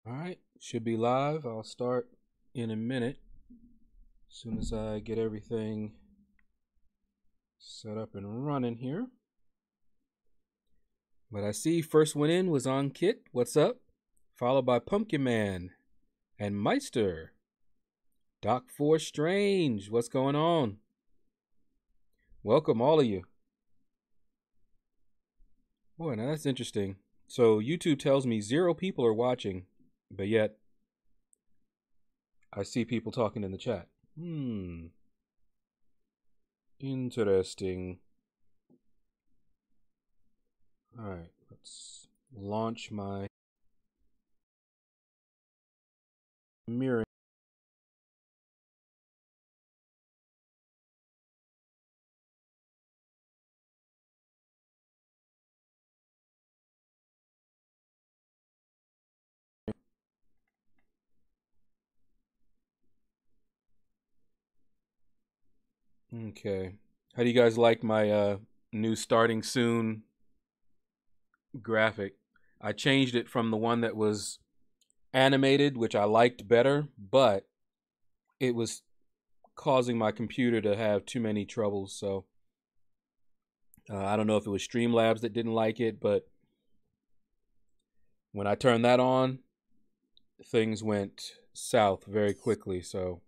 All right, should be live. I'll start in a minute as soon as I get everything set up and running here. But I see first one in was on Kit. What's up? Followed by Pumpkin Man and Meister. Doc 4 Strange. What's going on? Welcome, all of you. Boy, now that's interesting. So YouTube tells me 0 people are watching, but yet I see people talking in the chat. Interesting. All right, let's launch my mirror. Okay. How do you guys like my new starting soon graphic? I changed it from the one that was animated, which I liked better, but it was causing my computer to have too many troubles. So I don't know if it was Streamlabs that didn't like it, but when I turned that on, things went south very quickly. So,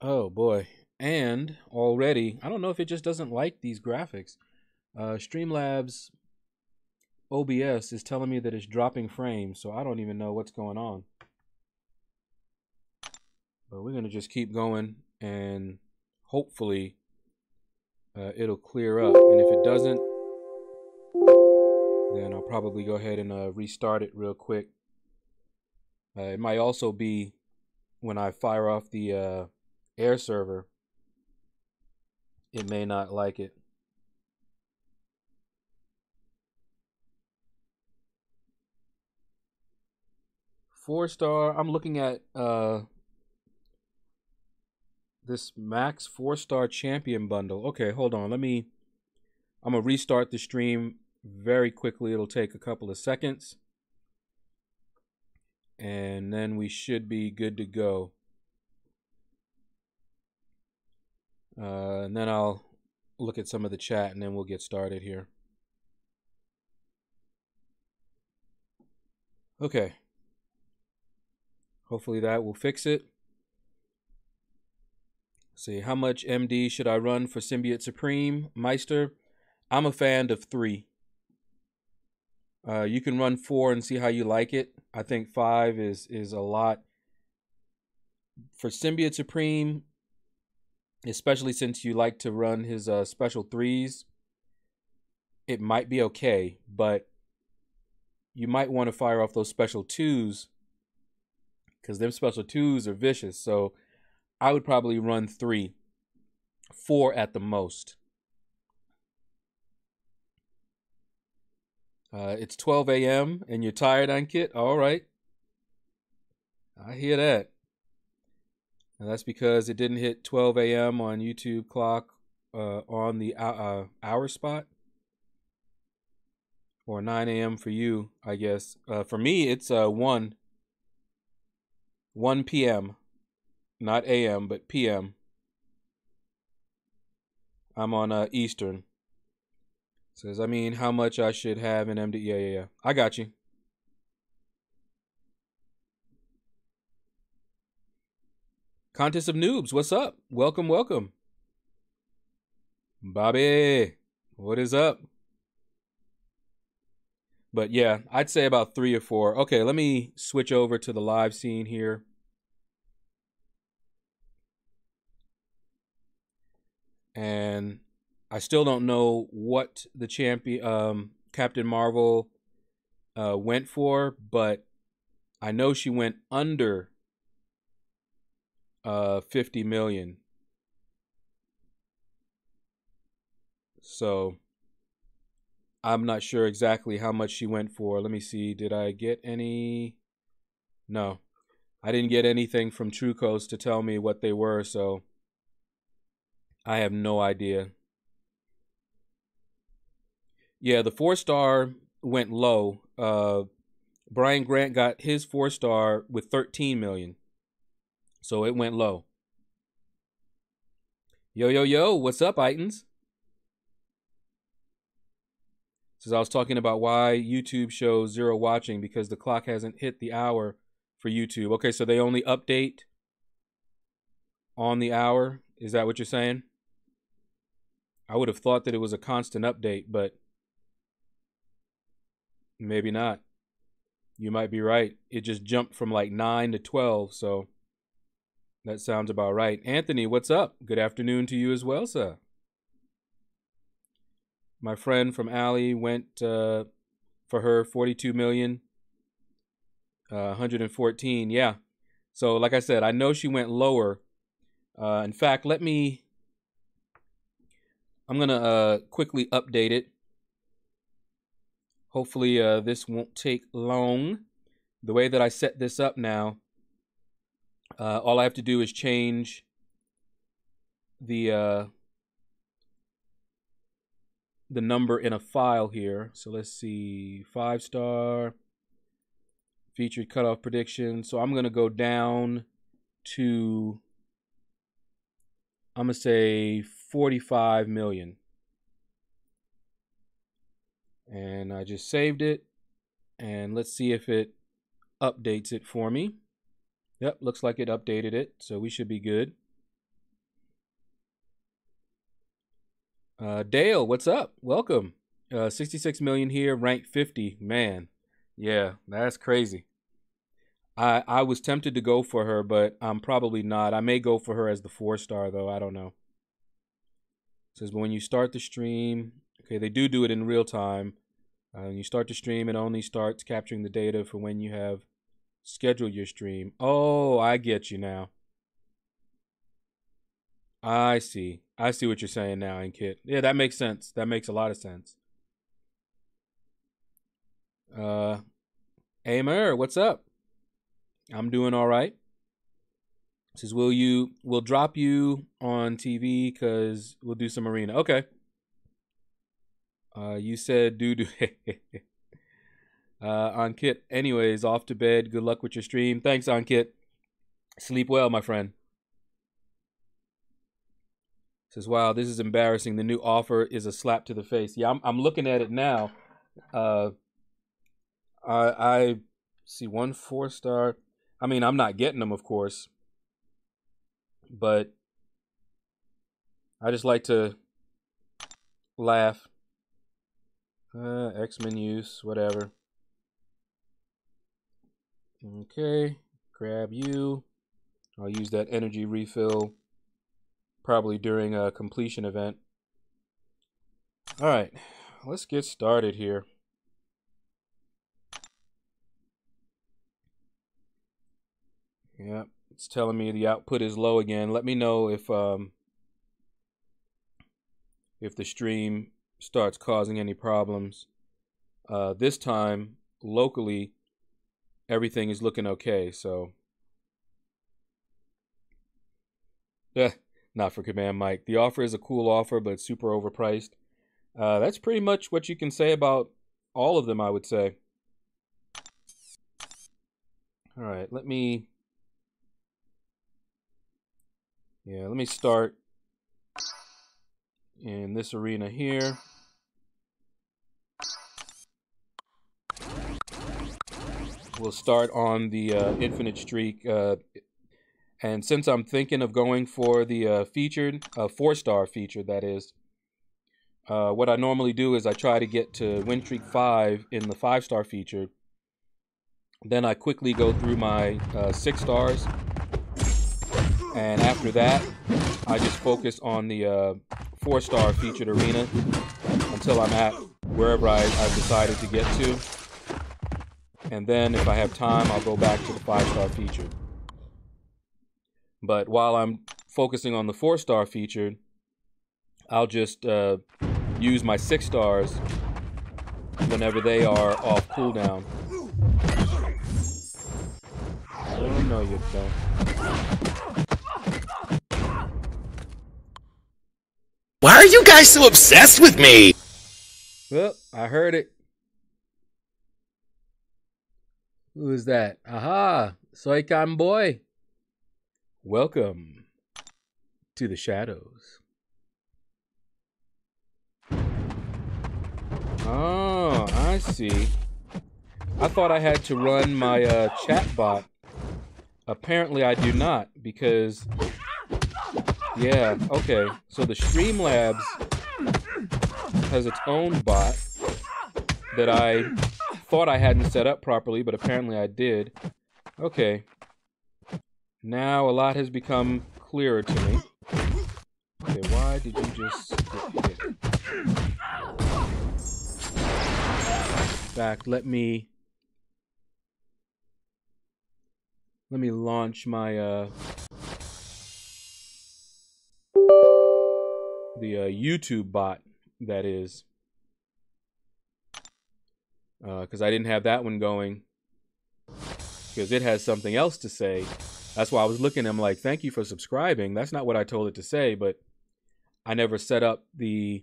oh boy. And already, I don't know if it just doesn't like these graphics. Streamlabs OBS is telling me that it's dropping frames, so I don't even know what's going on. But we're going to just keep going, and hopefully it'll clear up. And if it doesn't, then I'll probably go ahead and restart it real quick. It might also be when I fire off the air server, it may not like it. Four-star, I'm looking at this max 4-star champion bundle. Okay, hold on. I'm going to restart the stream very quickly. It'll take a couple of seconds. And then we should be good to go. And then I'll look at some of the chat and then we'll get started here. Okay. Hopefully that will fix it. Let's see, how much MD should I run for Symbiote Supreme? Meister, I'm a fan of 3. You can run 4 and see how you like it. I think 5 is a lot. For Symbiote Supreme, especially since you like to run his special 3s, it might be okay, but you might want to fire off those special 2s because them special 2s are vicious. So I would probably run 3, 4 at the most. It's 12 a.m. and you're tired, Ankit? All right. I hear that. And that's because it didn't hit 12 a.m. on YouTube clock on the hour spot. Or 9 a.m. for you, I guess. For me, it's 1 p.m. Not a.m., but p.m. I'm on Eastern. Says, I mean, how much I should have in MD. Yeah. I got you. Contest of Noobs, what's up? Welcome. Bobby, what is up? But yeah, I'd say about 3 or 4. Okay, let me switch over to the live scene here. And I still don't know what the champion, Captain Marvel, went for, but I know she went under 50 million. So I'm not sure exactly how much she went for. Let me see. Did I get any? No, I didn't get anything from True Coast to tell me what they were, so I have no idea. Yeah, the 4-star went low. Brian Grant got his 4-star with 13 million. So it went low. Yo, what's up, Itans? Says I was talking about why YouTube shows 0 watching because the clock hasn't hit the hour for YouTube. Okay, so they only update on the hour. Is that what you're saying? I would have thought that it was a constant update, but maybe not. You might be right. It just jumped from like 9 to 12, so that sounds about right. Anthony, what's up? Good afternoon to you as well, sir. My friend from Allie went for her 42 million, 114. Yeah. So like I said, I know she went lower. In fact, I'm going to quickly update it. Hopefully this won't take long. The way that I set this up now, all I have to do is change the number in a file here. So let's see, 5-star, featured cutoff prediction. So I'm going to go down to, I'm going to say 45 million. And I just saved it. And let's see if it updates it for me. Yep, looks like it updated it. So we should be good. Dale, what's up? Welcome. 66 million here, ranked 50. Man, yeah, that's crazy. I was tempted to go for her, but I'm probably not. I may go for her as the 4-star, though. I don't know. It says, but when you start the stream, okay, they do it in real time. When you start the stream, it only starts capturing the data for when you have scheduled your stream. Oh, I get you now. I see. I see what you're saying now, Inkit. Yeah, that makes sense. That makes a lot of sense. Amer, what's up? I'm doing all right. Says, we'll drop you on TV because we'll do some arena. Okay. You said do. Ankit, anyways, off to bed. Good luck with your stream. Thanks, Ankit. Sleep well, my friend. Says, wow, this is embarrassing. The new offer is a slap to the face. Yeah, I'm looking at it now. I see 1 4-star. I mean, I'm not getting them, of course. But I just like to laugh. X-Men use, whatever. Okay, grab you. I'll use that energy refill probably during a completion event. All right, let's get started here. Yeah, it's telling me the output is low again. Let me know if the stream starts causing any problems. This time, locally, everything is looking okay, so. Yeah, not for Command Mike. The offer is a cool offer, but it's super overpriced. That's pretty much what you can say about all of them, I would say. All right, let me start in this arena here. We'll start on the infinite streak. And since I'm thinking of going for the featured, 4-star featured, that is, what I normally do is I try to get to win streak 5 in the 5-star featured. Then I quickly go through my 6 stars. And after that, I just focus on the 4-star featured arena until I'm at wherever I've decided to get to. And then if I have time, I'll go back to the 5-star featured. But while I'm focusing on the 4-star featured, I'll just use my 6 stars whenever they are off cooldown. Oh, no, you don't. Why are you guys so obsessed with me? Well, I heard it. Who is that? Aha! Soy Can Boy. Welcome to the shadows. Oh, I see. I thought I had to run my chat bot. Apparently I do not, because... Yeah, okay. So the Streamlabs has its own bot that I thought I hadn't set up properly, but apparently I did. Okay. Now a lot has become clearer to me. Okay, why did you just get hit? In fact, let me launch my the YouTube bot, that is, because I didn't have that one going, because it has something else to say. That's why I was looking. I'm like, thank you for subscribing. That's not what I told it to say, but I never set up the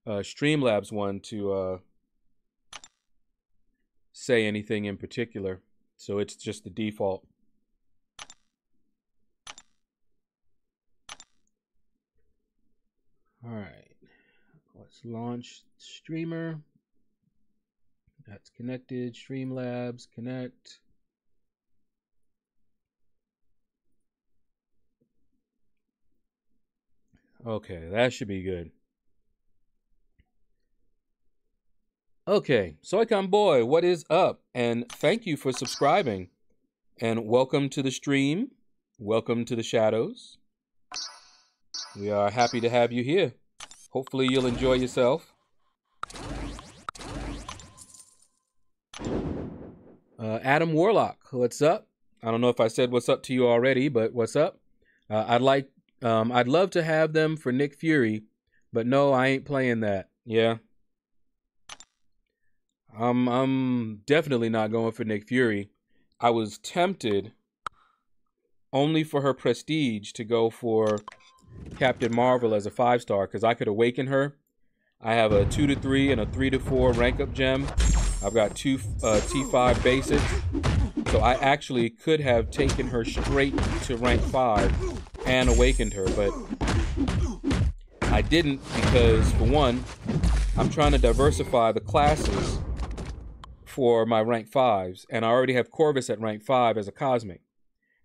Streamlabs one to say anything in particular, so it's just the default. All right, let's launch streamer. That's connected. Streamlabs connect. Okay, that should be good. Okay, Soycon Boy, what is up? And thank you for subscribing. And welcome to the stream. Welcome to the shadows. We are happy to have you here. Hopefully you'll enjoy yourself. Adam Warlock, what's up? I don't know if I said what's up to you already, but what's up? I'd love to have them for Nick Fury, but no, I ain't playing that. Yeah. I'm definitely not going for Nick Fury. I was tempted only for her prestige to go for Captain Marvel as a 5-star, because I could awaken her. I have a 2 to 3 and a 3 to 4 rank up gem. I've got 2 T5 basics. So I actually could have taken her straight to rank 5 and awakened her, but I didn't, because for one, I'm trying to diversify the classes for my rank 5s, and I already have Corvus at rank 5 as a cosmic,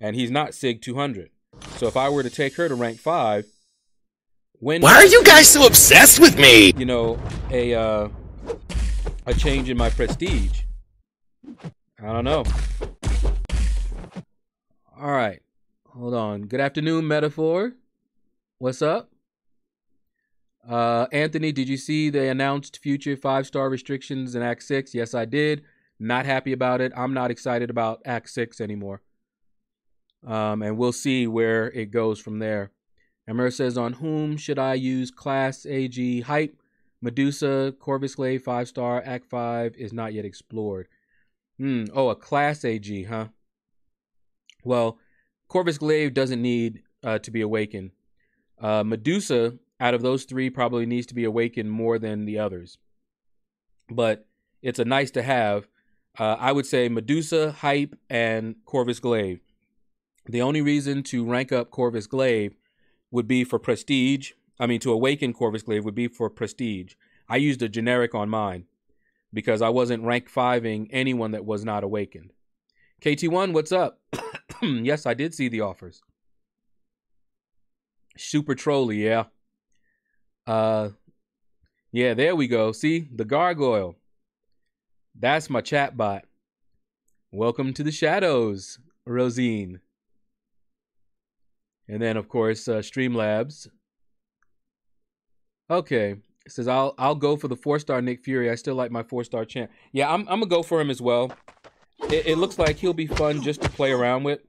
and he's not Sig 200. So if I were to take her to rank 5, when why are you guys so obsessed with me? You know, a change in my prestige. I don't know. All right, hold on. Good afternoon, Metaphor. What's up? Anthony, did you see the announced future 5-star restrictions in Act 6? Yes, I did. Not happy about it. I'm not excited about Act 6 anymore. And we'll see where it goes from there. Emmer says, on whom should I use Class AG hype? Medusa, Corvus Glaive 5-star, Act 5 is not yet explored. Oh, a Class AG, huh? Well, Corvus Glaive doesn't need to be awakened. Medusa, out of those 3, probably needs to be awakened more than the others. But it's a nice to have. I would say Medusa, Hype, and Corvus Glaive. The only reason to rank up Corvus Glaive would be for prestige. I mean, to awaken Corvus Glaive would be for prestige. I used a generic on mine because I wasn't rank 5ing anyone that was not awakened. KT1, what's up? Yes, I did see the offers. Super trolly, yeah. Yeah, there we go. See, the gargoyle. That's my chat bot. Welcome to the shadows, Rosine. And then, of course, Streamlabs. Okay, it says I'll go for the 4-star Nick Fury. I still like my 4-star champ. Yeah, I'm gonna go for him as well. It looks like he'll be fun just to play around with.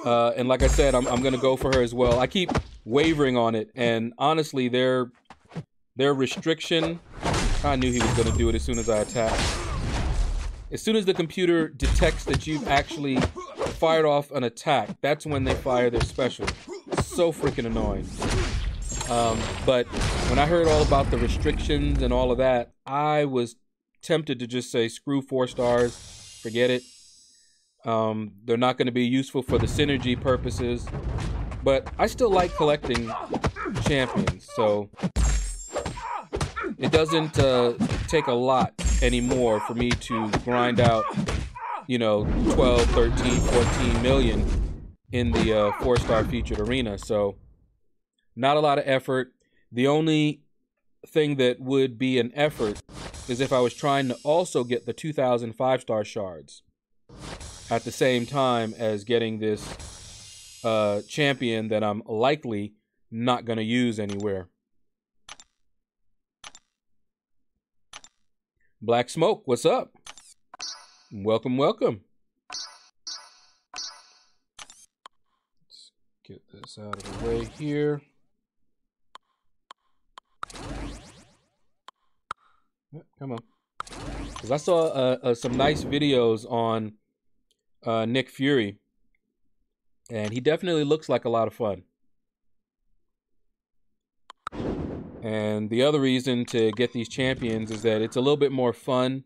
And like I said, I'm gonna go for her as well. I keep wavering on it, and honestly, their restriction. I knew he was gonna do it as soon as I attacked. As soon as the computer detects that you've actually fired off an attack, that's when they fire their special. So freaking annoying. But when I heard all about the restrictions and all of that, I was tempted to just say screw 4 stars, forget it. They're not going to be useful for the synergy purposes, but I still like collecting champions, so it doesn't take a lot anymore for me to grind out, 12, 13, 14 million in the 4-star featured arena. So not a lot of effort. The only thing that would be an effort is if I was trying to also get the 2,000 5-star shards at the same time as getting this champion that I'm likely not going to use anywhere. Black Smoke, what's up? Welcome, welcome. Let's get this out of the way here. Come on. Because I saw some nice videos on Nick Fury, and he definitely looks like a lot of fun. And the other reason to get these champions is that it's a little bit more fun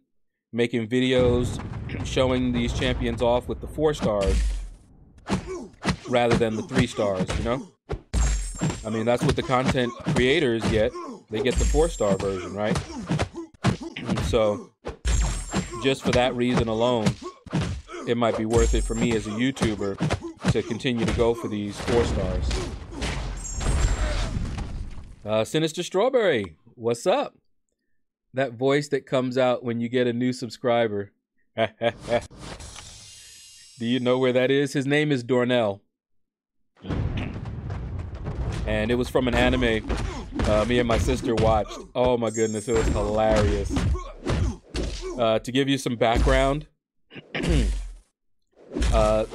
making videos showing these champions off with the 4 stars rather than the 3 stars, I mean, that's what the content creators get. They get the 4-star version, right? And so just for that reason alone, it might be worth it for me as a YouTuber to continue to go for these 4 stars. Sinister Strawberry, what's up? That voice that comes out when you get a new subscriber. Do you know where that is? His name is Dornell. And it was from an anime me and my sister watched. Oh my goodness, it was hilarious. To give you some background,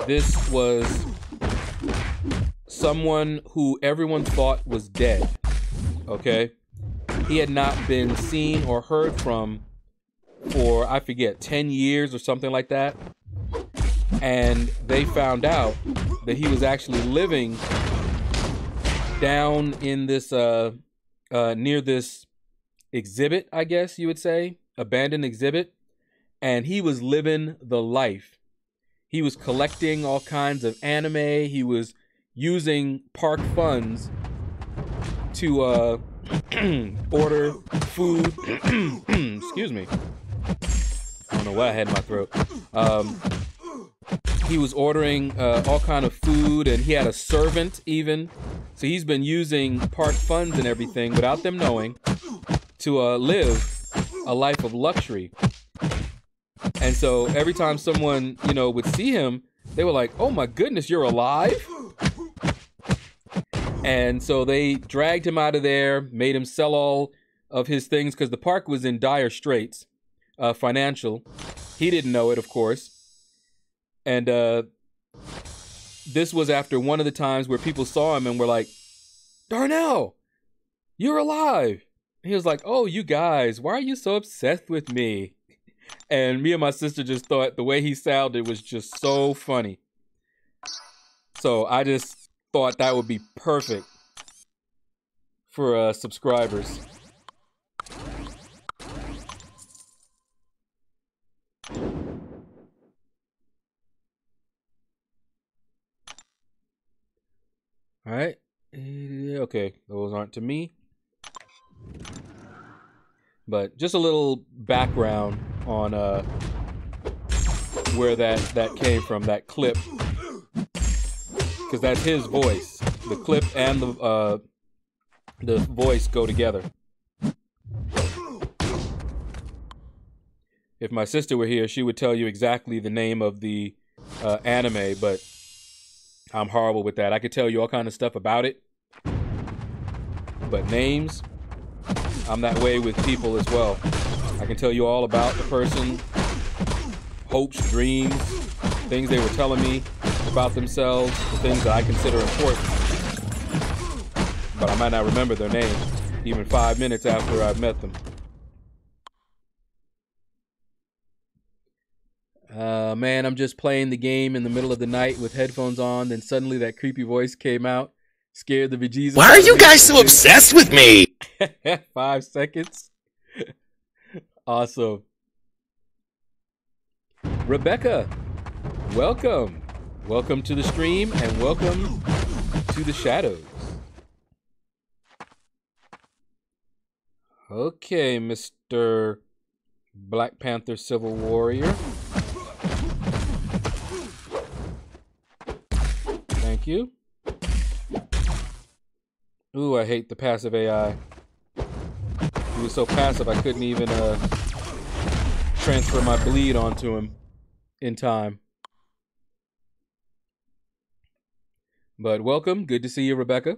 this was someone who everyone thought was dead. Okay, he had not been seen or heard from for, I forget, 10 years or something like that. And they found out that he was actually living down in this, near this exhibit, I guess you would say, abandoned exhibit. And he was living the life. He was collecting all kinds of anime. He was using park funds to order food. Excuse me. I don't know what I had in my throat. He was ordering all kind of food, and he had a servant even. So he's been using park funds and everything without them knowing to live a life of luxury. And so every time someone, would see him, they were like, "Oh my goodness, you're alive?" And so they dragged him out of there, made him sell all of his things because the park was in dire straits, financial. He didn't know it, of course. And this was after one of the times where people saw him and were like, "Darnell, you're alive." And he was like, "Oh, you guys, why are you so obsessed with me?" And me and my sister just thought the way he sounded was just so funny. So I just thought that would be perfect for subscribers. All right. Okay, those aren't to me. But just a little background on where that came from, that clip. Because that's his voice. The clip and the voice go together. If my sister were here, she would tell you exactly the name of the anime, but I'm horrible with that. I could tell you all kind of stuff about it, but names, I'm that way with people as well. I can tell you all about the person, hopes, dreams, things they were telling me about themselves, the things that I consider important. But I might not remember their name, even 5 minutes after I've met them. Man, I'm just playing the game in the middle of the night with headphones on, then suddenly that creepy voice came out, scared the bejesus. Why are you guys so obsessed with me? 5 seconds. Awesome. Rebecca, welcome. Welcome to the stream and welcome to the shadows. Okay, Mr. Black Panther Civil Warrior. Thank you. Ooh, I hate the passive AI. He was so passive I couldn't even transfer my bleed onto him in time. But welcome. Good to see you, Rebecca.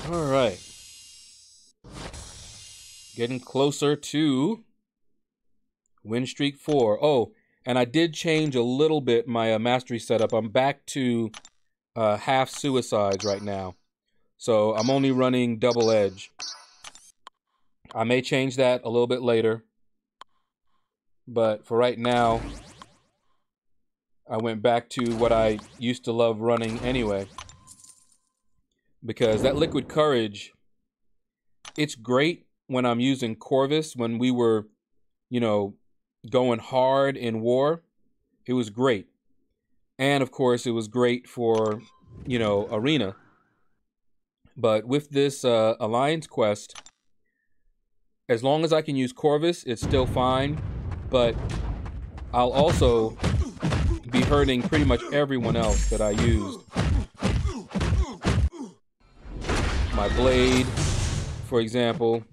All right. Getting closer to win streak 4. Oh, and I did change a little bit my mastery setup. I'm back to half suicides right now. So I'm only running double edge. I may change that a little bit later. But for right now, I went back to what I used to love running anyway. Because that liquid courage, it's great when I'm using Corvus. When we were, you know, going hard in war, it was great. And of course, it was great for, you know, arena. But with this Alliance quest, as long as I can use Corvus, it's still fine. But I'll also be hurting pretty much everyone else that I used. My blade, for example.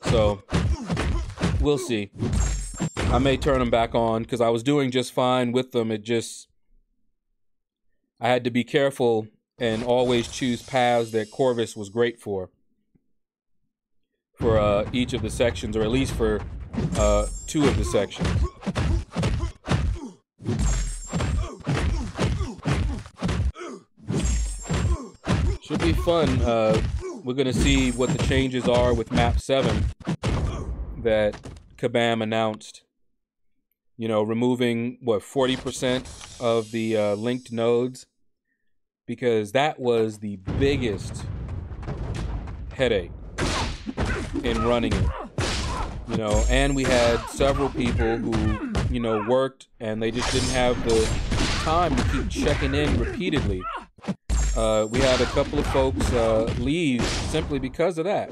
So, we'll see. I may turn them back on because I was doing just fine with them. I had to be careful and always choose paths that Corvus was great for each of the sections, or at least for 2 of the sections. Should be fun. We're going to see what the changes are with map 7 that Kabam announced. You know, removing, what, 40% of the linked nodes? Because that was the biggest headache in running it. You know, and we had several people who, you know, worked and they just didn't have the time to keep checking in repeatedly. We had a couple of folks leave simply because of that.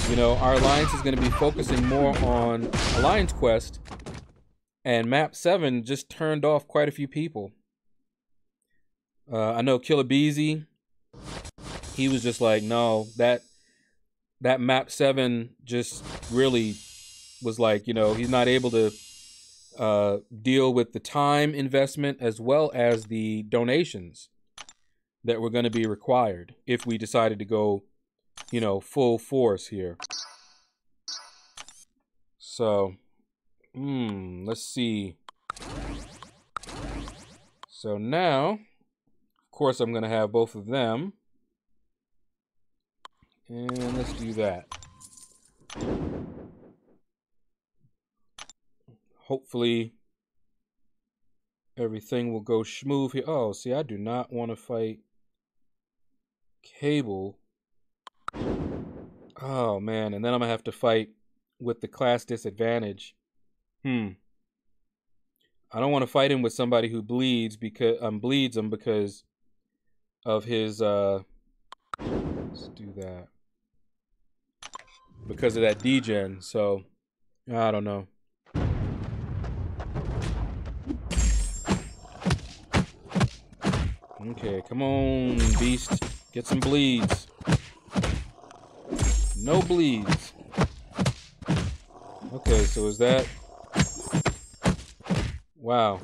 You know, our alliance is going to be focusing more on Alliance Quest, and Map 7 just turned off quite a few people. I know Killer Beezy, he was just like, no, that Map 7 just really was like, you know, he's not able to deal with the time investment as well as the donations that were going to be required if we decided to go, you know, full force here. So, let's see. So now, of course, I'm going to have both of them. And let's do that. Hopefully, everything will go smooth here. Oh, see, I do not want to fight Cable. Oh, man. And then I'm going to have to fight with the class disadvantage. I don't want to fight him with somebody who bleeds him because of his let's do that. Because of that degen, so I don't know. Okay, come on, beast. Get some bleeds. No bleeds. Okay, so is that... Wow.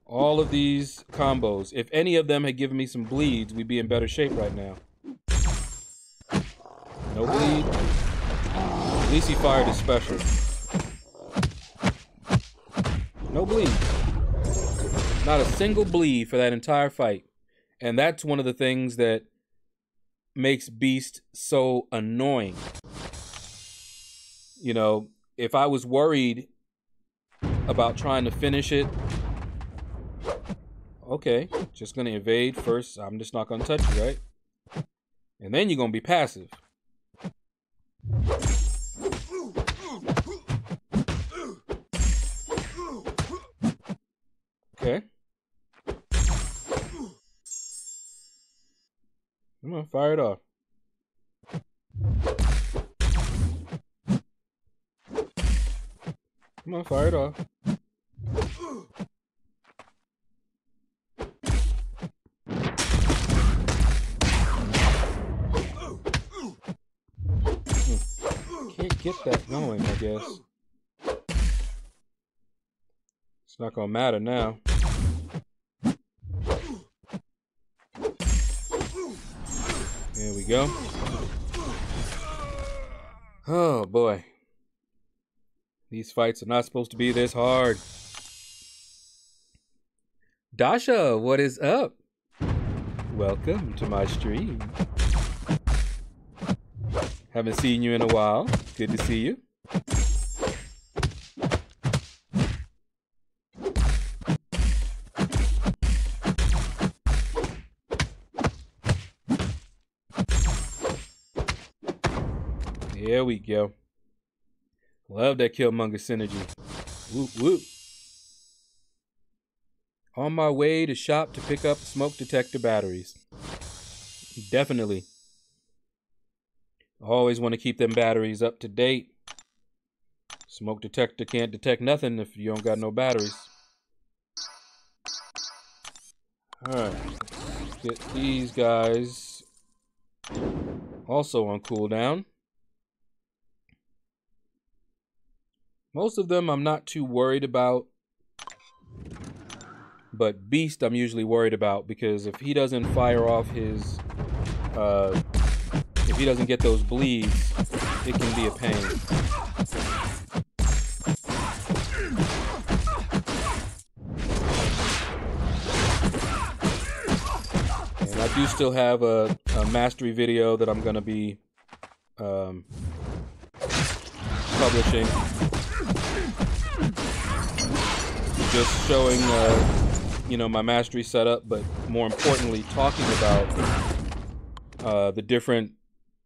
All of these combos. If any of them had given me some bleeds, we'd be in better shape right now. No bleed. At least he fired his special. No bleed. Not a single bleed for that entire fight. And that's one of the things that makes Beast so annoying. You know, if I was worried about trying to finish it, okay, just gonna evade first. I'm just not gonna touch you, right? And then you're gonna be passive. Okay. Come on, fire it off. Come on, fire it off. Can't get that going, I guess. It's not gonna matter now. There we go. Oh boy. These fights are not supposed to be this hard. Dasha, what is up? Welcome to my stream. Haven't seen you in a while. Good to see you. There we go. Love that Killmonger synergy. Whoop whoop. On my way to shop to pick up smoke detector batteries. Definitely. Always want to keep them batteries up to date. Smoke detector can't detect nothing if you don't got no batteries. Alright. Get these guys also on cooldown. Most of them I'm not too worried about. But Beast I'm usually worried about, because if he doesn't fire off his if he doesn't get those bleeds, it can be a pain. And I do still have a mastery video that I'm going to be publishing. Just showing, you know, my mastery setup, but more importantly, talking about the different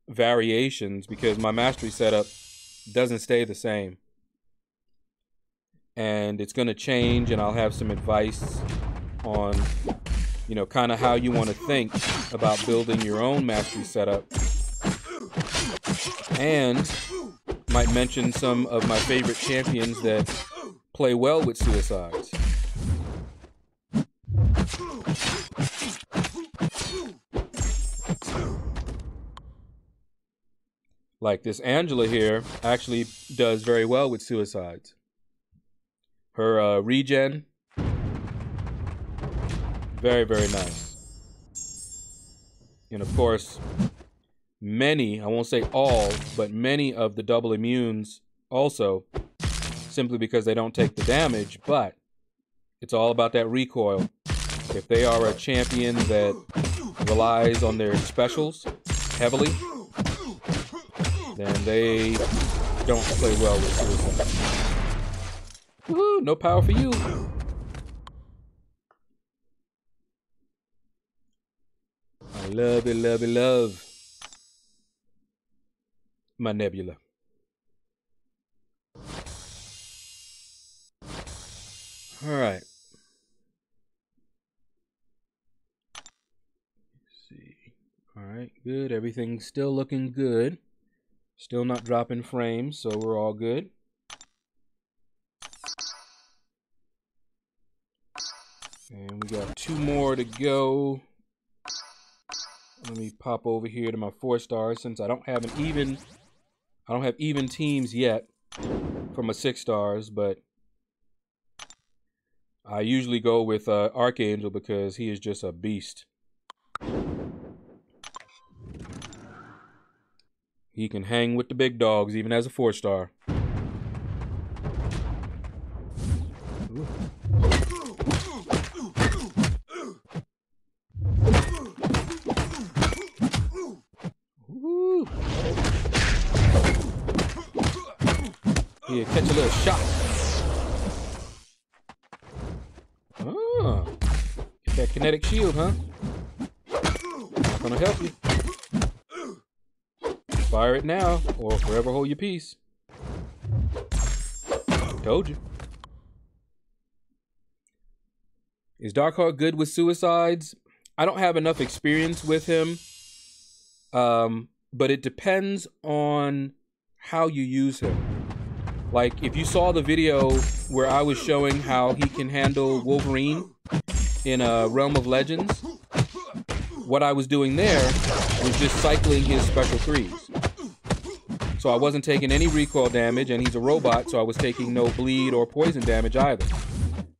variations, because my mastery setup doesn't stay the same. And it's going to change, and I'll have some advice on, you know, kind of how you want to think about building your own mastery setup. And might mention some of my favorite champions that play well with suicides. Like this Angela here actually does very well with suicides. Her regen, very, very nice. And of course, many, I won't say all, but many of the double immunes also, simply because they don't take the damage, but it's all about that recoil. If they are a champion that relies on their specials heavily, then they don't play well with suicide. Woohoo, no power for you. I love it, love it, love my Nebula. All right. Let's see. All right, good. Everything's still looking good. Still not dropping frames, so we're all good. And we got 2 more to go. Let me pop over here to my 4 stars, since I don't have even teams yet for my 6 stars, but I usually go with Archangel because he is just a beast. He can hang with the big dogs even as a 4 star. Ooh. Ooh. Here, catch a little shot. Ah, get that kinetic shield, huh? Not gonna help you. fire it now or forever hold your peace. Told you. Is Darkheart good with suicides? I don't have enough experience with him. But it depends on how you use him. Like, if you saw the video where I was showing how he can handle Wolverine in Realm of Legends, what I was doing there was just cycling his special 3s. So I wasn't taking any recoil damage, and he's a robot, so I was taking no bleed or poison damage either.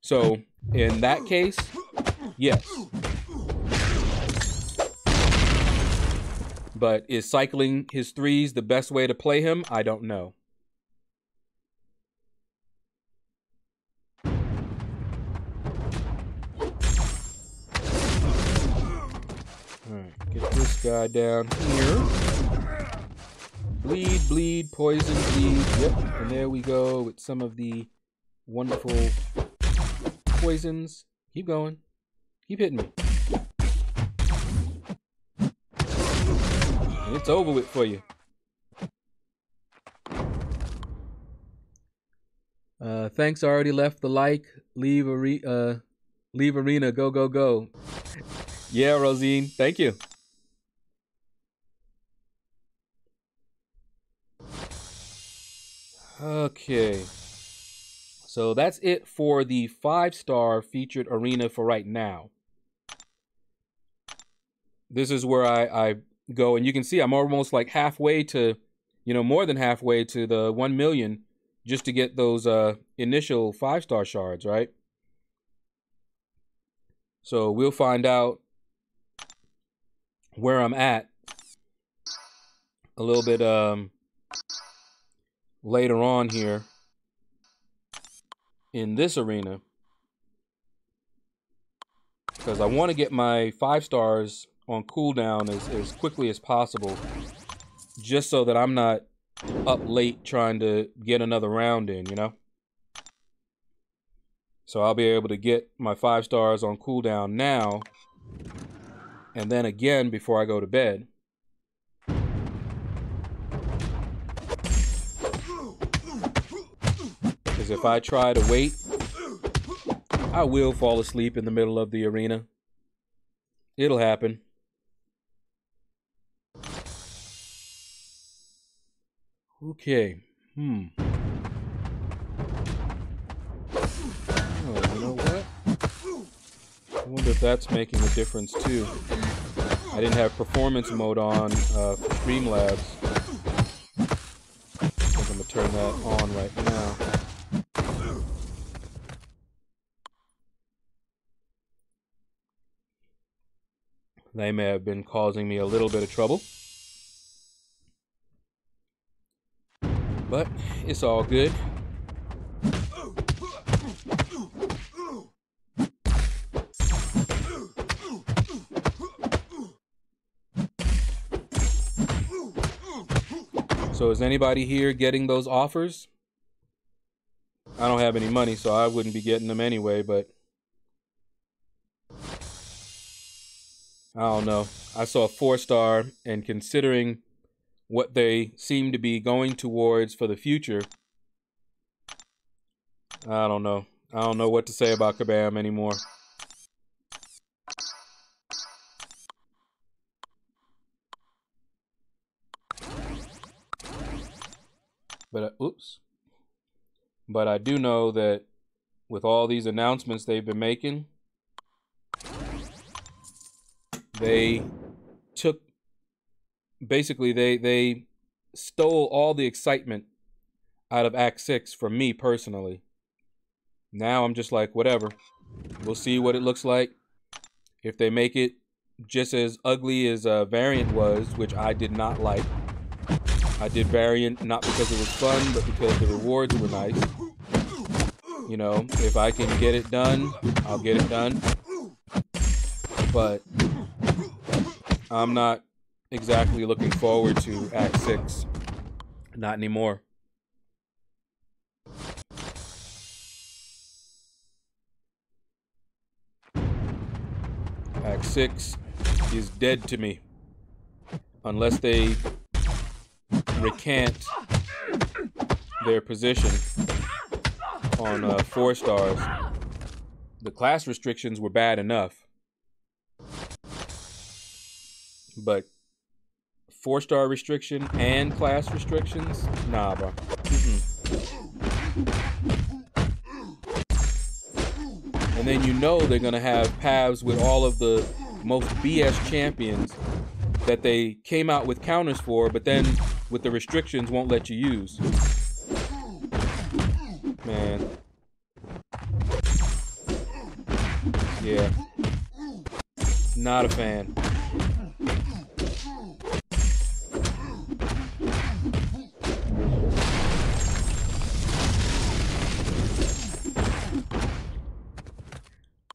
So, in that case, yes. But is cycling his 3s the best way to play him? I don't know. Alright, get this guy down here. Bleed, bleed, poison, bleed. Yep, and there we go with some of the wonderful poisons. Keep going. Keep hitting me. And it's over with for you. Thanks, I already left the like. Leave arena, go, go, go. Yeah, Rosine, thank you. Okay. So that's it for the 5-star featured arena for right now. This is where I go, and you can see I'm almost like halfway to, more than halfway to the 1 million just to get those initial 5-star shards, right? So we'll find out where I'm at a little bit later on here in this arena, because I want to get my 5 stars on cooldown as quickly as possible, just so that I'm not up late trying to get another round in, So I'll be able to get my 5 stars on cooldown now, and then again before I go to bed. Because if I try to wait, I will fall asleep in the middle of the arena. It'll happen. Okay. Oh, you know what? I wonder if that's making a difference too. I didn't have performance mode on for Streamlabs. I think I'm gonna turn that on right now. They may have been causing me a little bit of trouble. But it's all good. So is anybody here getting those offers? I don't have any money, so I wouldn't be getting them anyway, but I don't know. I saw a 4-star, and considering what they seem to be going towards for the future, I don't know. I don't know what to say about Kabam anymore. But, oops. But I do know that with all these announcements they've been making, they took, basically they stole all the excitement out of Act 6 from me personally. Now I'm just like, whatever. We'll see what it looks like. If they make it just as ugly as Variant was, which I did not like. I did Variant not because it was fun, but because the rewards were nice. If I can get it done, I'll get it done. But I'm not exactly looking forward to Act 6. Not anymore. Act 6 is dead to me. Unless they recant their position on 4 stars. The class restrictions were bad enough, but 4-star restriction and class restrictions, nah, bro. And then you know they're gonna have paths with all of the most BS champions that they came out with counters for, but then with the restrictions won't let you use. Man. Yeah. Not a fan.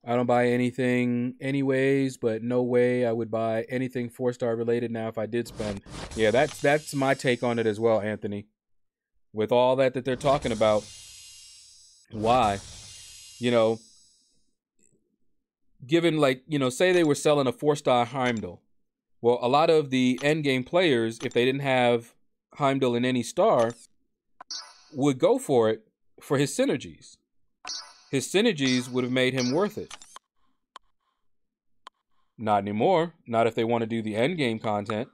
I don't buy anything anyways, but no way I would buy anything 4-star related now if I did spend. Yeah, that's my take on it as well, Anthony. With all that they're talking about, why? You know, given like, you know, say they were selling a 4-star Heimdall. Well, a lot of the endgame players, if they didn't have Heimdall in any star, would go for it for his synergies. His synergies would have made him worth it. Not anymore. Not if they want to do the endgame content.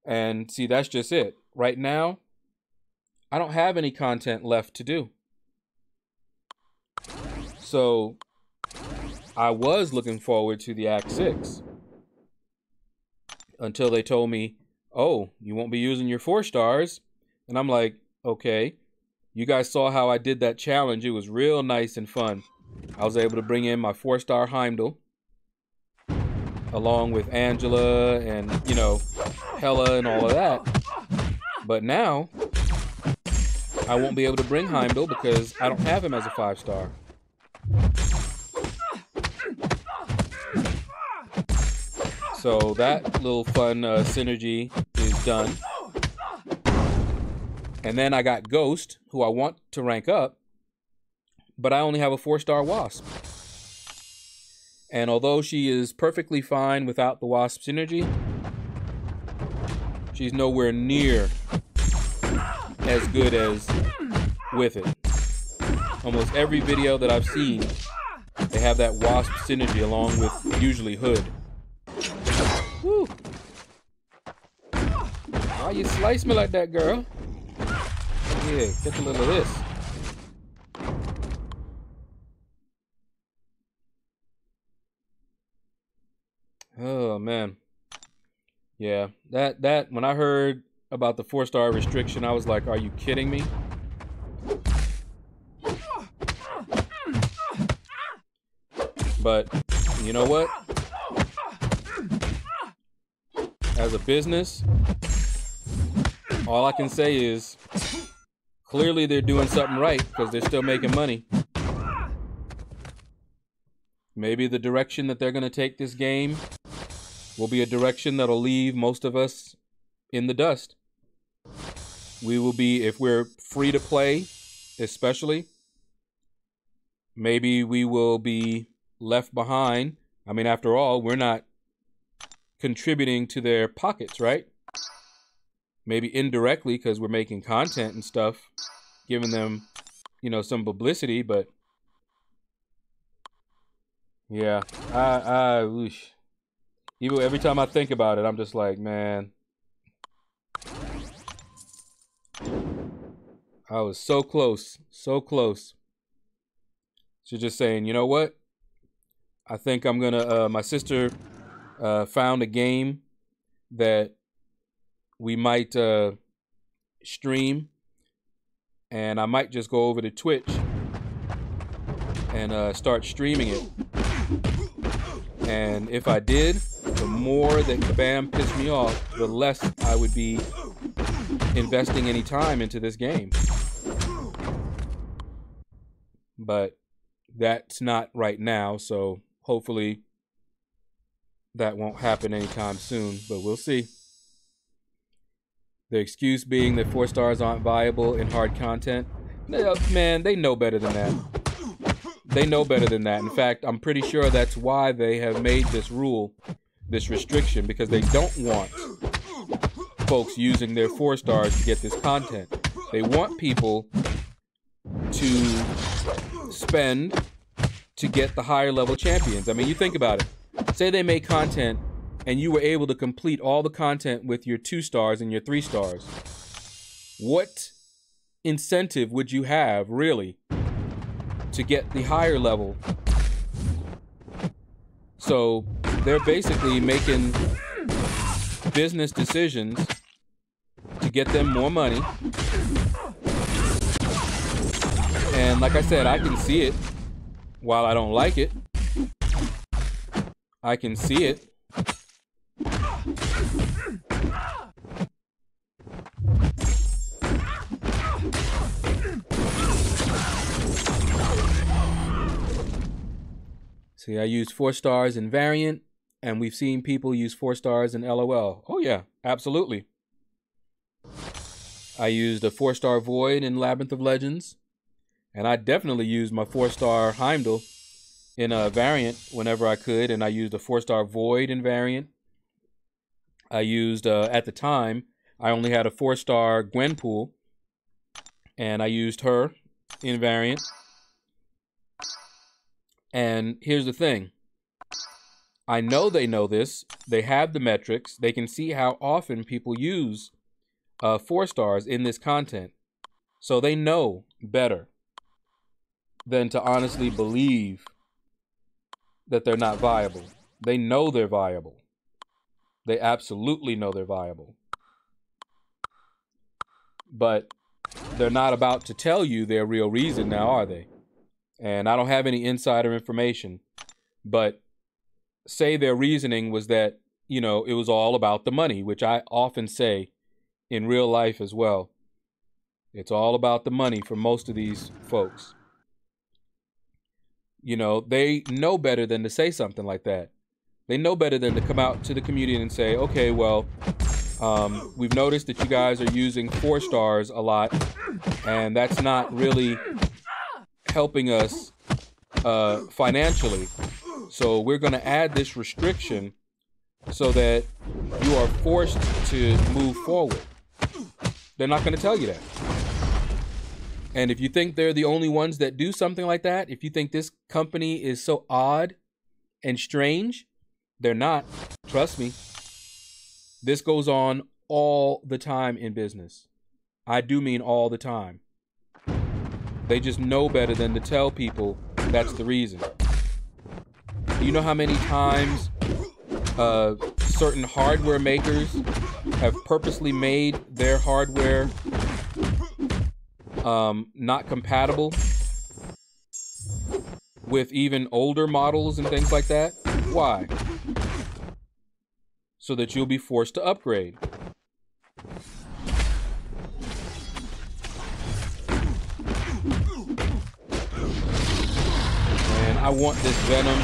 And see, that's just it. Right now, I don't have any content left to do. So, I was looking forward to the Act 6. Until they told me, oh, you won't be using your 4 stars. And I'm like, okay. You guys saw how I did that challenge. It was real nice and fun. I was able to bring in my 4-star Heimdall, along with Angela and, you know, Hela and all of that. But now, I won't be able to bring Heimdall because I don't have him as a 5-star. So that little fun synergy is done. And then I got Ghost, who I want to rank up, but I only have a 4-star Wasp. And although she is perfectly fine without the Wasp synergy, she's nowhere near as good as with it. Almost every video that I've seen, they have that Wasp synergy along with usually Hood. Woo. Why you slice me like that, girl? Yeah, get a little of this. Oh man. Yeah, that when I heard about the 4-star restriction, I was like, are you kidding me? But you know what? As a business, all I can say is clearly they're doing something right because they're still making money. Maybe the direction that they're going to take this game will be a direction that'll leave most of us in the dust. We will be, if we're free to play, especially, maybe we will be left behind. I mean, after all, we're not contributing to their pockets, right? Maybe indirectly because we're making content and stuff, giving them, you know, some publicity, but yeah, I wish. Even every time I think about it, I'm just like, man, I was so close to just saying, you know what? I think I'm gonna, my sister found a game that we might stream, and I might just go over to Twitch and start streaming it. And if I did, the more that Kabam pissed me off, the less I would be investing any time into this game. But that's not right now, so hopefully that won't happen anytime soon, but we'll see. The excuse being that 4 stars aren't viable in hard content. Man, they know better than that. They know better than that. In fact, I'm pretty sure that's why they have made this rule, this restriction, because they don't want folks using their 4-stars to get this content. They want people to spend to get the higher level champions. I mean, you think about it. Say they make content and you were able to complete all the content with your 2-stars and your 3-stars. What incentive would you have, really, to get the higher level? So they're basically making business decisions to get them more money. And like I said, I can see it. While I don't like it, I can see it. See, I use 4-stars in Variant, and we've seen people use 4-stars in LOL. Oh yeah, absolutely. I used a 4-star Void in Labyrinth of Legends, and I definitely used my 4-star Heimdall in a Variant whenever I could, and I used a 4-star Void in Variant. I used, at the time, I only had a 4-star Gwenpool, and I used her in Variant. And here's the thing. I know they know this. They have the metrics. They can see how often people use 4-stars in this content. So they know better than to honestly believe that they're not viable. They know they're viable. They absolutely know they're viable. But they're not about to tell you their real reason now, are they? And I don't have any insider information, but say their reasoning was that, you know, it was all about the money, which I often say in real life as well. It's all about the money for most of these folks. You know, they know better than to say something like that. They know better than to come out to the community and say, okay, well, we've noticed that you guys are using 4-stars a lot, and that's not really helping us financially. So we're going to add this restriction so that you are forced to move forward. They're not going to tell you that. And if you think they're the only ones that do something like that, if you think this company is so odd and strange, they're not. Trust me. This goes on all the time in business. I do mean all the time. They just know better than to tell people that's the reason. Do you know how many times certain hardware makers have purposely made their hardware not compatible with even older models and things like that? Why? So that you'll be forced to upgrade. And I want this Venom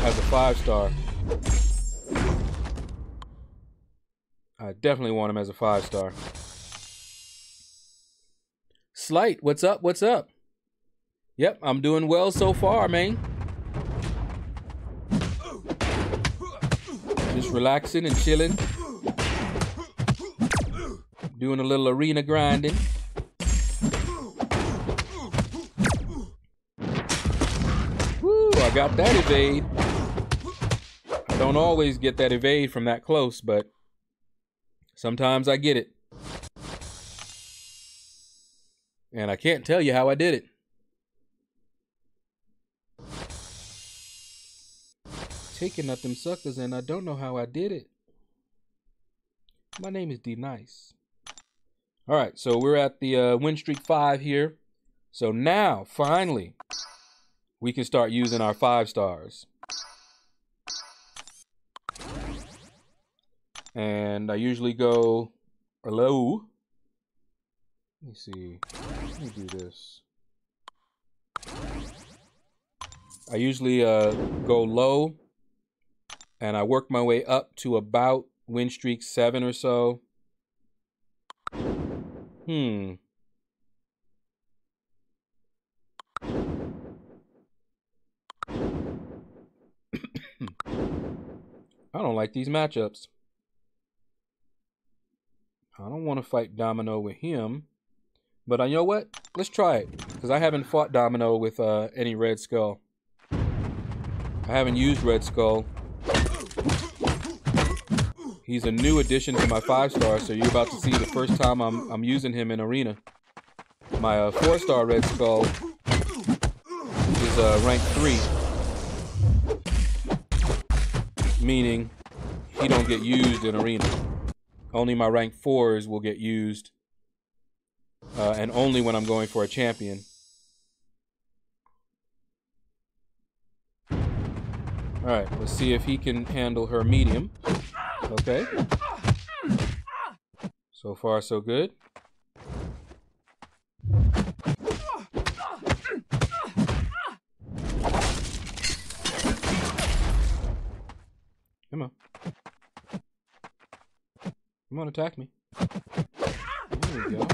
as a 5-star. I definitely want him as a 5-star. Slight, what's up? What's up? Yep, I'm doing well so far, man. Just relaxing and chilling. Doing a little arena grinding. Woo, I got that evade. I don't always get that evade from that close, but sometimes I get it. And I can't tell you how I did it. Taking out them suckers, and I don't know how I did it. My name is D Nice. All right, so we're at the win streak 5 here. So now, finally, we can start using our 5-stars. And I usually go low. Let me see. Let me do this. I usually go low, and I work my way up to about win streak 7 or so. I don't like these matchups. I don't want to fight Domino with him. But you know what? Let's try it. Because I haven't fought Domino with any Red Skull. I haven't used Red Skull. He's a new addition to my 5-star, so you're about to see the first time I'm using him in Arena. My 4-star Red Skull is rank 3. Meaning, he don't get used in Arena. Only my rank 4s will get used. And only when I'm going for a champion. Alright, let's see if he can handle her medium. Okay. So far, so good. Come on. Come on, attack me. There we go.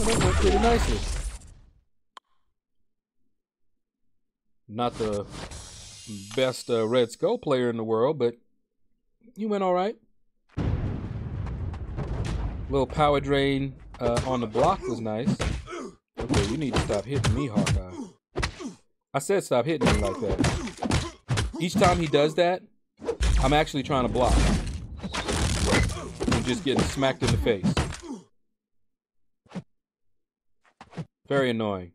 That went pretty nicely. Not the best Red Skull player in the world, but you went all right. Little power drain on the block was nice. Okay, you need to stop hitting me, Hawkeye. I said stop hitting me like that. Each time he does that, I'm actually trying to block. I'm just getting smacked in the face. Very annoying.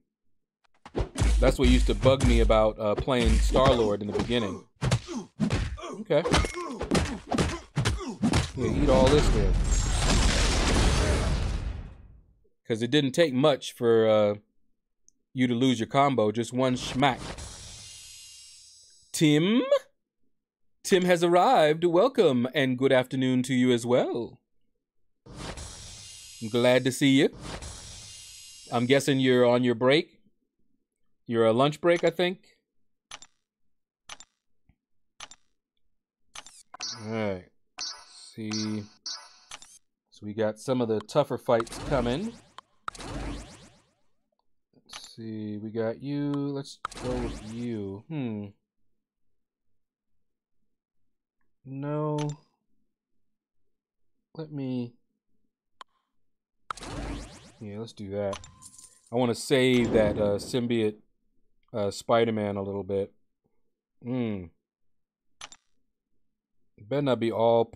That's what used to bug me about playing Star-Lord in the beginning. Okay. Yeah, eat all this then. Because it didn't take much for you to lose your combo. Just one schmack. Tim? Tim has arrived. Welcome and good afternoon to you as well. I'm glad to see you. I'm guessing you're on your break. You're a lunch break, I think. Alright. See. So we got some of the tougher fights coming. Let's see. We got you. Let's go with you. No. Let me... Yeah, let's do that. I want to save that symbiote Spider-Man a little bit. It better not be all...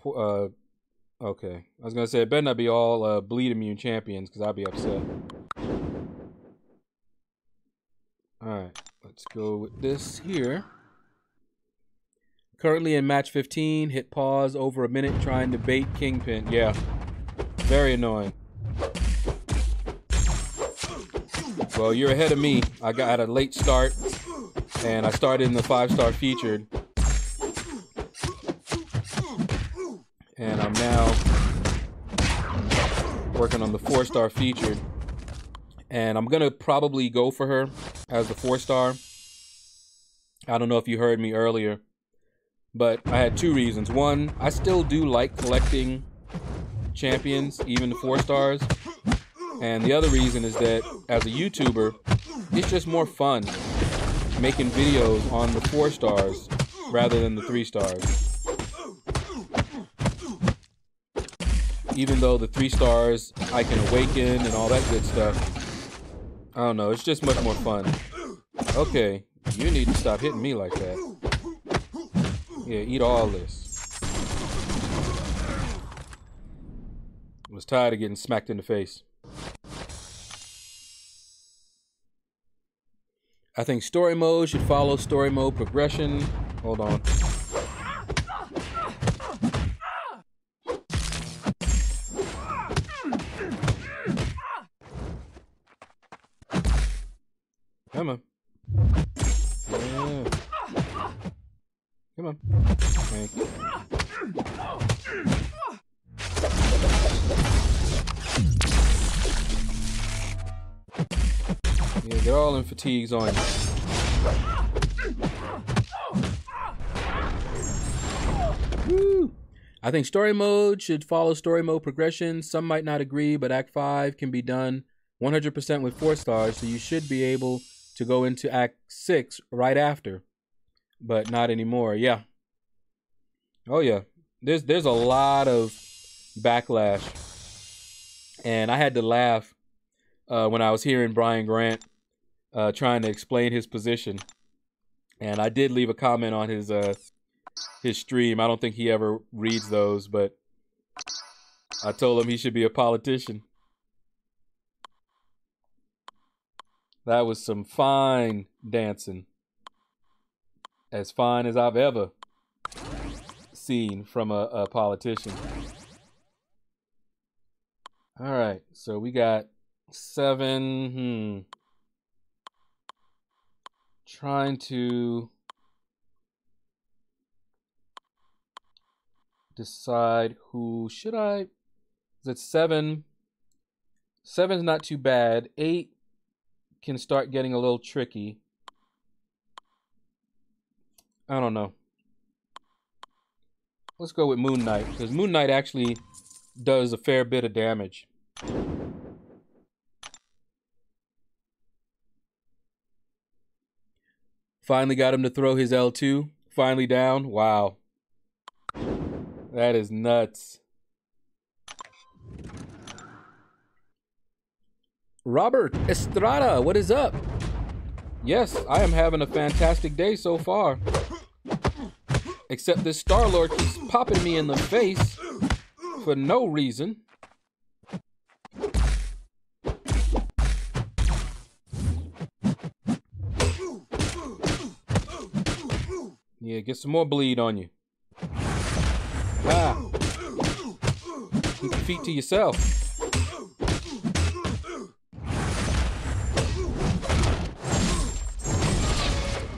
okay. I was going to say, it better not be all bleed immune champions, because I'll be upset. Alright, let's go with this here. Currently in match 15, hit pause over a minute trying to bait Kingpin. Yeah, very annoying. Well, you're ahead of me. I got a late start, and I started in the 5-star featured. And I'm now working on the 4-star featured. And I'm going to probably go for her as the 4-star. I don't know if you heard me earlier, but I had 2 reasons. One, I still do like collecting champions, even the 4-stars. And the other reason is that as a YouTuber, it's just more fun making videos on the 4-stars rather than the 3-stars. Even though the 3-stars I can awaken and all that good stuff, I don't know, it's just much more fun. Okay, you need to stop hitting me like that. Yeah, eat all this. I was tired of getting smacked in the face. I think story mode should follow story mode progression. Hold on. Come on. Yeah. Come on. Thank you. Yeah, they're all in fatigues on you. Woo! I think story mode should follow story mode progression. Some might not agree, but Act 5 can be done 100% with 4 stars, so you should be able to go into Act 6 right after, but not anymore. Yeah. Oh yeah. There's a lot of backlash, and I had to laugh when I was hearing Brian Grant trying to explain his position, and I did leave a comment on his stream. I don't think he ever reads those, but I told him he should be a politician. That was some fine dancing. As fine as I've ever seen from a politician. All right, so we got 7. Trying to decide who should I. Is it 7? 7's not too bad. 8 can start getting a little tricky. I don't know. Let's go with Moon Knight, because Moon Knight actually does a fair bit of damage. Finally got him to throw his L2. Finally down. Wow. That is nuts. Robert Estrada, what is up? Yes, I am having a fantastic day so far. Except this Star-Lord keeps popping me in the face for no reason. Yeah, get some more bleed on you. Ah. Keep your feet to yourself.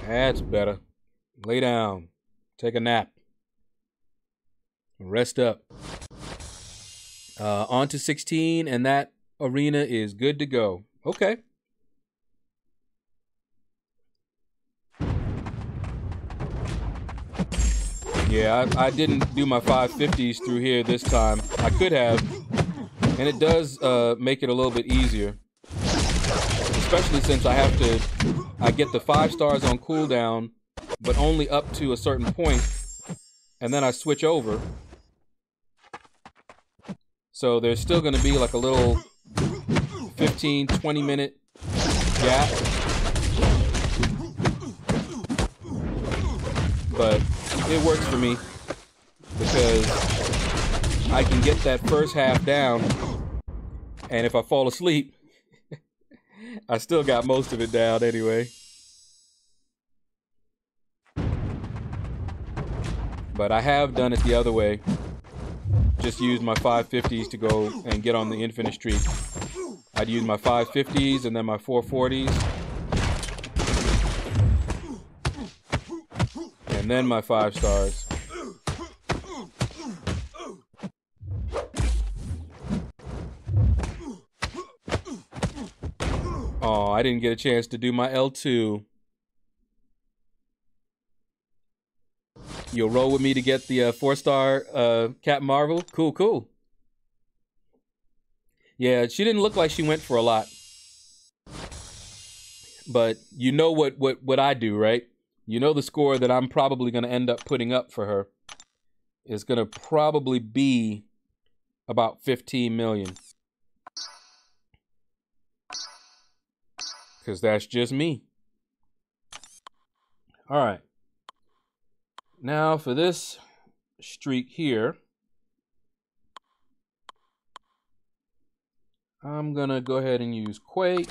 That's better. Lay down. Take a nap. Rest up. On to 16, and that arena is good to go. Okay. Yeah, I didn't do my 550s through here this time. I could have, and it does make it a little bit easier. Especially since I get the 5 stars on cooldown, but only up to a certain point, and then I switch over. So there's still going to be like a little 15, 20 minute gap. But it works for me because I can get that first half down, and if I fall asleep, I still got most of it down anyway. But I have done it the other way. Just use my 550s to go and get on the infinite streak. I'd use my 550s and then my 440s. And then my 5 stars. Oh, I didn't get a chance to do my L2. You'll roll with me to get the 4-star Captain Marvel? Cool, cool. Yeah, she didn't look like she went for a lot. But you know what I do, right? You know the score that I'm probably going to end up putting up for her is going to probably be about 15 million. Because that's just me. All right. Now for this streak here, I'm going to go ahead and use Quake.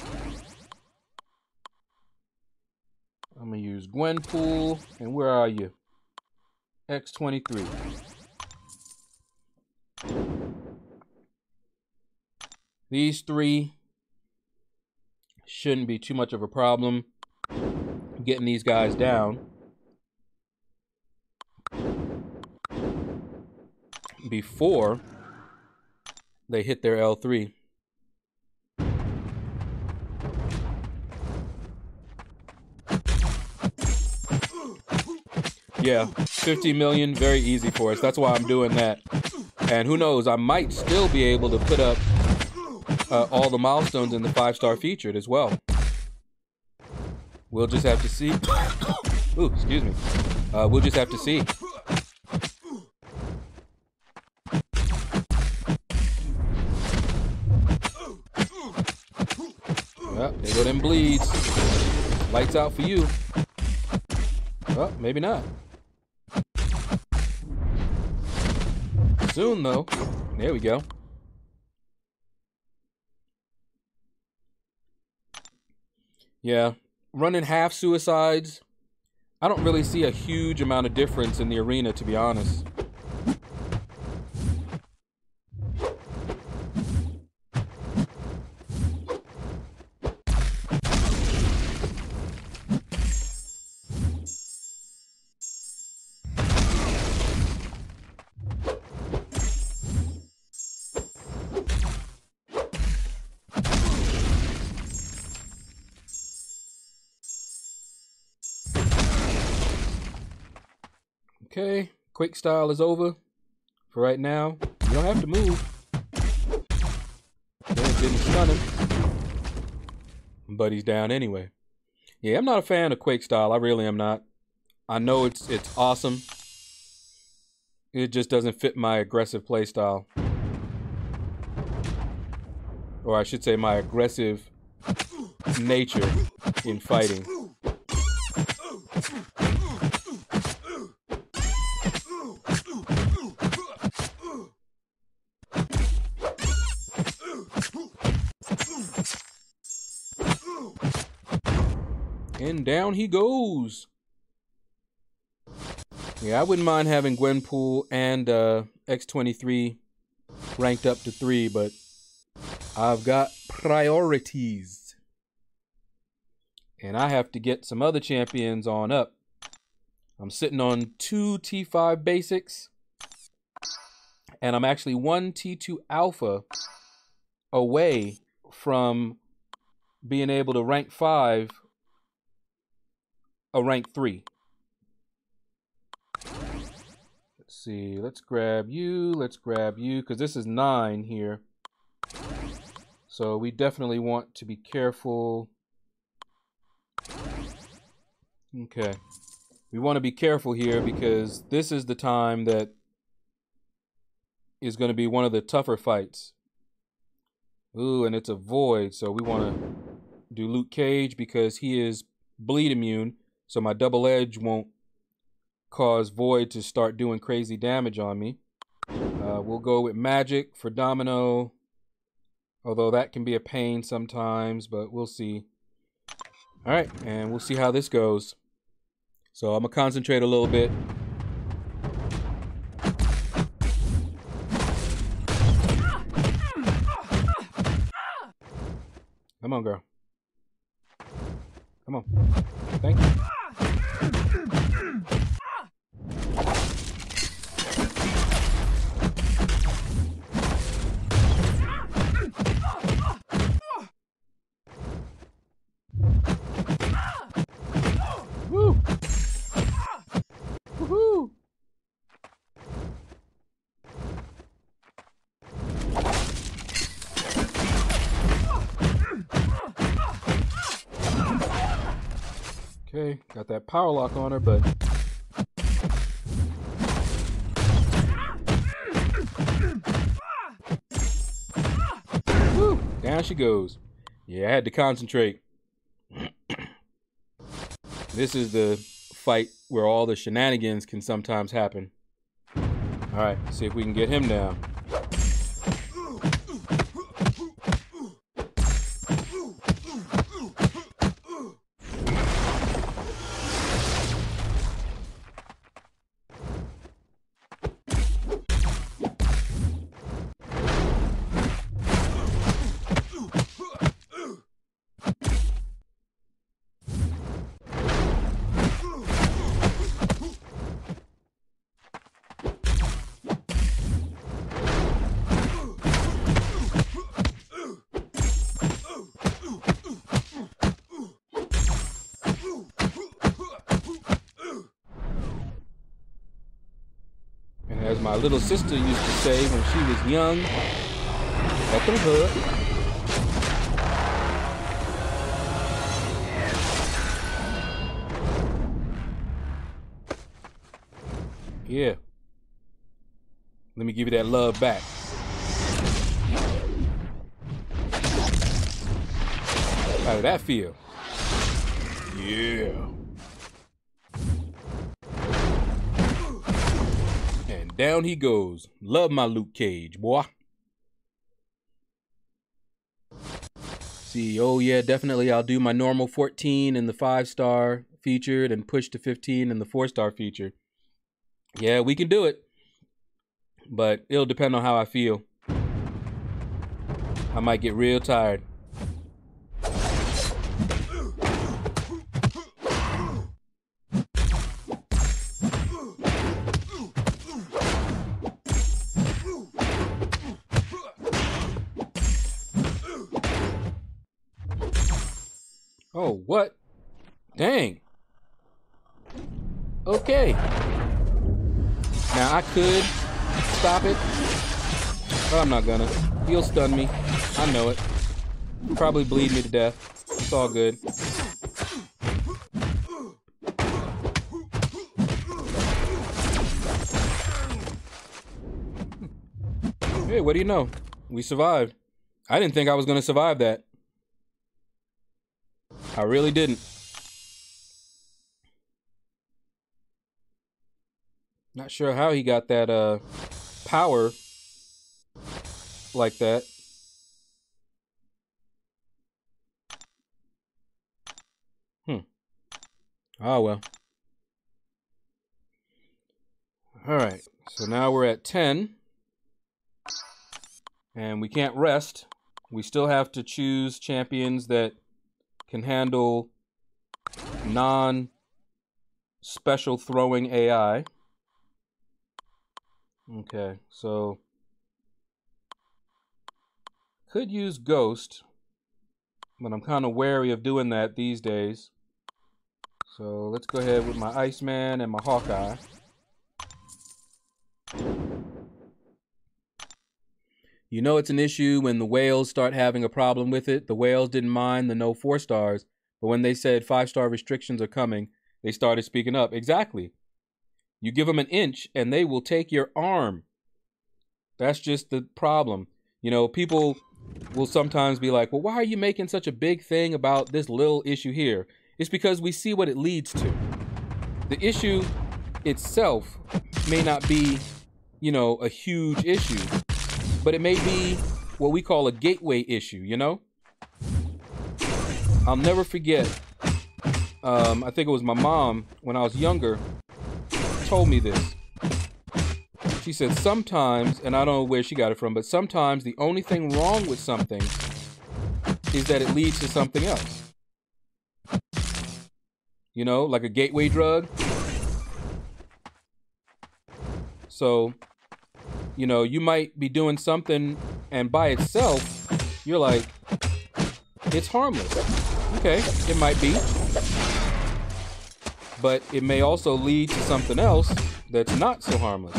I'm going to use Gwenpool. And where are you? X23. These 3 shouldn't be too much of a problem getting these guys down. Before they hit their L3. Yeah, 15 million, very easy for us. That's why I'm doing that. And who knows, I might still be able to put up all the milestones in the 5-star featured as well. We'll just have to see. Ooh, excuse me. We'll just have to see. Well, there go them bleeds. Lights out for you. Well, maybe not. Soon, though. There we go. Yeah, running half suicides, I don't really see a huge amount of difference in the arena, to be honest. Okay, quick style is over for right now. You don't have to move. Didn't stun him. But he's down anyway. Yeah, I'm not a fan of quake style. I really am not. I know it's awesome. It just doesn't fit my aggressive play style. Or I should say my aggressive nature in fighting. And down he goes. Yeah, I wouldn't mind having Gwenpool and X23 ranked up to 3, but I've got priorities. And I have to get some other champions on up. I'm sitting on 2 T5 basics. And I'm actually 1 T2 alpha away from being able to rank 5 a rank 3. Let's see. Let's grab you. Let's grab you. Because this is 9 here. So we definitely want to be careful. Okay. We want to be careful here because this is the time that is going to be one of the tougher fights. Ooh, and it's a void. So we want to do Luke Cage because he is bleed immune. So my double edge won't cause void to start doing crazy damage on me. We'll go with magic for Domino. Although that can be a pain sometimes, but we'll see. All right, and we'll see how this goes. So I'm going to concentrate a little bit. Come on, girl. Come on. Thank you. Woo! Woohoo! Okay, got that power lock on her, but woo, down she goes. Yeah, I had to concentrate. This is the fight where all the shenanigans can sometimes happen. All right, see if we can get him down. my little sister used to say when she was young. Let them hood. Yeah. Let me give you that love back. How did that feel? Yeah. And down he goes. Love my Luke Cage, boy. See, oh yeah, definitely I'll do my normal 14 in the 5-star featured and push to 15 in the 4-star feature. Yeah, we can do it. But it'll depend on how I feel. I might get real tired. Oh, what? Dang. Okay. Now I could stop it, but I'm not gonna. He'll stun me. I know it. Probably bleed me to death. It's all good. Hey, what do you know? We survived. I didn't think I was gonna survive that. I really didn't. Not sure how he got that power like that. Oh well. Alright, so now we're at 10. And we can't rest. We still have to choose champions that can handle non-special throwing AI. Okay, so could use Ghost, but I'm kind of wary of doing that these days. So let's go ahead with my Iceman and my Hawkeye. You know it's an issue when the whales start having a problem with it. The whales didn't mind the no 4-stars, but when they said 5-star restrictions are coming, they started speaking up. Exactly. You give them an inch and they will take your arm. That's just the problem. You know, people will sometimes be like, well, why are you making such a big thing about this little issue here? It's because we see what it leads to. The issue itself may not be, you know, a huge issue, but it may be what we call a gateway issue, you know? I'll never forget, I think it was my mom, when I was younger, told me this. She said sometimes, and I don't know where she got it from, but sometimes the only thing wrong with something is that it leads to something else. You know, like a gateway drug. So, you know, you might be doing something and by itself, you're like, it's harmless. Okay, it might be. But it may also lead to something else that's not so harmless.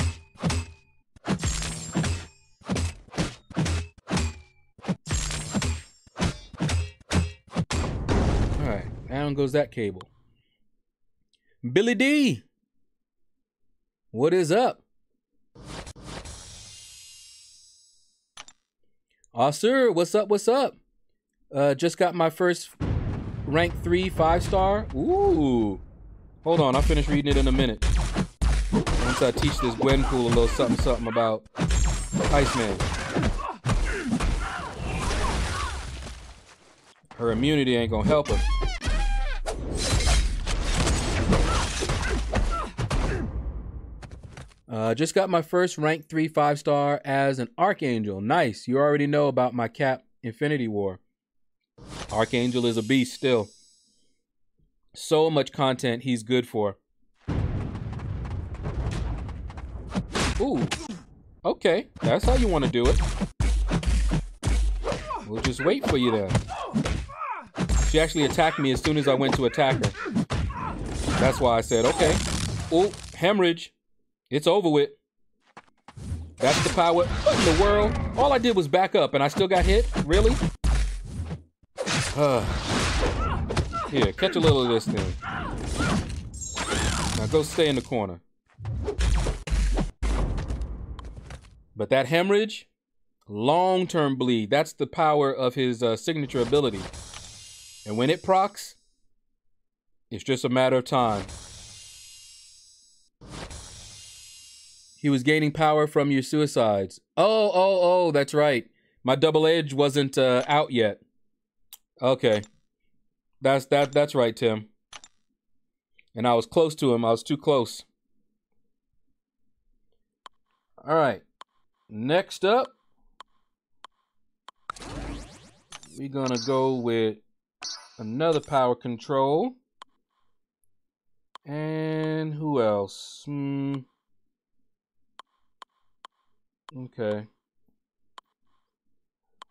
All right, down goes that cable. Billy D, what is up? Sir, what's up? What's up? Just got my first rank 3 5-star. Ooh. Hold on, I'll finish reading it in a minute. Once I teach this Gwenpool a little something about Iceman. Her immunity ain't gonna help her. Just got my first rank 3 5-star as an Archangel. Nice. You already know about my Cap Infinity War. Archangel is a beast still. So much content he's good for. Ooh. Okay. That's how you want to do it. We'll just wait for you then. She actually attacked me as soon as I went to attack her. That's why I said, okay. Oh, hemorrhage. It's over with. That's the power. What in the world? All I did was back up and I still got hit? Really? Here, catch a little of this thing. Now go stay in the corner. But that hemorrhage, long-term bleed, that's the power of his signature ability. And when it procs, it's just a matter of time. He was gaining power from your suicides. Oh, that's right. My double edge wasn't out yet. Okay. That's right, Tim. And I was close to him. I was too close. All right. Next up, we're gonna go with another power control. And who else? Okay.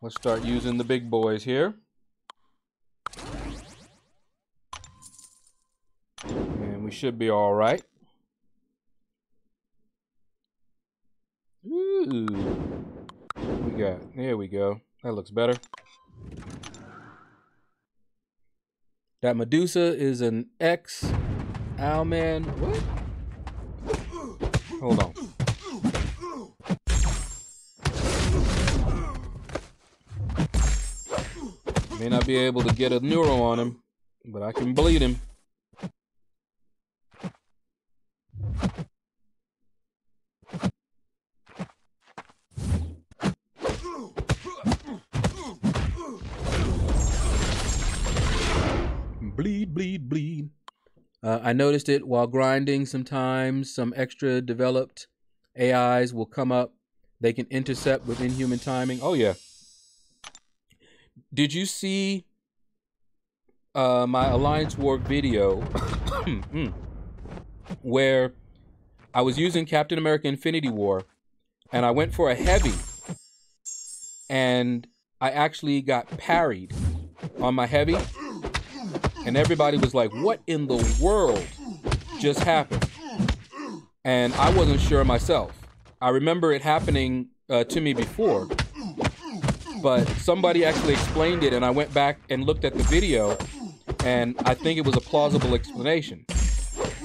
Let's start using the big boys here. And we should be all right. Ooh. What we got? There we go. That looks better. That Medusa is an X. Owlman. What? Hold on. May not be able to get a neuro on him, but I can bleed him. Bleed, bleed, bleed. I noticed it while grinding. Sometimes some extra developed AIs will come up. They can intercept with inhuman timing. Oh, yeah. Did you see my Alliance War video where I was using Captain America Infinity War and I went for a heavy and I actually got parried on my heavy? And everybody was like, what in the world just happened? And I wasn't sure myself. I remember it happening to me before, but somebody actually explained it and I went back and looked at the video and I think it was a plausible explanation.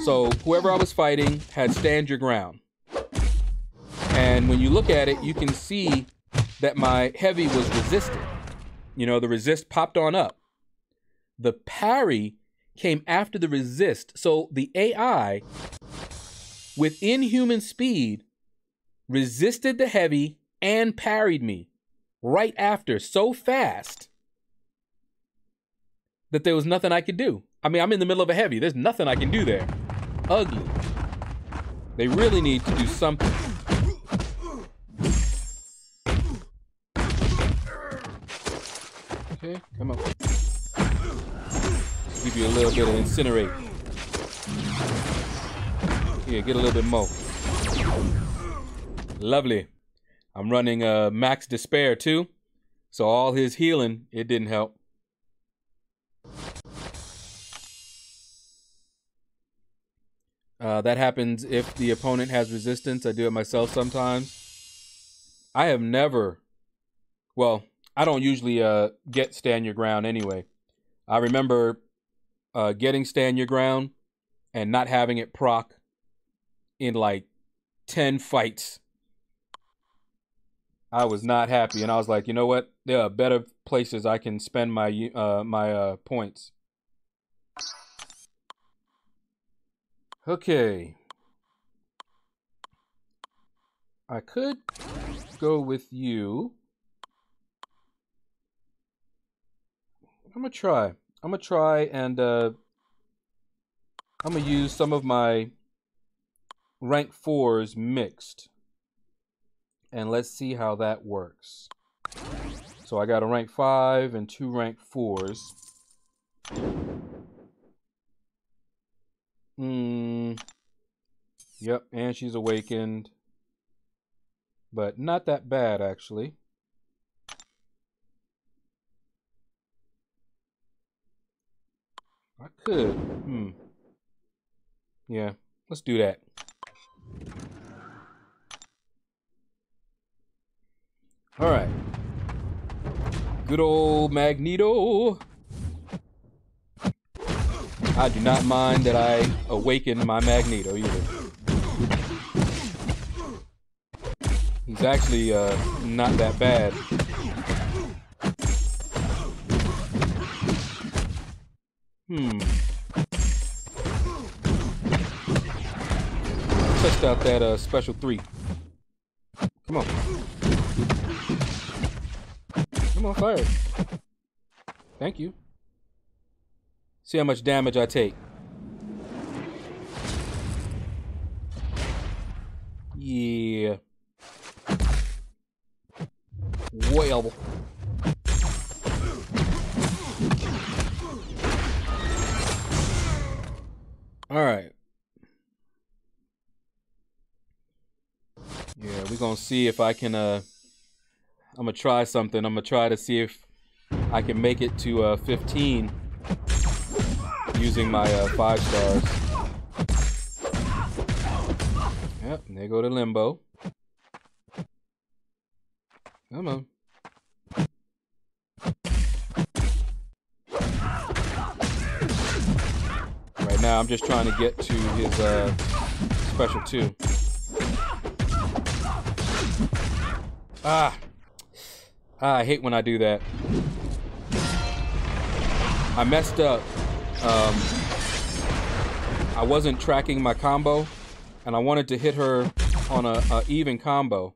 So whoever I was fighting had stand your ground. And when you look at it, you can see that my heavy was resisted. You know, the resist popped on up. The parry came after the resist. So the AI, with inhuman speed, resisted the heavy and parried me right after so fast that there was nothing I could do. I mean, I'm in the middle of a heavy. There's nothing I can do there. Ugly. They really need to do something. Okay, come on. Give you a little bit of incinerate. Here, get a little bit more. Lovely. I'm running max despair too, so all his healing, it didn't help. That happens if the opponent has resistance. I do it myself sometimes. I have never, well, I don't usually get stand your ground anyway. I remember getting stand your ground and not having it proc in like 10 fights. I was not happy, and I was like, you know what? There are better places I can spend my my points. Okay. I could go with you. I'm gonna try and I'm gonna use some of my rank 4s mixed. And let's see how that works. So I got a rank 5 and 2 rank 4s. Yep, and she's awakened. But not that bad, actually. I could. Yeah, let's do that. All right. Good old Magneto. I do not mind that I awakened my Magneto either. He's actually not that bad. Test out that special 3. Come on. Come on, fire. Thank you. See how much damage I take. Yeah. Well. All right. Yeah, we're gonna see if I can. I'm gonna try something. I'm gonna try to see if I can make it to 15 using my 5 stars. Yep, and there go to limbo. Come on. Right now, I'm just trying to get to his special 2. I hate when I do that. I messed up. I wasn't tracking my combo, and I wanted to hit her on a even combo.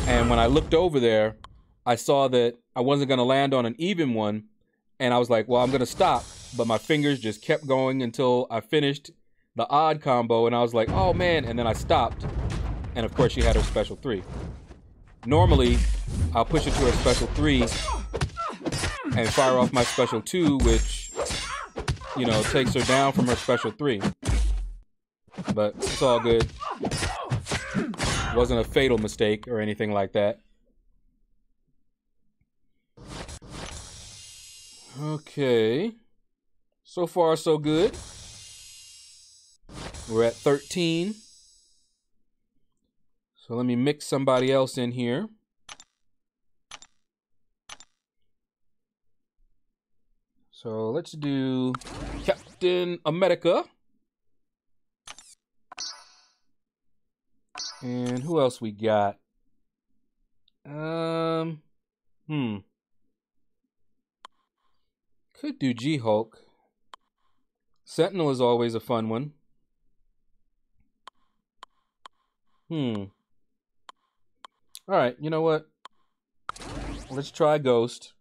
And when I looked over there, I saw that I wasn't going to land on an even one, and I was like, well, I'm going to stop. But my fingers just kept going until I finished the odd combo, and I was like, oh man, and then I stopped. And of course, she had her special 3. Normally, I'll push it to her special 3 and fire off my special 2, which, you know, takes her down from her special 3. But it's all good. Wasn't a fatal mistake or anything like that. Okay. So far, so good. We're at 13. So let me mix somebody else in here. So let's do Captain America. And who else we got? Could do G-Hulk. Sentinel is always a fun one. Alright, you know what? Let's try Ghost.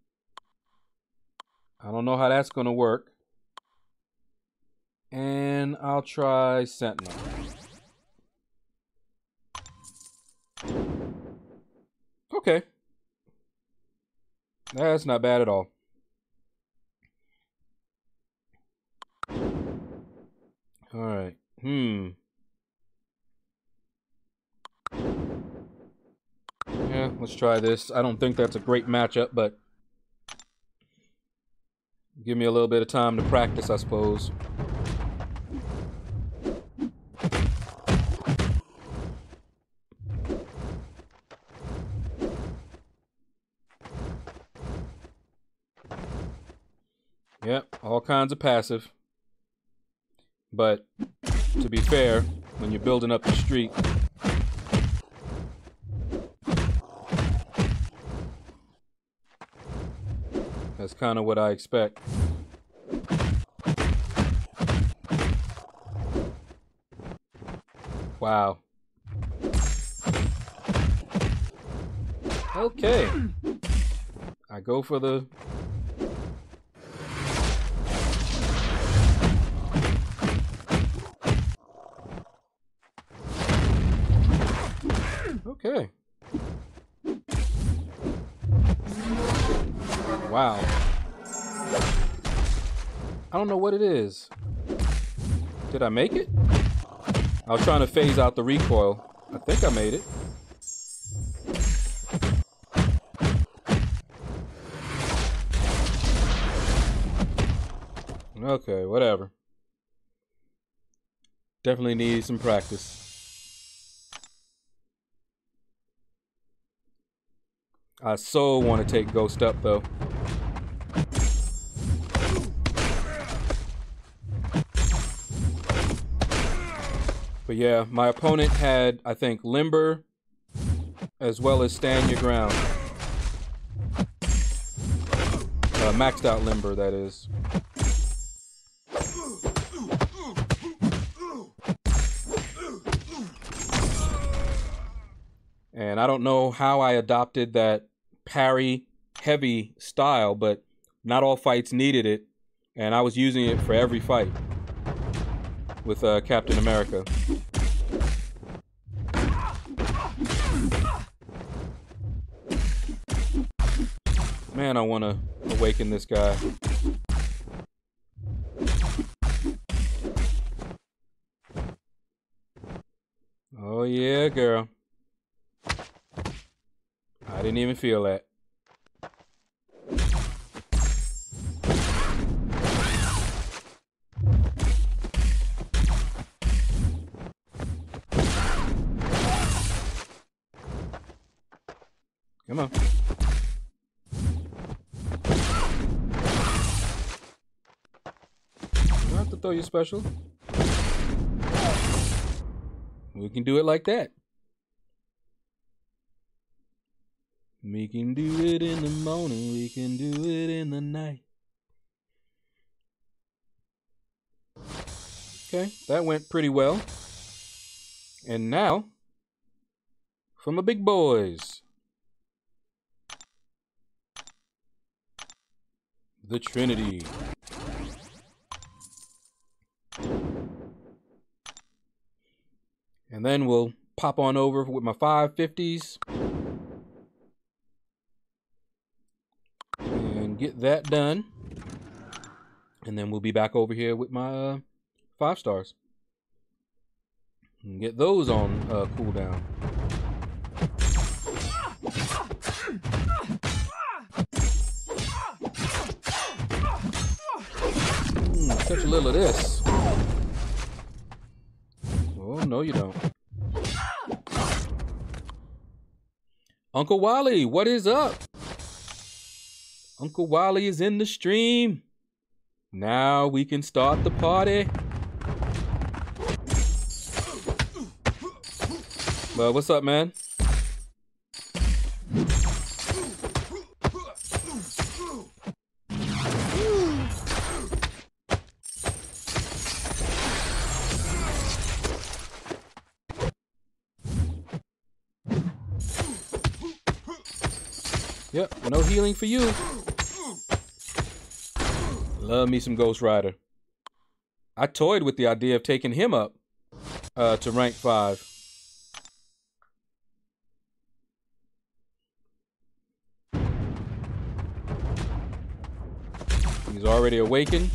I don't know how that's going to work. And I'll try Sentinel. Okay. That's not bad at all. Alright. Yeah, let's try this. I don't think that's a great matchup, but give me a little bit of time to practice, I suppose. Yep, all kinds of passive. But to be fair, when you're building up the streak, that's kind of what I expect. Wow. Okay. I go for the... Okay. Wow. I don't know what it is. Did I make it? I was trying to phase out the recoil. I think I made it. Okay, whatever. Definitely need some practice. I so want to take Ghost up, though. But yeah, my opponent had, I think, Limber as well as Stand Your Ground. Maxed out Limber, that is. And I don't know how I adopted that parry heavy style, but not all fights needed it. And I was using it for every fight with Captain America. Man, I want to awaken this guy. Oh yeah, girl. I didn't even feel that. Come on. You don't have to throw your special. We can do it like that. We can do it in the morning. We can do it in the night. Okay, that went pretty well. And now, from the big boys, the Trinity. And then we'll pop on over with my 550s. And get that done. And then we'll be back over here with my 5 stars. And get those on cooldown. Touch a little of this. Oh, no you don't. Uncle Wally, what is up? Uncle Wally is in the stream. Now we can start the party. Well, what's up, man? Yep, no healing for you. Love me some Ghost Rider. I toyed with the idea of taking him up to rank 5. He's already awakened.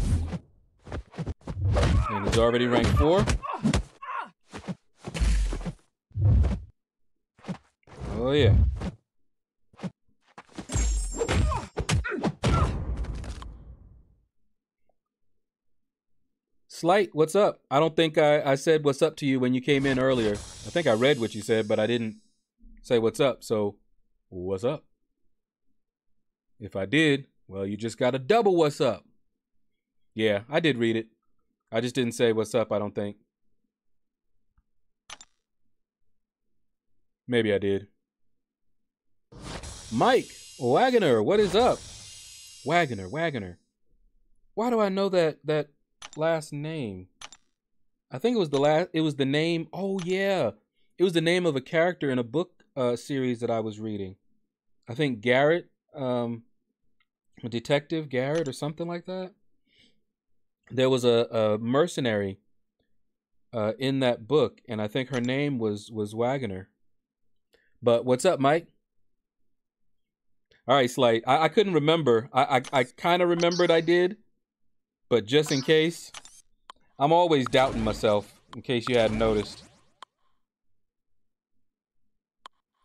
And he's already ranked 4. Oh yeah. Slight, what's up? I don't think I said what's up to you when you came in earlier. I think I read what you said, but I didn't say what's up. So, what's up? If I did, well, you just got a double what's up. Yeah, I did read it. I just didn't say what's up, I don't think. Maybe I did. Mike Wagoner, what is up? Wagoner. Why do I know that last name? I think it was the name. Oh yeah. It was the name of a character in a book series that I was reading. I think Garrett, Detective Garrett or something like that. There was a mercenary in that book, and I think her name was Wagoner. But what's up, Mike? All right, Slight. I couldn't remember. I kind of remembered I did, but just in case, I'm always doubting myself. In case you hadn't noticed,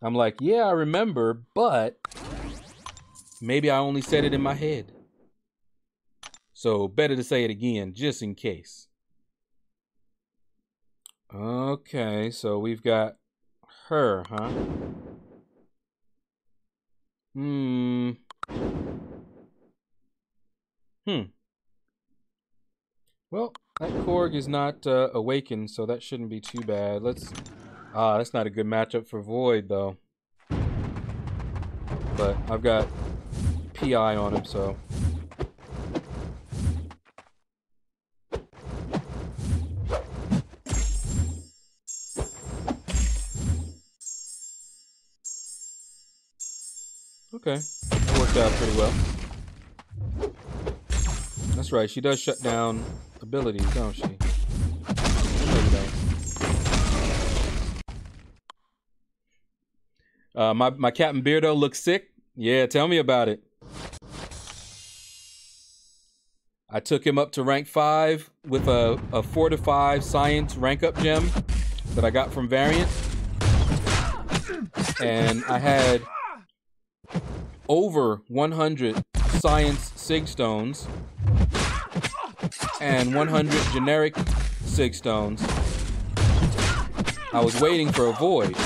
I'm like, yeah, I remember, but maybe I only said it in my head. So better to say it again, just in case. Okay, so we've got her, huh? Hmm. Well, that Korg is not awakened, so that shouldn't be too bad. Let's. That's not a good matchup for Void, though. But I've got PI on him, so. Okay, that worked out pretty well. That's right, she does shut down abilities, don't she? My Captain Beardo looks sick. Yeah, tell me about it. I took him up to rank 5 with a 4 to 5 science rank up gem that I got from Variant. And I had over 100 science sig stones and 100 generic sig stones. I was waiting for a Void.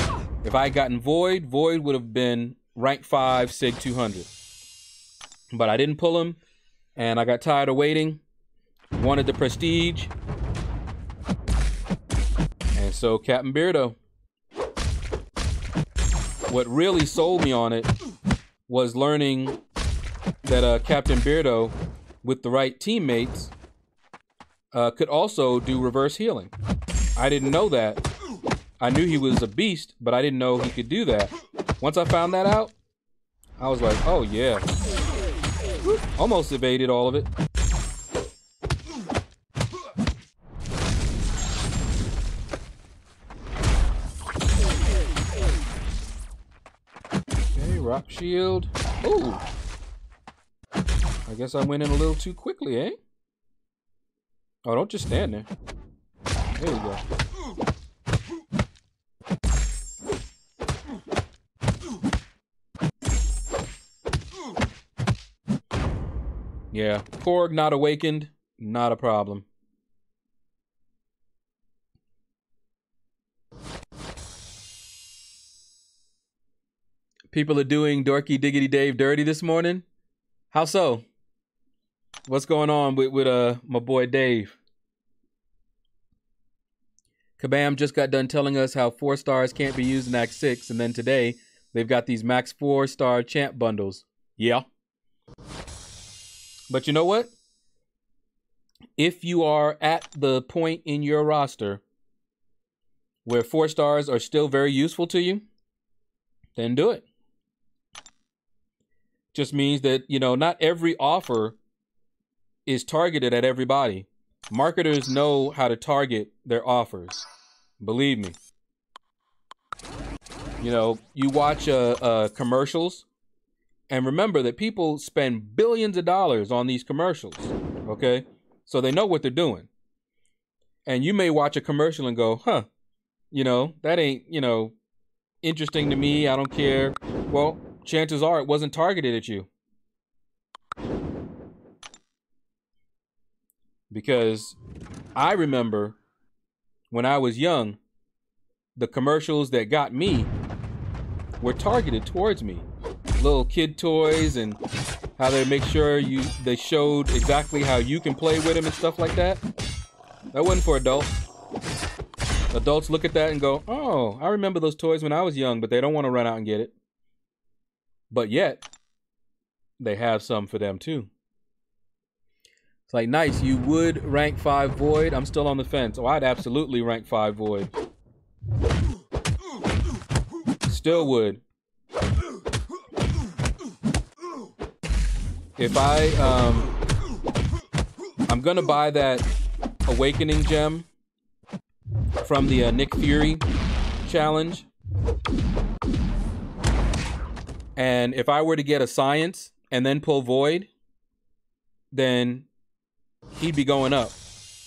If I had gotten Void, Void would have been rank 5 sig 200. But I didn't pull him, and I got tired of waiting. Wanted the prestige. And so Captain Beardo. What really sold me on it was learning that Captain Beardo, with the right teammates, could also do reverse healing. I didn't know that. I knew he was a beast, but I didn't know he could do that. Once I found that out, I was like, oh yeah. Almost evaded all of it. Okay, rock shield. Ooh. I guess I went in a little too quickly, eh? Oh, don't just stand there. There we go. Yeah, Korg not awakened, not a problem. People are doing Dorky Diggity Dave dirty this morning. How so? What's going on with my boy Dave? Kabam just got done telling us how 4 stars can't be used in Act 6, and then today they've got these max 4-star champ bundles. Yeah. But you know what? If you are at the point in your roster where 4 stars are still very useful to you, then do it. Just means that, you know, not every offer is targeted at everybody. Marketers know how to target their offers. Believe me. You know, you watch commercials, and remember that people spend billions of dollars on these commercials, okay? So they know what they're doing. And you may watch a commercial and go, huh, you know, that ain't, you know, interesting to me. I don't care. Well, chances are it wasn't targeted at you. Because I remember when I was young, the commercials that got me were targeted towards me. Little kid toys and how they make sure they showed exactly how you can play with them and stuff like that. That wasn't for adults. Adults look at that and go, oh, I remember those toys when I was young, but they don't want to run out and get it. But yet, they have some for them too. It's like, nice, you would rank 5 Void? I'm still on the fence. Oh, I'd absolutely rank 5 Void. Still would. If I'm gonna buy that Awakening gem from the Nick Fury challenge. And if I were to get a Science and then pull Void, then he'd be going up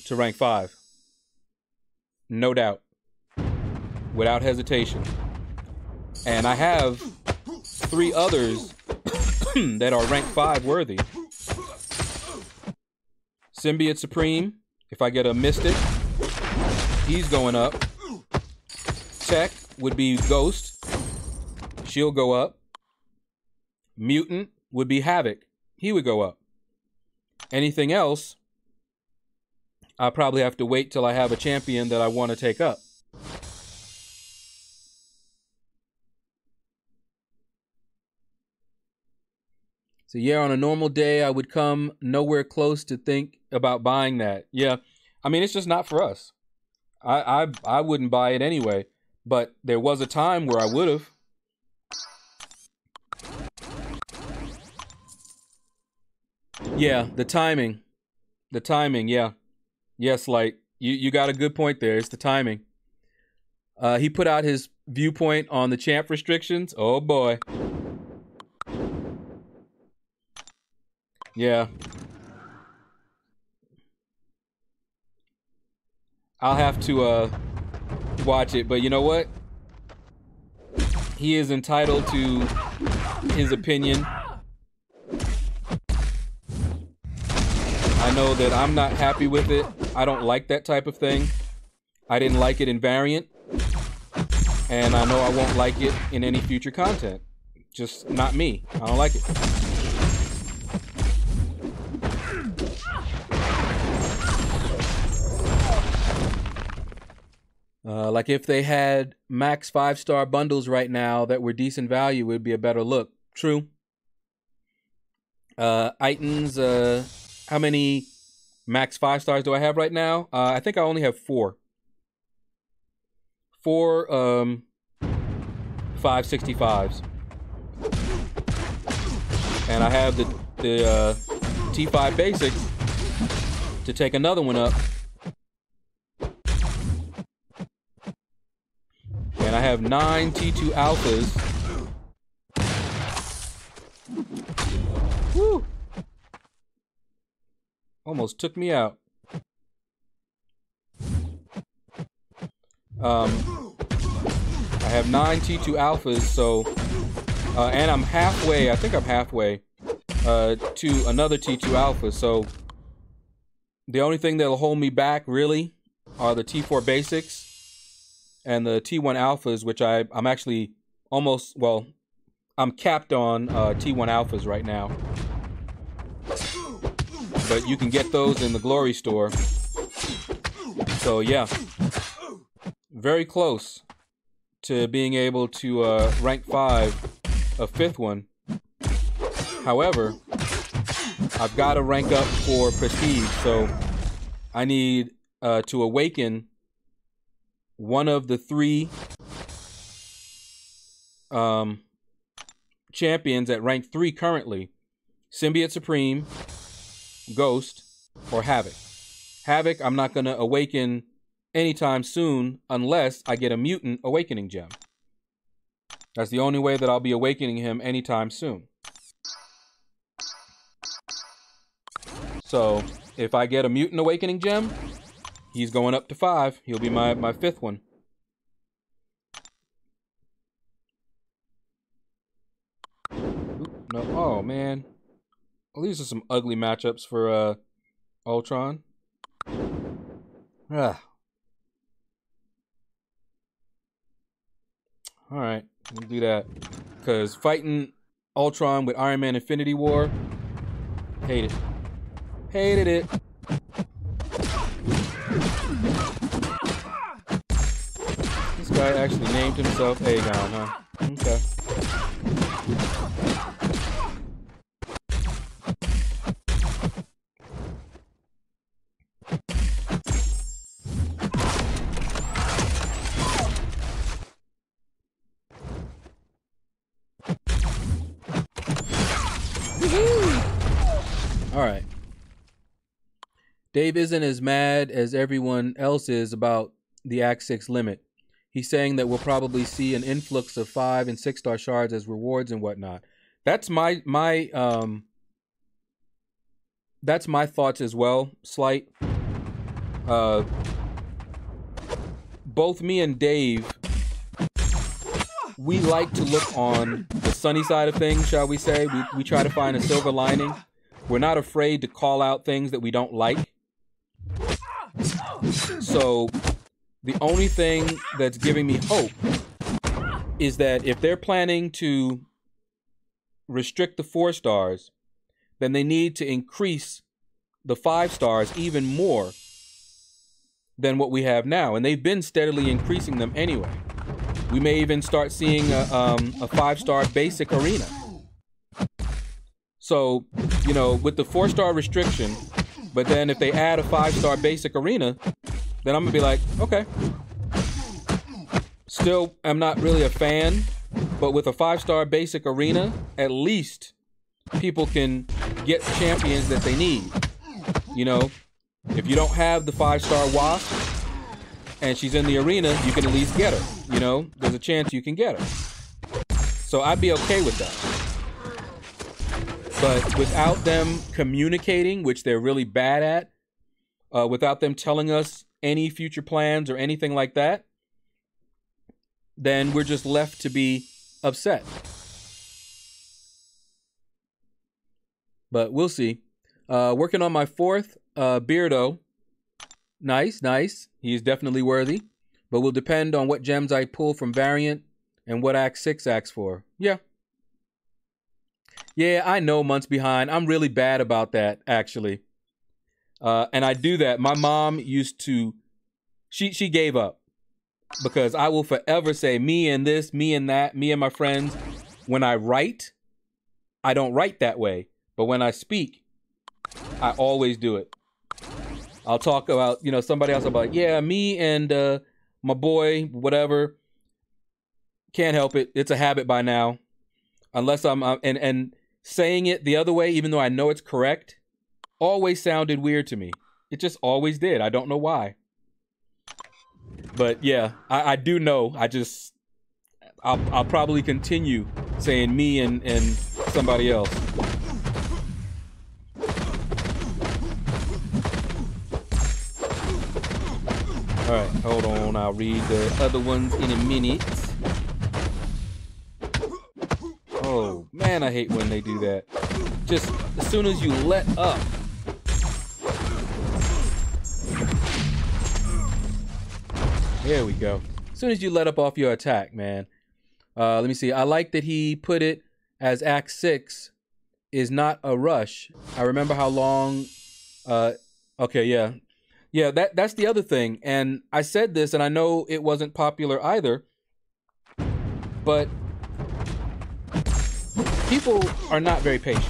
to rank 5. No doubt. Without hesitation. And I have 3 others that are rank 5 worthy. Symbiote Supreme, if I get a Mystic, he's going up. Tech would be Ghost. She'll go up. Mutant would be Havoc. He would go up. Anything else, I'll probably have to wait till I have a champion that I want to take up. So yeah, on a normal day, I would come nowhere close to think about buying that. Yeah, I mean, it's just not for us. I wouldn't buy it anyway, but there was a time where I would have. Yeah, the timing. The timing, yeah. Yes, like, you got a good point there. It's the timing. He put out his viewpoint on the champ restrictions. Oh, boy. Yeah. I'll have to watch it, but you know what? He is entitled to his opinion. I know that I'm not happy with it. I don't like that type of thing. I didn't like it in Variant. And I know I won't like it in any future content. Just not me. I don't like it. Like if they had max 5-star bundles right now that were decent value, it would be a better look. True. Items, how many max 5 stars do I have right now? I think I only have 4. 4 565s. And I have the T5 basics to take another one up. And I have 9 T2 alphas. Woo! Almost took me out. I have 9 T2 alphas, so and I'm halfway. I think I'm halfway to another T2 alpha. So the only thing that'll hold me back really are the T4 basics and the T1 alphas, which I'm actually almost, well, I'm capped on T1 alphas right now. But you can get those in the Glory store. So yeah, very close to being able to rank 5 a 5th one. However, I've got to rank up for prestige, so I need to awaken one of the 3 champions at rank 3 currently: Symbiote Supreme, Ghost, or Havoc. Havoc, I'm not going to awaken anytime soon unless I get a Mutant Awakening Gem. That's the only way that I'll be awakening him anytime soon. So, if I get a Mutant Awakening Gem, he's going up to 5. He'll be my 5th one. Oop, no, oh man. Well, these are some ugly matchups for Ultron. Ah. Alright, we'll do that. Because fighting Ultron with Iron Man Infinity War, hate it. Hated it. This guy actually named himself Aegon, huh? Okay. All right. Dave isn't as mad as everyone else is about the Act 6 limit. He's saying that we'll probably see an influx of 5- and 6-star shards as rewards and whatnot. That's my thoughts as well. Slight. Both me and Dave, we like to look on the sunny side of things, shall we say. We try to find a silver lining. We're not afraid to call out things that we don't like. So the only thing that's giving me hope is that if they're planning to restrict the 4 stars, then they need to increase the 5 stars even more than what we have now. And they've been steadily increasing them anyway. We may even start seeing a 5-star basic arena. So, you know, with the 4-star restriction, but then if they add a 5-star basic arena, then I'm gonna be like, okay. Still, I'm not really a fan, but with a 5-star basic arena, at least people can get champions that they need. You know, if you don't have the 5-star Wasp and she's in the arena, you can at least get her. You know, there's a chance you can get her. So I'd be okay with that. But without them communicating, which they're really bad at, without them telling us any future plans or anything like that, then we're just left to be upset. But we'll see. Working on my 4th, Beardo. Nice, nice. He's definitely worthy. But will depend on what gems I pull from Variant and what Act 6 acts for. Yeah. Yeah, I know months behind. I'm really bad about that, actually. And I do that. My mom used to... She gave up. Because I will forever say me and this, me and that, me and my friends. When I write, I don't write that way. But when I speak, I always do it. I'll talk about, you know, somebody else. I'll be like, yeah, me and my boy, whatever. Can't help it. It's a habit by now. Unless I'm, and saying it the other way, even though I know it's correct, always sounded weird to me. It just always did. I don't know why. But yeah, I do know. I'll probably continue saying me and somebody else. All right, hold on. I'll read the other ones in a minute. Oh man, I hate when they do that. Just as soon as you let up. There we go. As soon as you let up off your attack, man. Let me see. I like that he put it as Act 6 is not a rush. I remember how long... okay, yeah. Yeah, that's the other thing. And I said this, and I know it wasn't popular either. But people are not very patient.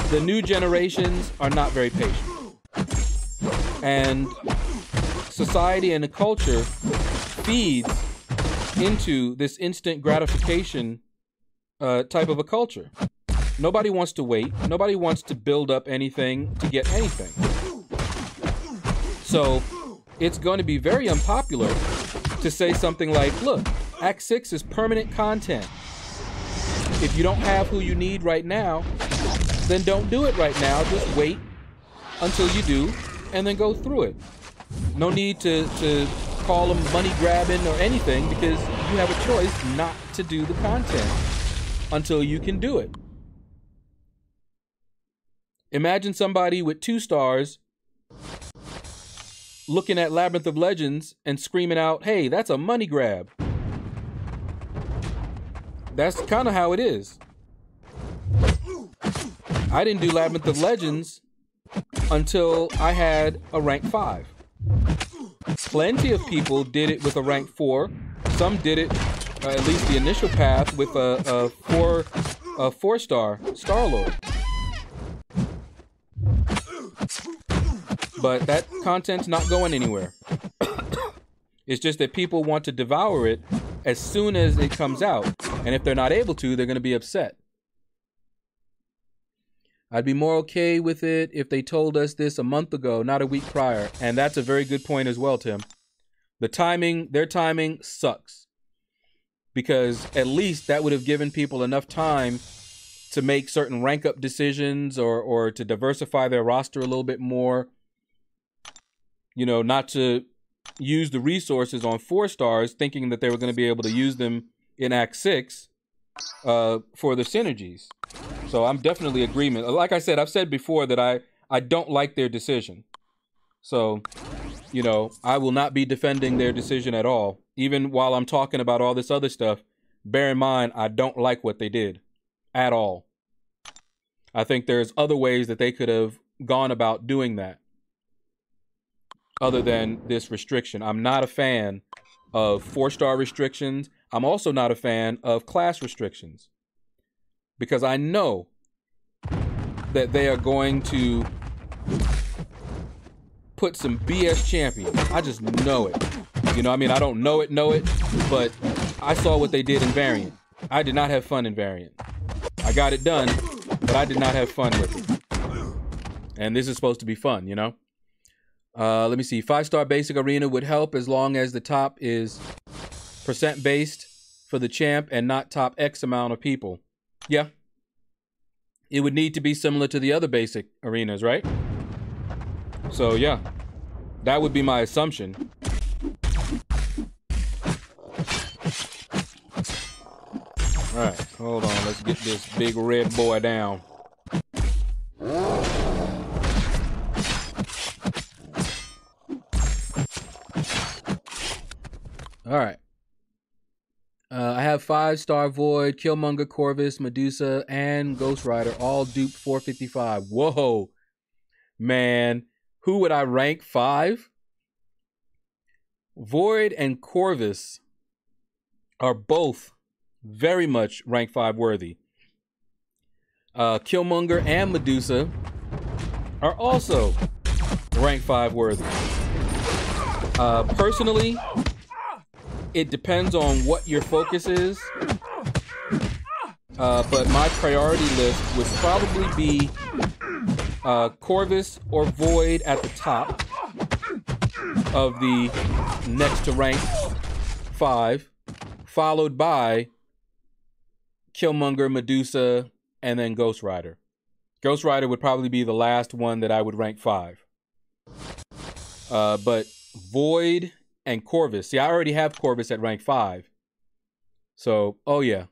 The new generations are not very patient. And... society and the culture feeds into this instant gratification type of a culture. Nobody wants to wait. Nobody wants to build up anything to get anything. So it's going to be very unpopular to say something like, look, Act 6 is permanent content. If you don't have who you need right now, then don't do it right now. Just wait until you do and then go through it. No need to call them money grabbing or anything, because you have a choice not to do the content until you can do it. Imagine somebody with 2 stars looking at Labyrinth of Legends and screaming out, hey, that's a money grab. That's kind of how it is. I didn't do Labyrinth of Legends until I had a rank 5. Plenty of people did it with a rank 4. Some did it, at least the initial path, with a 4-star Star-Lord. But that content's not going anywhere. It's just that people want to devour it as soon as it comes out. And if they're not able to, they're going to be upset. I'd be more okay with it if they told us this a month ago, not a week prior. And that's a very good point as well, Tim. The timing, their timing sucks. Because at least that would have given people enough time to make certain rank up decisions or to diversify their roster a little bit more. You know, not to use the resources on 4 stars thinking that they were going to be able to use them in Act 6 for the synergies. So I'm definitely agreement. Like I said, I've said before that I don't like their decision. So, you know, I will not be defending their decision at all. Even while I'm talking about all this other stuff, bear in mind, I don't like what they did. at all. I think there's other ways that they could have gone about doing that other than this restriction. I'm not a fan of 4-star restrictions. I'm also not a fan of class restrictions because I know that they are going to put some BS champions. I just know it. You know, I mean, I don't know it, but I saw what they did in Variant. I did not have fun in Variant. I got it done, but I did not have fun with it. And this is supposed to be fun, you know? Let me see. 5-star basic arena would help as long as the top is percent based for the champ and not top X amount of people. Yeah. It would need to be similar to the other basic arenas, right? So, yeah. That would be my assumption. All right, hold on. Let's get this big red boy down. All right. I have 5-star Void, Killmonger, Corvus, Medusa, and Ghost Rider all duped 455. Whoa, man. Who would I rank 5? Void and Corvus are both very much rank 5 worthy. Killmonger and Medusa are also rank 5 worthy. Personally, it depends on what your focus is. But my priority list would probably be Corvus or Void at the top of the next to rank 5, followed by Killmonger, Medusa, and then Ghost Rider. Ghost Rider would probably be the last one that I would rank 5. But Void and Corvus. See, I already have Corvus at rank 5. So, oh yeah.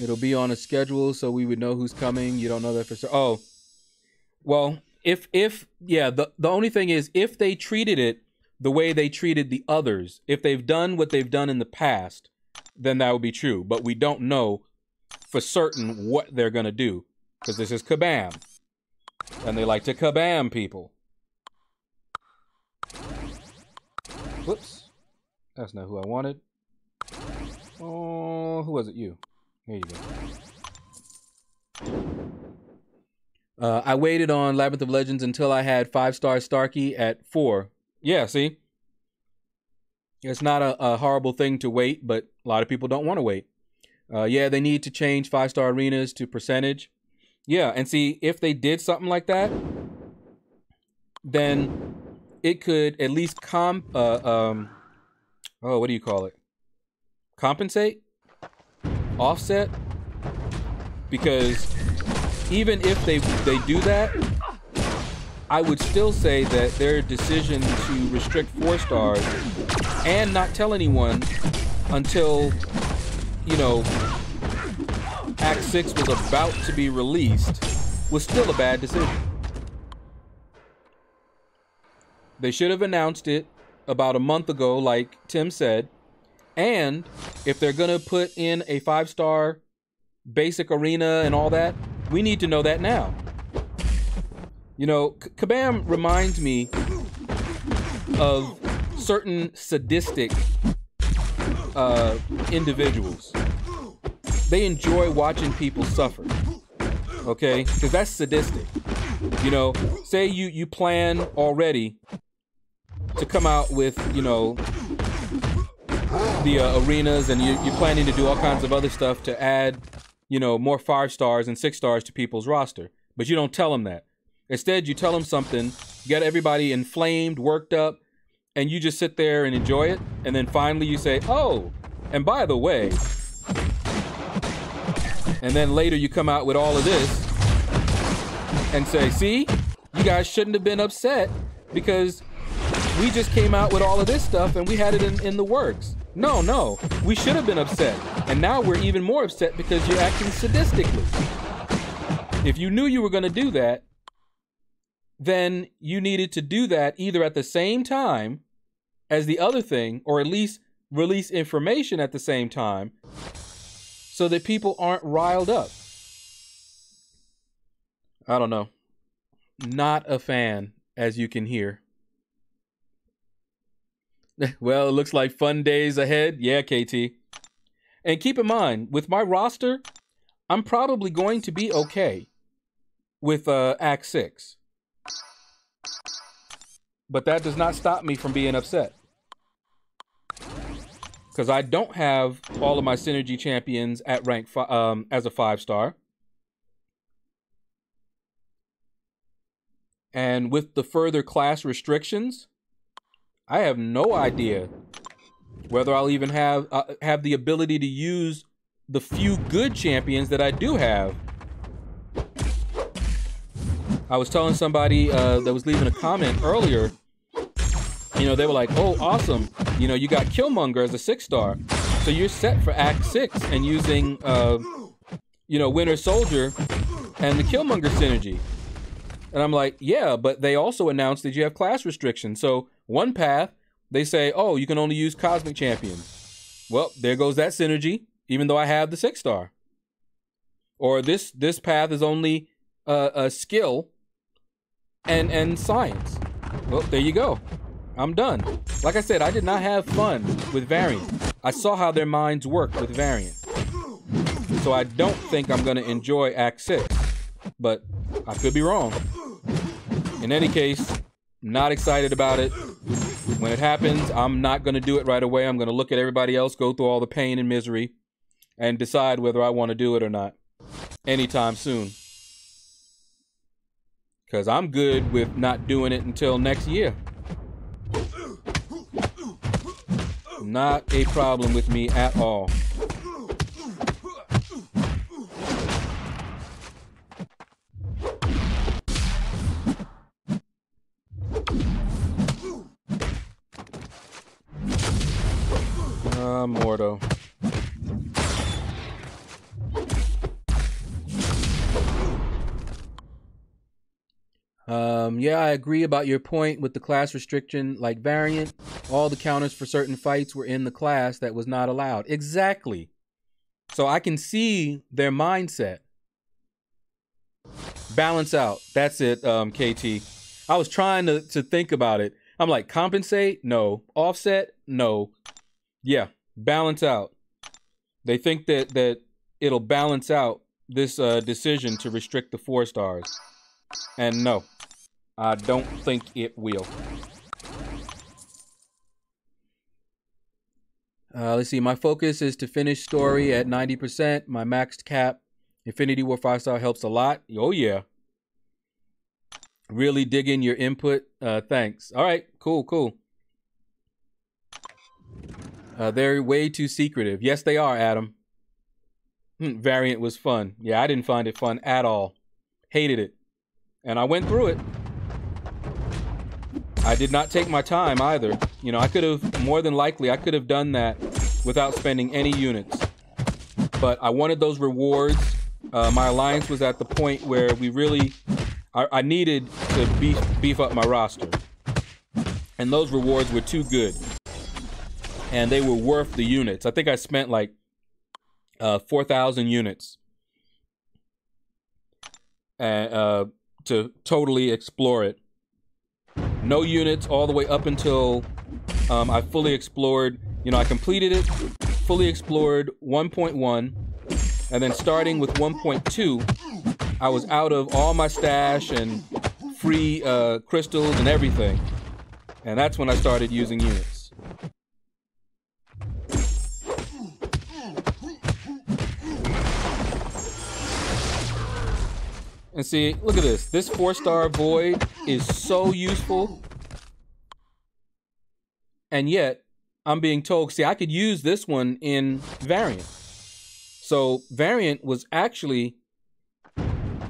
It'll be on a schedule so we would know who's coming. You don't know that for sure. Oh, well, yeah, the only thing is if they treated it the way they treated the others, if they've done what they've done in the past, then that would be true. But we don't know for certain what they're going to do because this is Kabam. And they like to Kabam people. Whoops. That's not who I wanted. Oh, who was it? You. Here you go. I waited on Labyrinth of Legends until I had 5-star Starkey at 4. Yeah, see? It's not a horrible thing to wait, but a lot of people don't want to wait. Yeah, they need to change 5-star arenas to percentage. Yeah, and see, if they did something like that, then it could at least what do you call it? Compensate? Offset? Because even if they do that, I would still say that their decision to restrict 4 stars and not tell anyone until, you know, Act 6 was about to be released was still a bad decision. They should have announced it about a month ago, like Tim said. And if they're going to put in a 5-star basic arena and all that, we need to know that now. You know, Kabam reminds me of certain sadistic individuals. They enjoy watching people suffer. Okay? Because that's sadistic. You know, say you plan already to come out with, you know, the arenas, and you're planning to do all kinds of other stuff to add, you know, more 5 stars and 6 stars to people's roster. But you don't tell them that. Instead, you tell them something, get everybody inflamed, worked up, and you just sit there and enjoy it. And then finally you say, oh, and by the way, and then later you come out with all of this and say, see, you guys shouldn't have been upset because we just came out with all of this stuff and we had it in the works. No, we should have been upset. And now we're even more upset because you're acting sadistically. If you knew you were going to do that, then you needed to do that either at the same time as the other thing, or at least release information at the same time, so that people aren't riled up. I don't know. Not a fan, as you can hear. Well, it looks like fun days ahead. Yeah, KT. And keep in mind, with my roster, I'm probably going to be okay with Act 6. But that does not stop me from being upset. Because I don't have all of my synergy champions at rank as a 5-star. And with the further class restrictions, I have no idea whether I'll even have the ability to use the few good champions that I do have. I was telling somebody that was leaving a comment earlier, you know, they were like, oh, awesome. You know, you got Killmonger as a 6-star. So you're set for Act 6 and using, you know, Winter Soldier and the Killmonger synergy. And I'm like, yeah, but they also announced that you have class restrictions. So one path, they say, oh, you can only use Cosmic Champions. Well, there goes that synergy, even though I have the 6-star. Or this path is only a skill and science. Well, there you go. I'm done. Like I said, I did not have fun with Variant. I saw how their minds work with Variant. So I don't think I'm going to enjoy Act 6. But I could be wrong. In any case, not excited about it. When it happens, I'm not going to do it right away. I'm going to look at everybody else, go through all the pain and misery, and decide whether I want to do it or not anytime soon. Because I'm good with not doing it until next year. Not a problem with me at all. Mordo. Yeah, I agree about your point with the class restriction. Like Variant, all the counters for certain fights were in the class that was not allowed. Exactly. So I can see their mindset. Balance out. That's it, KT. I was trying to think about it. I'm like, compensate? No. Offset? No. Yeah, balance out. They think that it'll balance out this decision to restrict the 4-stars. And no, I don't think it will. Let's see. My focus is to finish story at 90%. My maxed cap, Infinity War 5-star helps a lot. Oh, yeah. Really dig in your input. Thanks. All right. Cool. They're way too secretive. Yes, they are, Adam. Variant was fun. Yeah, I didn't find it fun at all. Hated it. And I went through it. I did not take my time either. You know, I could have, more than likely, I could have done that without spending any units. But I wanted those rewards. My alliance was at the point where we really, I needed to beef up my roster. And those rewards were too good. And they were worth the units. I think I spent like 4,000 units to totally explore it. No units all the way up until I fully explored. You know, I completed it, fully explored 1.1, and then starting with 1.2, I was out of all my stash and free crystals and everything. And that's when I started using units. And see, look at this. This 4-star Void is so useful. And yet, I'm being told, see, I could use this one in Variant. So, Variant was actually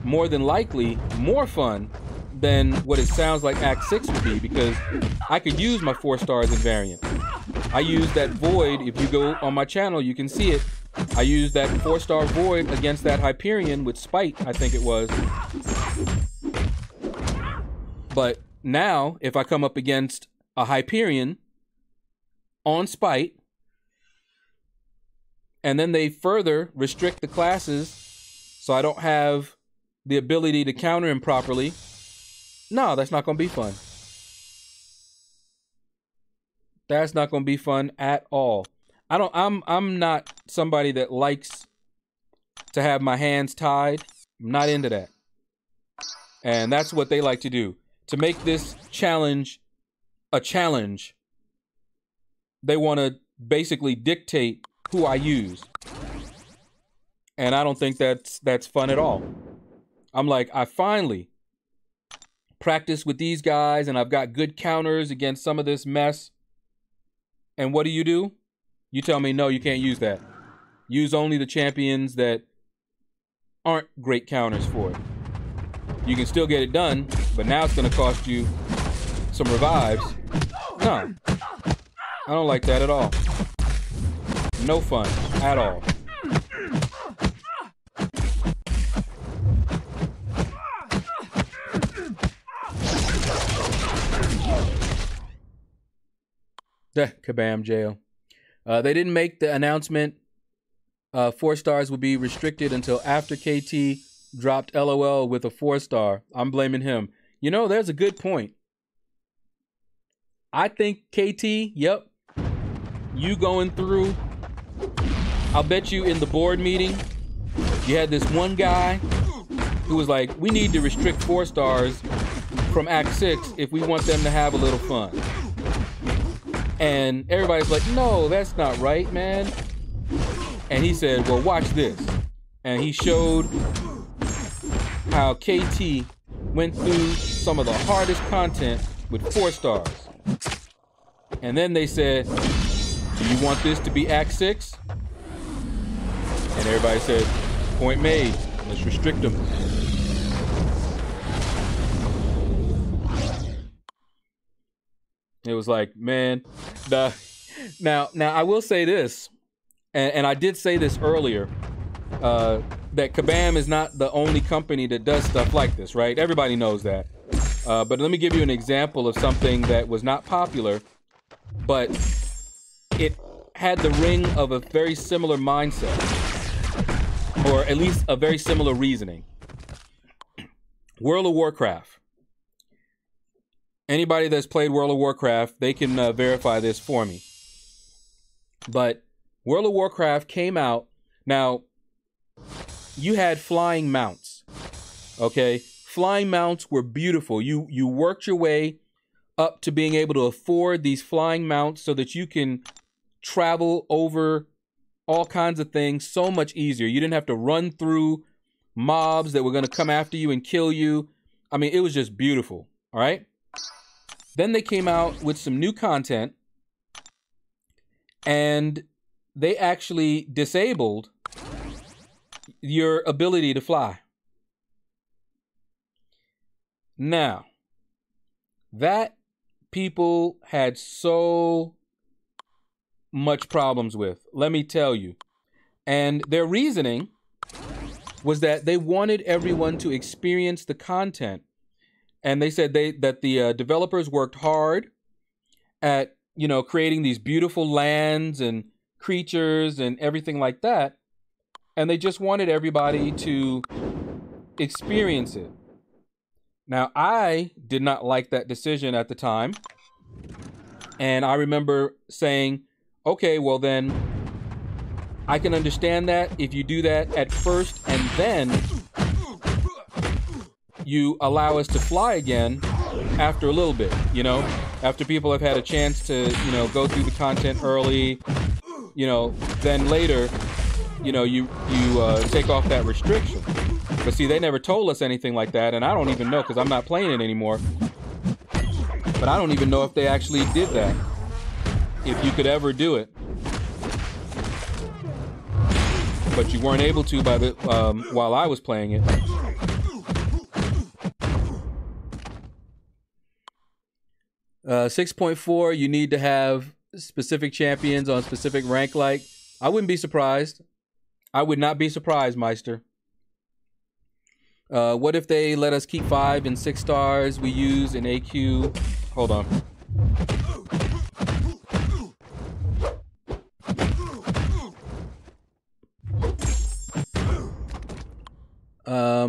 more than likely more fun than what it sounds like Act 6 would be, because I could use my 4-stars in Variant. I used that Void. If you go on my channel, you can see it. I used that 4-star Void against that Hyperion with Spite, I think it was. But now, if I come up against a Hyperion on Spite, And then they further restrict the classes so I don't have the ability to counter him properly. No, that's not going to be fun. That's not going to be fun at all. I'm not somebody that likes to have my hands tied. I'm not into that. And that's what they like to do. To make this challenge a challenge, they want to basically dictate who I use. And I don't think that's fun at all. I'm like, I finally practiced with these guys and I've got good counters against some of this mess. And what do? You tell me, no, you can't use that. Use only the champions that aren't great counters for it. You can still get it done, but now it's going to cost you some revives. No, I don't like that at all. No fun at all. Kabam jail. They didn't make the announcement 4 stars would be restricted until after KT dropped LOL with a 4-star. I'm blaming him. You know, there's a good point. I think KT, yep, you going through, I'll bet you in the board meeting, you had this one guy who was like, we need to restrict 4 stars from Act 6 if we want them to have a little fun. And everybody's like, no, that's not right, man. And he said, well, watch this. And he showed how KT went through some of the hardest content with 4 stars. And then they said, do you want this to be Act 6? And everybody said, point made, let's restrict them. It was like, man, now I will say this, and I did say this earlier, that Kabam is not the only company that does stuff like this, right? Everybody knows that. But let me give you an example of something that was not popular, but it had the ring of a very similar mindset, or at least a very similar reasoning. World of Warcraft. Anybody that's played World of Warcraft, they can verify this for me. But World of Warcraft came out. Now, you had flying mounts, okay? Flying mounts were beautiful. You worked your way up to being able to afford these flying mounts so that you can travel over all kinds of things so much easier. You didn't have to run through mobs that were going to come after you and kill you. I mean, it was just beautiful, all right? Then they came out with some new content, and they actually disabled your ability to fly. Now, that people had so much problems with, let me tell you. And their reasoning was that they wanted everyone to experience the content. And they said that the developers worked hard at, creating these beautiful lands and creatures and everything like that. And they just wanted everybody to experience it. Now, I did not like that decision at the time. And I remember saying, okay, well then, I can understand that if you do that at first and then you allow us to fly again after a little bit, after people have had a chance to, go through the content early, then later, you take off that restriction. But see, they never told us anything like that, and I don't even know because I'm not playing it anymore. But I don't even know if they actually did that, if you could ever do it. But you weren't able to while I was playing it. 6.4, you need to have specific champions on specific rank. Like, I wouldn't be surprised. I would not be surprised, Meister. What if they let us keep 5 and 6 stars we use in AQ? Hold on.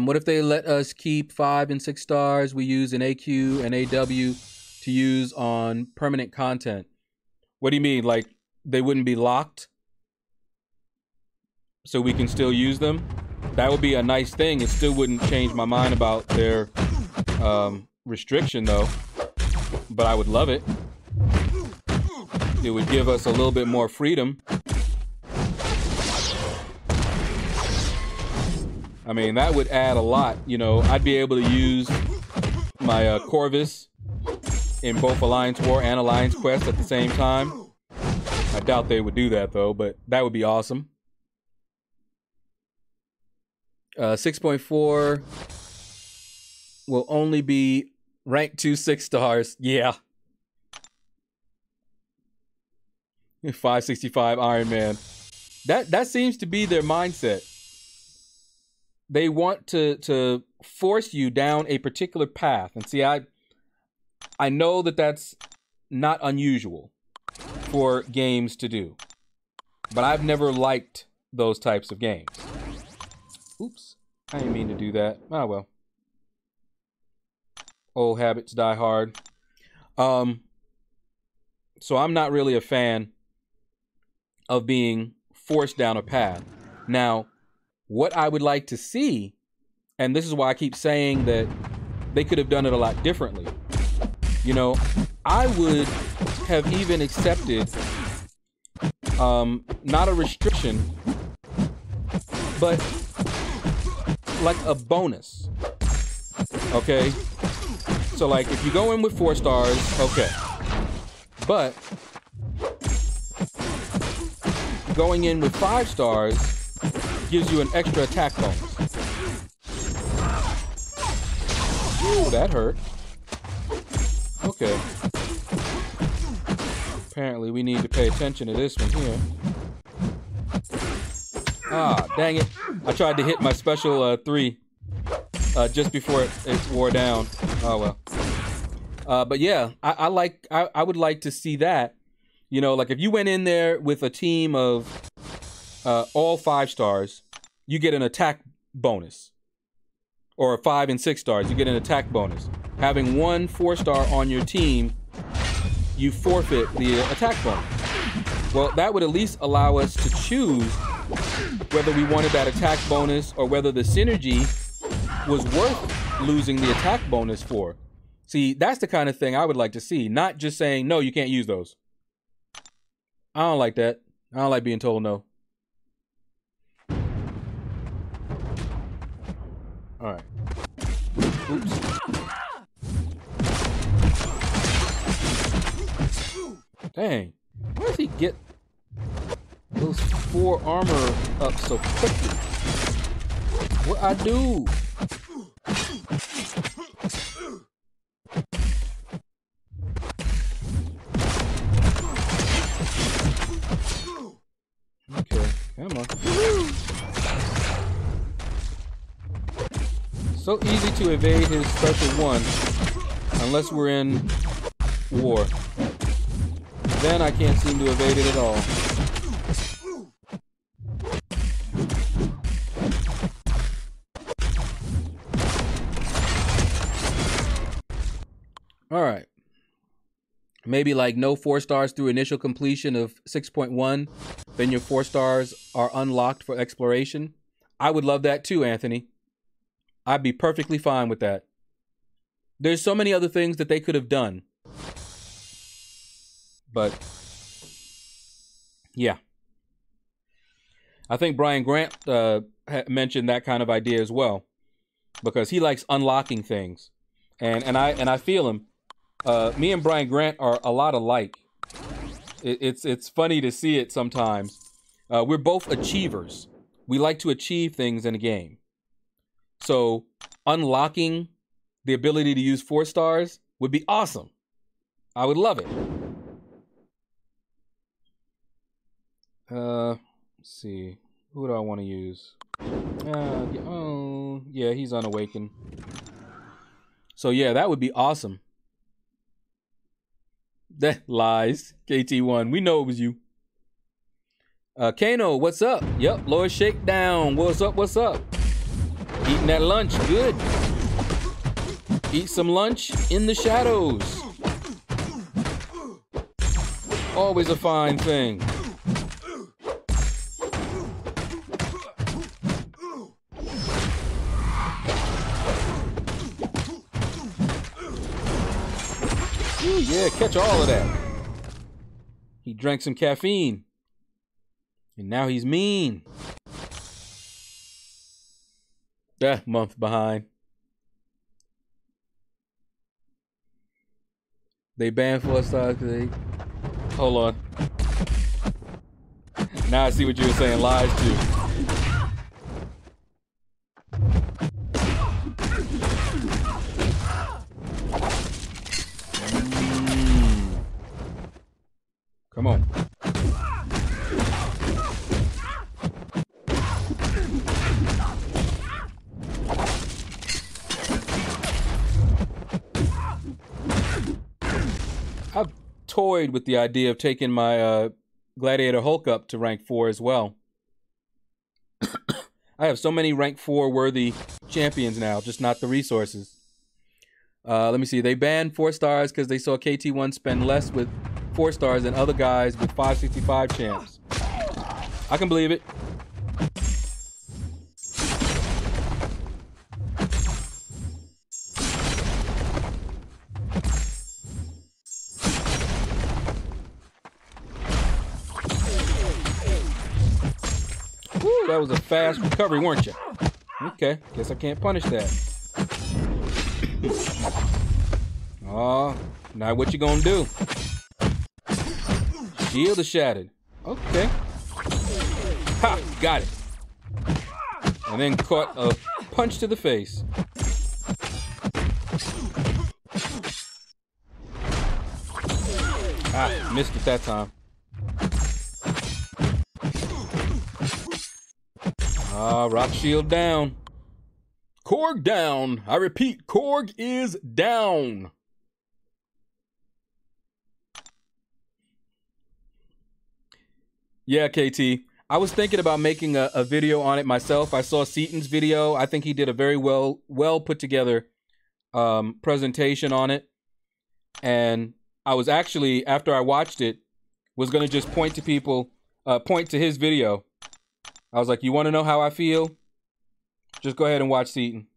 What if they let us keep 5 and 6 stars we use in AQ and AW to use on permanent content? What do you mean? Like they wouldn't be locked? So we can still use them? That would be a nice thing. It still wouldn't change my mind about their restriction though. But I would love it. It would give us a little bit more freedom. I mean, that would add a lot. You know, I'd be able to use my Corvus in both Alliance War and Alliance Quest at the same time. I doubt they would do that, though, but that would be awesome. 6.4 will only be rank 2 6 stars. Yeah. 565 Iron Man. That seems to be their mindset. They want to force you down a particular path. And see, I know that that's not unusual for games to do. But I've never liked those types of games. Oops. I didn't mean to do that. Oh, well. Old habits die hard. So I'm not really a fan of being forced down a path. Now, what I would like to see, and this is why I keep saying that they could have done it a lot differently. You know, I would have even accepted not a restriction, but like a bonus. Okay? So like if you go in with 4 stars, okay. But going in with 5 stars gives you an extra attack bonus. Ooh, that hurt. Okay. Apparently we need to pay attention to this one here. Ah, dang it. I tried to hit my special 3 just before it wore down. Oh well. But yeah, I would like to see that. You know, like if you went in there with a team of all 5 stars, you get an attack bonus. Or 5 and 6 stars, you get an attack bonus. Having 1 4-star on your team, you forfeit the attack bonus. Well, that would at least allow us to choose whether we wanted that attack bonus or whether the synergy was worth losing the attack bonus for. See, that's the kind of thing I would like to see. Not just saying, no, you can't use those. I don't like that. I don't like being told no. All right. Oops. Dang. Where does he get those 4 armor up so quickly? What I do? Okay, come on. So easy to evade his special 1, unless we're in war. Then I can't seem to evade it at all. All right. Maybe like no 4 stars through initial completion of 6.1. Then your 4 stars are unlocked for exploration. I would love that too, Anthony. I'd be perfectly fine with that. There's so many other things that they could have done. But, yeah. I think Brian Grant mentioned that kind of idea as well. Because he likes unlocking things. And I feel him. Me and Brian Grant are a lot alike. It's funny to see it sometimes. We're both achievers. We like to achieve things in a game. So unlocking the ability to use 4 stars would be awesome. I would love it. Let's see. Who do I want to use? Oh, yeah, he's unawakened. So yeah, that would be awesome. That lies. KT1, we know it was you. Kano, what's up? Yep, Lord Shakedown. What's up? What's up? Eating that lunch, good. Eat some lunch in the shadows. Always a fine thing. Ooh, yeah, catch all of that. He drank some caffeine. And now he's mean. That month behind. They banned 4 stars because they... Hold on. Now I see what you were saying. Lies too. Come on. I've toyed with the idea of taking my Gladiator Hulk up to rank 4 as well. I have so many rank 4 worthy champions now, just not the resources. Let me see. They banned 4 stars because they saw KT1 spend less with 4 stars than other guys with 565 champs. I can believe it. Woo, that was a fast recovery, weren't you? Okay, guess I can't punish that. Oh, now what you gonna do? Shield is shattered. Okay. Ha! Got it. And then caught a punch to the face. Ah, missed it that time. Ah, rock shield down. Korg down. I repeat, Korg is down. Yeah, KT. I was thinking about making a video on it myself. I saw Seaton's video. I think he did a very well put together presentation on it. And I was actually, after I watched it, was going to just point to people, point to his video. I was like, you want to know how I feel? Just go ahead and watch Seaton.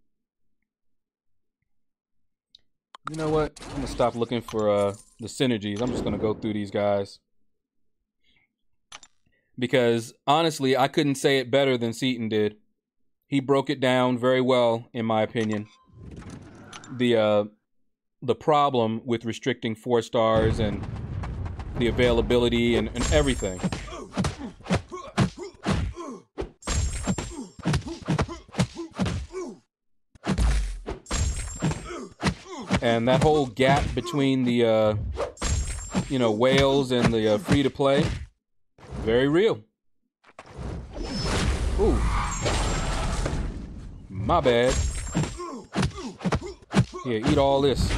You know what? I'm going to stop looking for the synergies. I'm just going to go through these guys. Because, honestly, I couldn't say it better than Seaton did. He broke it down very well, in my opinion. The problem with restricting 4 stars and the availability and everything. And that whole gap between the, whales and the free-to-play, very real. Ooh. My bad. Here, eat all this.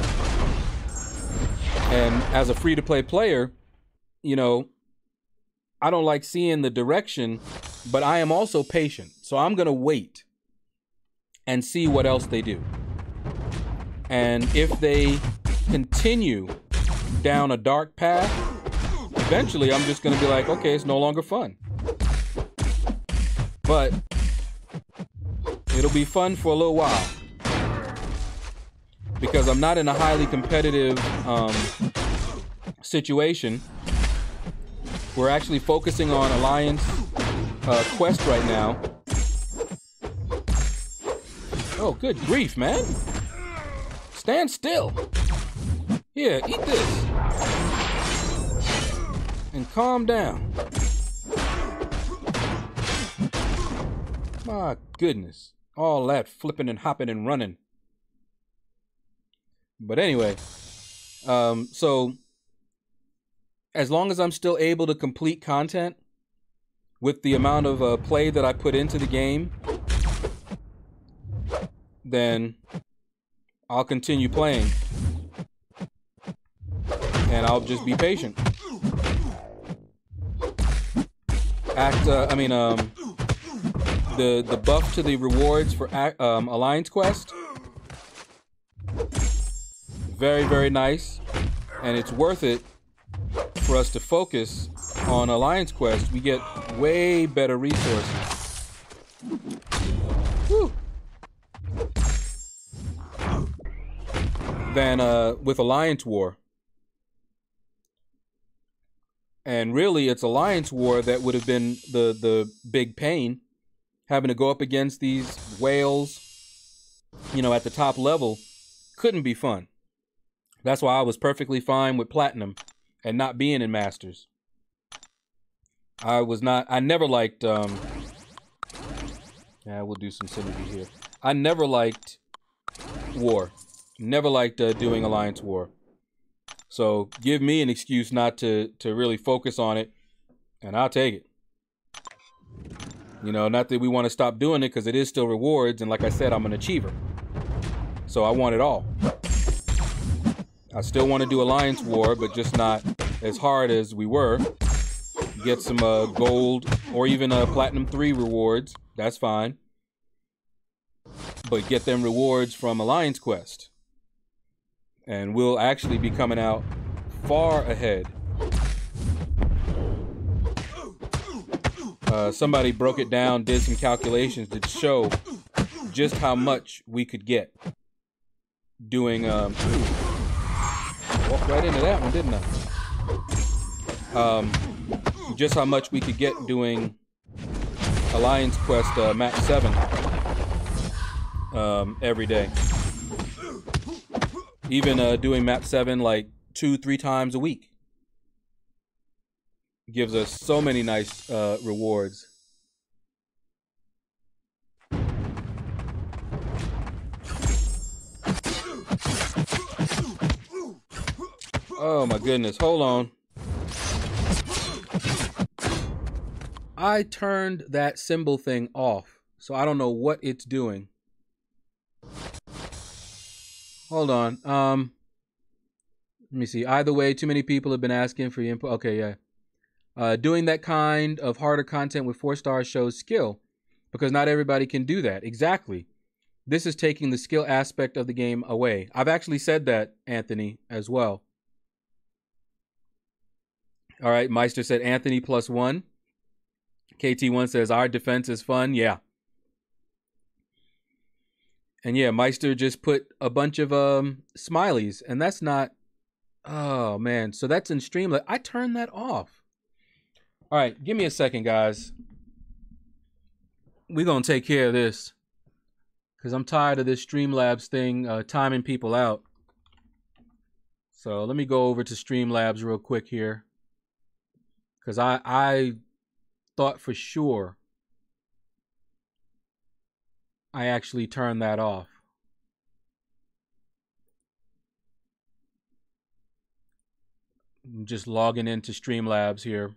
And as a free-to-play player, I don't like seeing the direction, but I am also patient. So I'm going to wait and see what else they do. And if they continue down a dark path, eventually I'm just going to be like, okay, it's no longer fun. But it'll be fun for a little while. Because I'm not in a highly competitive situation. We're actually focusing on Alliance quest right now. Oh, good grief, man. Stand still. Here, eat this. And calm down. My goodness. All that flipping and hopping and running. But anyway, so as long as I'm still able to complete content with the amount of play that I put into the game, then I'll continue playing. And I'll just be patient. the buff to the rewards for Alliance Quest. Very, very nice. And it's worth it for us to focus on Alliance Quest. We get way better resources. Whew. Than with Alliance War. And really, it's Alliance War that would have been the big pain. Having to go up against these whales, you know, at the top level, couldn't be fun. That's why I was perfectly fine with Platinum and not being in Masters. I never liked, yeah, we'll do some synergy here. I never liked War. Never liked doing Alliance War. So give me an excuse not to really focus on it, and I'll take it. You know, not that we want to stop doing it, because it is still rewards, and like I said, I'm an achiever. So I want it all. I still want to do Alliance War, but just not as hard as we were. Get some gold, or even Platinum 3 rewards. That's fine. But get them rewards from Alliance Quest. And we'll actually be coming out far ahead. Somebody broke it down, did some calculations to show just how much we could get doing. Walked right into that one, didn't I? Just how much we could get doing Alliance Quest Map 7 every day. Even doing Map 7 like 2-3 times a week. Gives us so many nice rewards. Oh my goodness, hold on. I turned that symbol thing off, so I don't know what it's doing. Hold on. Let me see. Either way, too many people have been asking for your input. Okay, yeah. Doing that kind of harder content with 4 stars shows skill, because not everybody can do that. Exactly. This is taking the skill aspect of the game away. I've actually said that, Anthony, as well. All right, Meister said Anthony +1. KT1 says our defense is fun. Yeah. And yeah, Meister just put a bunch of smileys, and that's not. Oh man, so that's in Streamlabs. I turned that off. All right, give me a second, guys. We're gonna take care of this because I'm tired of this Streamlabs thing timing people out. So let me go over to Streamlabs real quick here, because I thought for sure I actually turned that off. I'm just logging into Streamlabs here.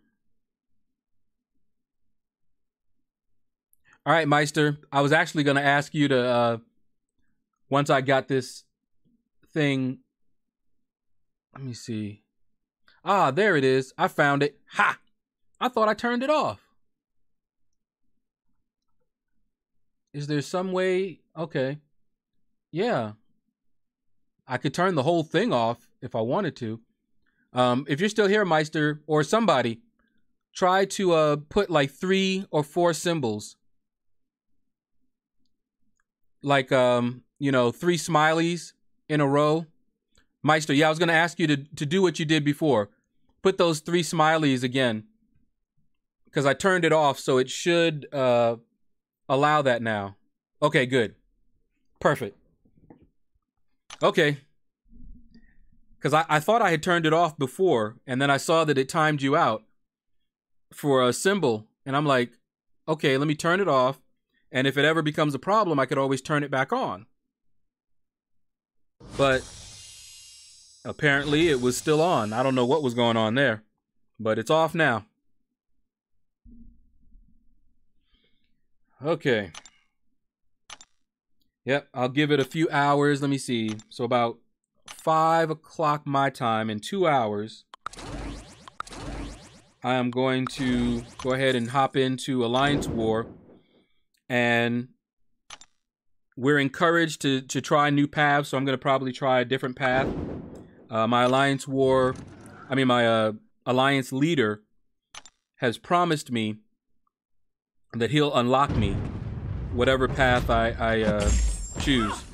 All right, Meister. I was actually going to ask you to, once I got this thing, let me see. Ah, there it is. I found it. Ha! I thought I turned it off. Is there some way? Okay. Yeah. I could turn the whole thing off if I wanted to. If you're still here, Meister, or somebody, try to put like 3 or 4 symbols. Like, 3 smileys in a row. Meister, yeah, I was going to ask you to do what you did before. Put those 3 smileys again. Because I turned it off, so it should allow that now. Okay, good. Perfect. Okay. Because I thought I had turned it off before, and then I saw that it timed you out for a symbol. And I'm like, okay, let me turn it off. And if it ever becomes a problem, I could always turn it back on. But apparently it was still on. I don't know what was going on there, but it's off now. Okay. Yep, I'll give it a few hours. Let me see. So about 5 o'clock my time, in 2 hours, I am going to go ahead and hop into Alliance War and we're encouraged to try new paths. So I'm going to probably try a different path. My alliance leader has promised me that he'll unlock me whatever path I choose,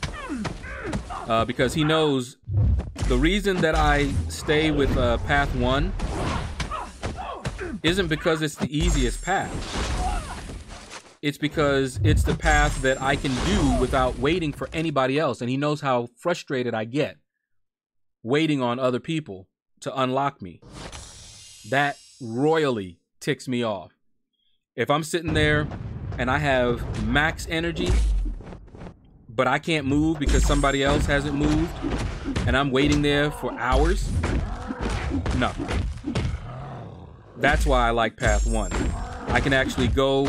because he knows the reason that I stay with path 1 isn't because it's the easiest path. It's because it's the path that I can do without waiting for anybody else, and he knows how frustrated I get waiting on other people to unlock me. That royally ticks me off. If I'm sitting there and I have max energy, but I can't move because somebody else hasn't moved, and I'm waiting there for hours, no. That's why I like path 1. I can actually go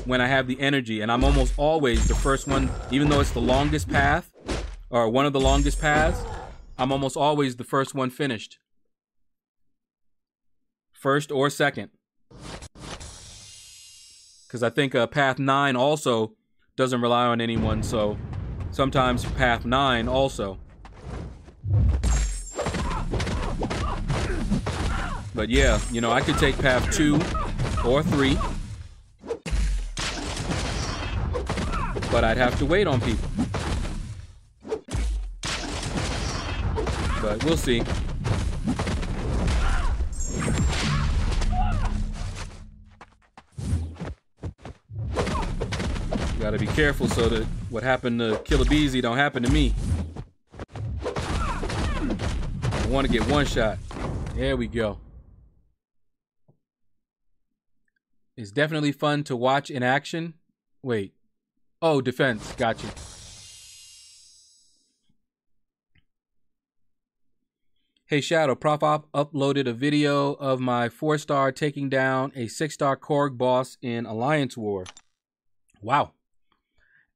when I have the energy, and I'm almost always the first one, even though it's the longest path, or one of the longest paths, I'm almost always the first one finished. First or second. Because I think path 9 also doesn't rely on anyone, so sometimes path 9 also. But yeah, you know, I could take path 2 or 3, but I'd have to wait on people. But we'll see. Gotta be careful so that what happened to Killabeezy don't happen to me. I want to get one shot. There we go. It's definitely fun to watch in action. Wait. Oh, defense. Gotcha. Hey, Shadow. Prof Op uploaded a video of my 4-star taking down a 6-star Korg boss in Alliance War. Wow.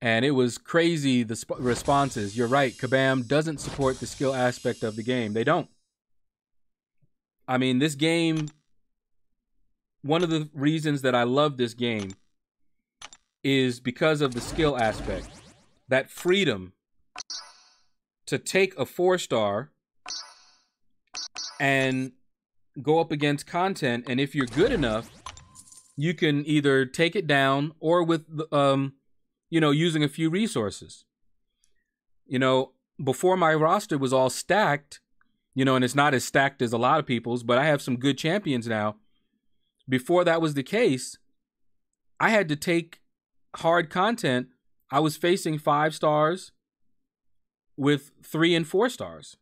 And it was crazy, the responses. You're right, Kabam doesn't support the skill aspect of the game. They don't. I mean, this game, one of the reasons that I love this game is because of the skill aspect. That freedom to take a 4-star and go up against content, and if you're good enough, you can either take it down or with you know, using a few resources. You know, before my roster was all stacked, you know, and it's not as stacked as a lot of people's, but I have some good champions now. Before that was the case, I had to take hard content. I was facing 5 stars with 3 and 4 stars.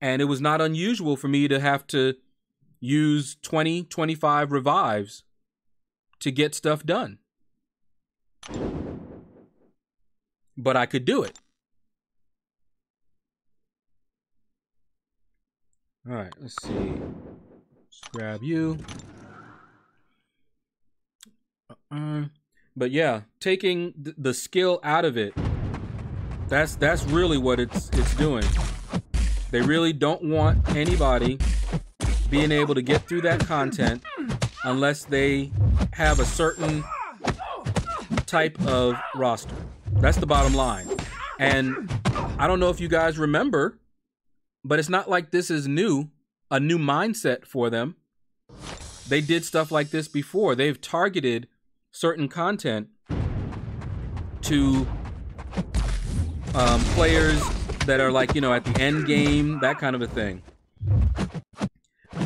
And it was not unusual for me to have to use 20, 25 revives to get stuff done. But I could do it. All right, let's see. Let's grab you. But yeah, taking the skill out of it, that's really what it's doing. They really don't want anybody being able to get through that content unless they have a certain type of roster. That's the bottom line. And I don't know if you guys remember, but it's not like this is new, a new mindset for them. They did stuff like this before. They've targeted certain content to players that are like, you know, at the end game, that kind of a thing.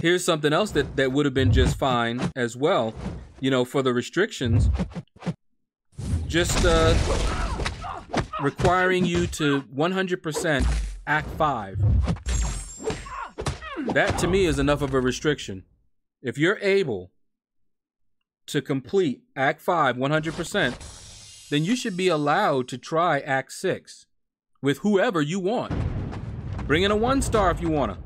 Here's something else that would have been just fine as well, you know, for the restrictions. Just requiring you to 100% Act 5. That to me is enough of a restriction. If you're able to complete Act 5 100%, then you should be allowed to try Act 6 with whoever you want. Bring in a 1-star if you wanna.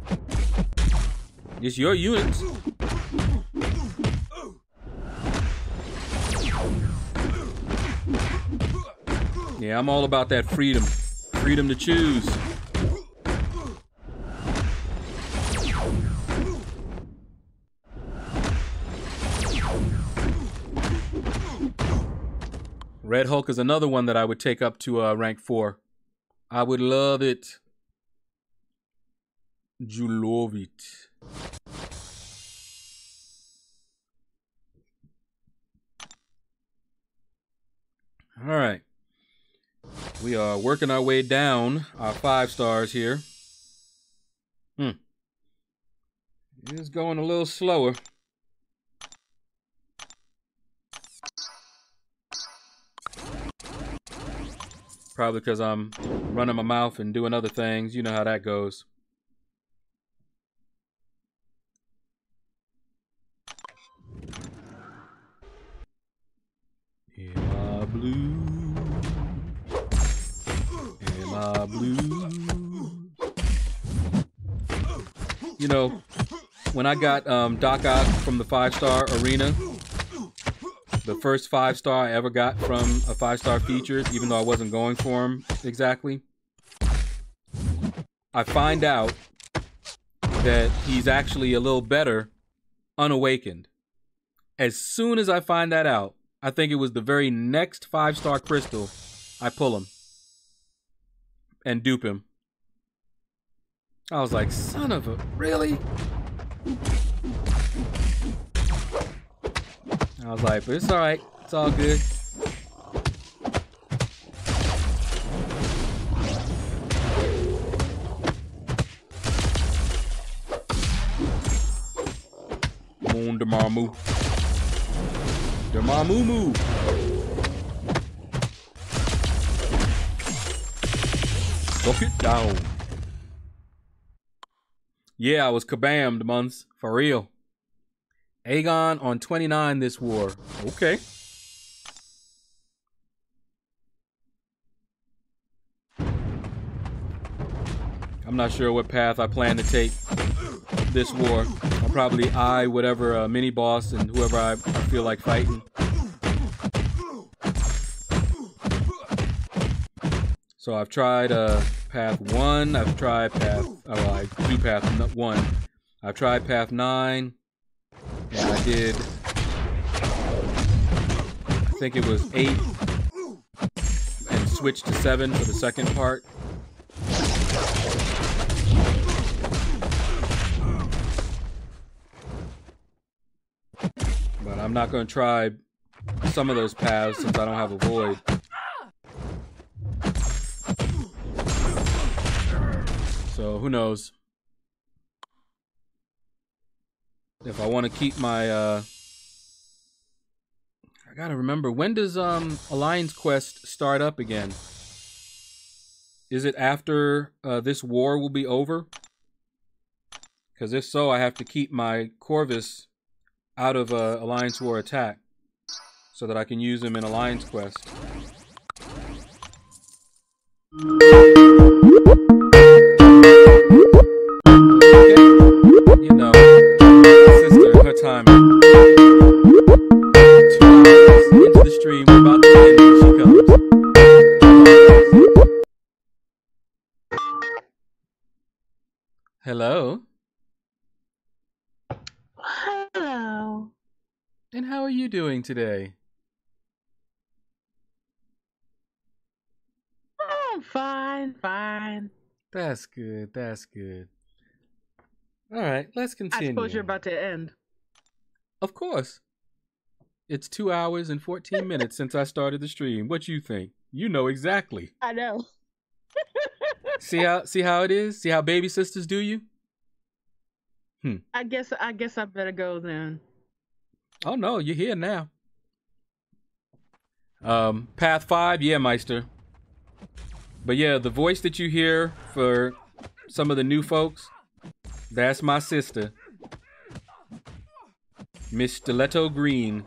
It's your units. Yeah, I'm all about that freedom. Freedom to choose. Red Hulk is another one that I would take up to rank 4. I would love it. Julovit. All right. We are working our way down our 5 stars here. It is going a little slower. Probably because I'm running my mouth and doing other things. You know how that goes. Am I blue? Am I blue? You know, when I got Doc Ock from the 5-star arena, the first 5-star I ever got from a 5-star feature, even though I wasn't going for him exactly, I find out that he's actually a little better unawakened. As soon as I find that out, I think it was the very next 5-star crystal, I pull him and dupe him. I was like, son of a, really? I was like, but it's all right. It's all good. Moon Damamu. Damamumu. Suck it down. Yeah, I was kabammed, months. For real. Aegon on 29 this war. Okay. I'm not sure what path I plan to take this war. I'll probably eye whatever mini boss and whoever I feel like fighting. So I've tried path 1. I've tried path... Oh, I do path 1. I've tried path 9. And I did, I think it was 8, and switched to 7 for the second part. But I'm not going to try some of those paths since I don't have a void. So who knows? If I want to keep my, I gotta remember, when does Alliance Quest start up again? Is it after this war will be over? Because if so, I have to keep my Corvus out of Alliance War attack so that I can use him in Alliance Quest. Okay. You know. Her time. 2 hours into the stream, we're about to end when she comes. Hello. Hello. And how are you doing today? I'm fine. That's good. That's good. All right, let's continue. I suppose you're about to end. Of course. It's 2 hours and 14 minutes since I started the stream. What you think? You know exactly. I know. See how it is? See how baby sisters do you? I guess I better go then. Oh no, you're here now. Path 5, yeah, Meister. But yeah, the voice that you hear for some of the new folks, that's my sister, Miss Stiletto Green.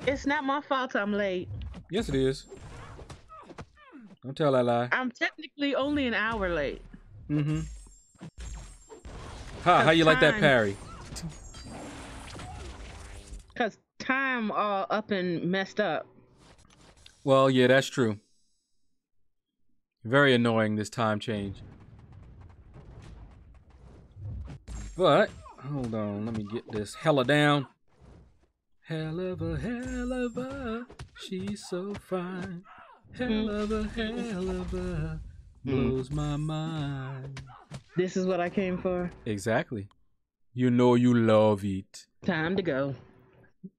It's not my fault I'm late. Yes, it is. Don't tell that lie. I'm technically only an hour late. Mm-hmm. How you like that parry? Because time all up and messed up. Well, yeah, that's true. Very annoying, this time change. But, hold on, let me get this hella down. Hell of a, she's so fine. Hell of a, blows my mind. This is what I came for. Exactly. You know you love it. Time to go.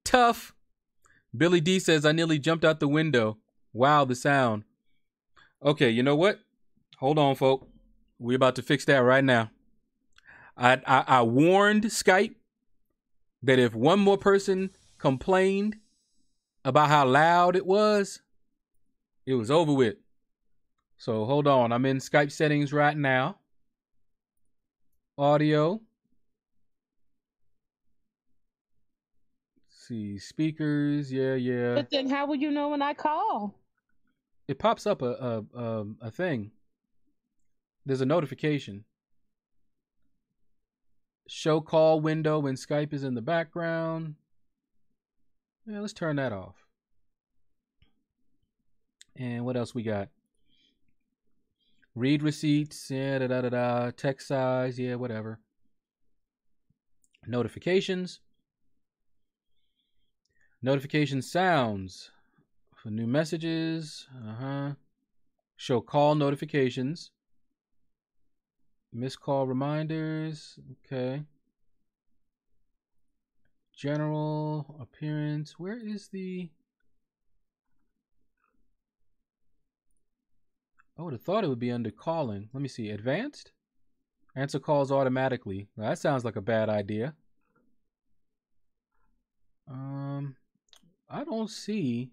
Tough. Billy D says, I nearly jumped out the window. Wow, the sound. Okay, you know what? Hold on, folk. We're about to fix that right now. I warned Skype that if one more person complained about how loud it was over with. So hold on. I'm in Skype settings right now. Audio. Let's see, speakers. Yeah. But then how will you know when I call? It pops up a thing. There's a notification. Show call window when Skype is in the background. Yeah, let's turn that off. And what else we got? Read receipts, yeah, text size, yeah, whatever. Notifications. Notification sounds for new messages. Show call notifications. Missed call reminders. Okay. General appearance. Where is the... I would have thought it would be under calling. Let me see. Advanced? Answer calls automatically. Well, that sounds like a bad idea. I don't see...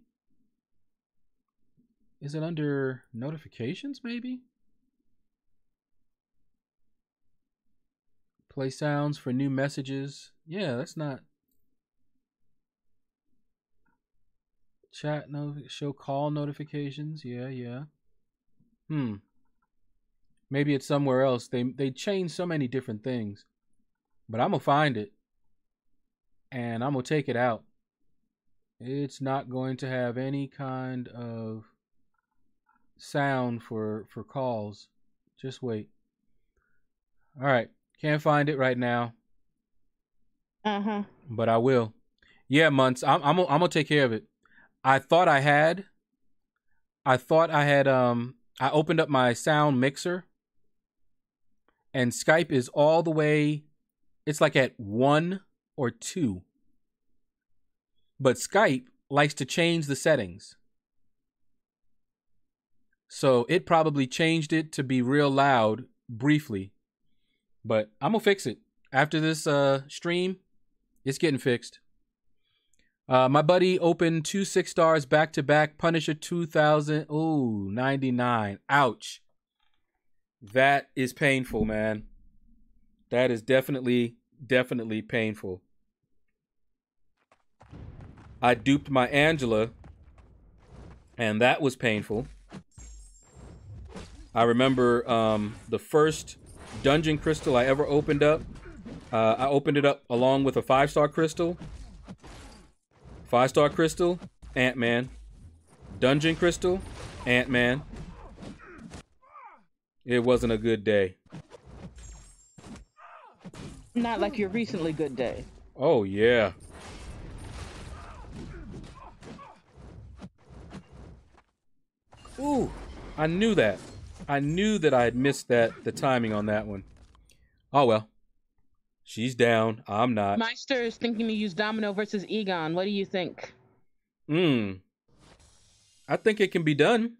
Is it under notifications, maybe? Play sounds for new messages. Yeah, that's not... Chat show call notifications. Yeah. Maybe it's somewhere else. They change so many different things. But I'm going to find it. And I'm going to take it out. It's not going to have any kind of sound for calls. Just wait. All right. Can't find it right now. But I will. Yeah, Months. I'm gonna take care of it. I opened up my sound mixer, and Skype is all the way, it's like at 1 or 2. But Skype likes to change the settings. So it probably changed it to be real loud briefly. But I'm going to fix it. After this stream, it's getting fixed. My buddy opened 2 6 stars back to back. Punisher 2000. Ooh, 99. Ouch. That is painful, man. That is definitely painful. I duped my Angela, and that was painful. I remember the first dungeon crystal I ever opened up. I opened it up along with a 5-star crystal. 5-star crystal, Ant-Man. Dungeon crystal, Ant-Man. It wasn't a good day. Not like your recently good day. Oh, yeah. Ooh, I knew that. I knew that I had missed the timing on that one. Oh, well. She's down. I'm not. Meister is thinking to use Domino versus Egon. What do you think? I think it can be done.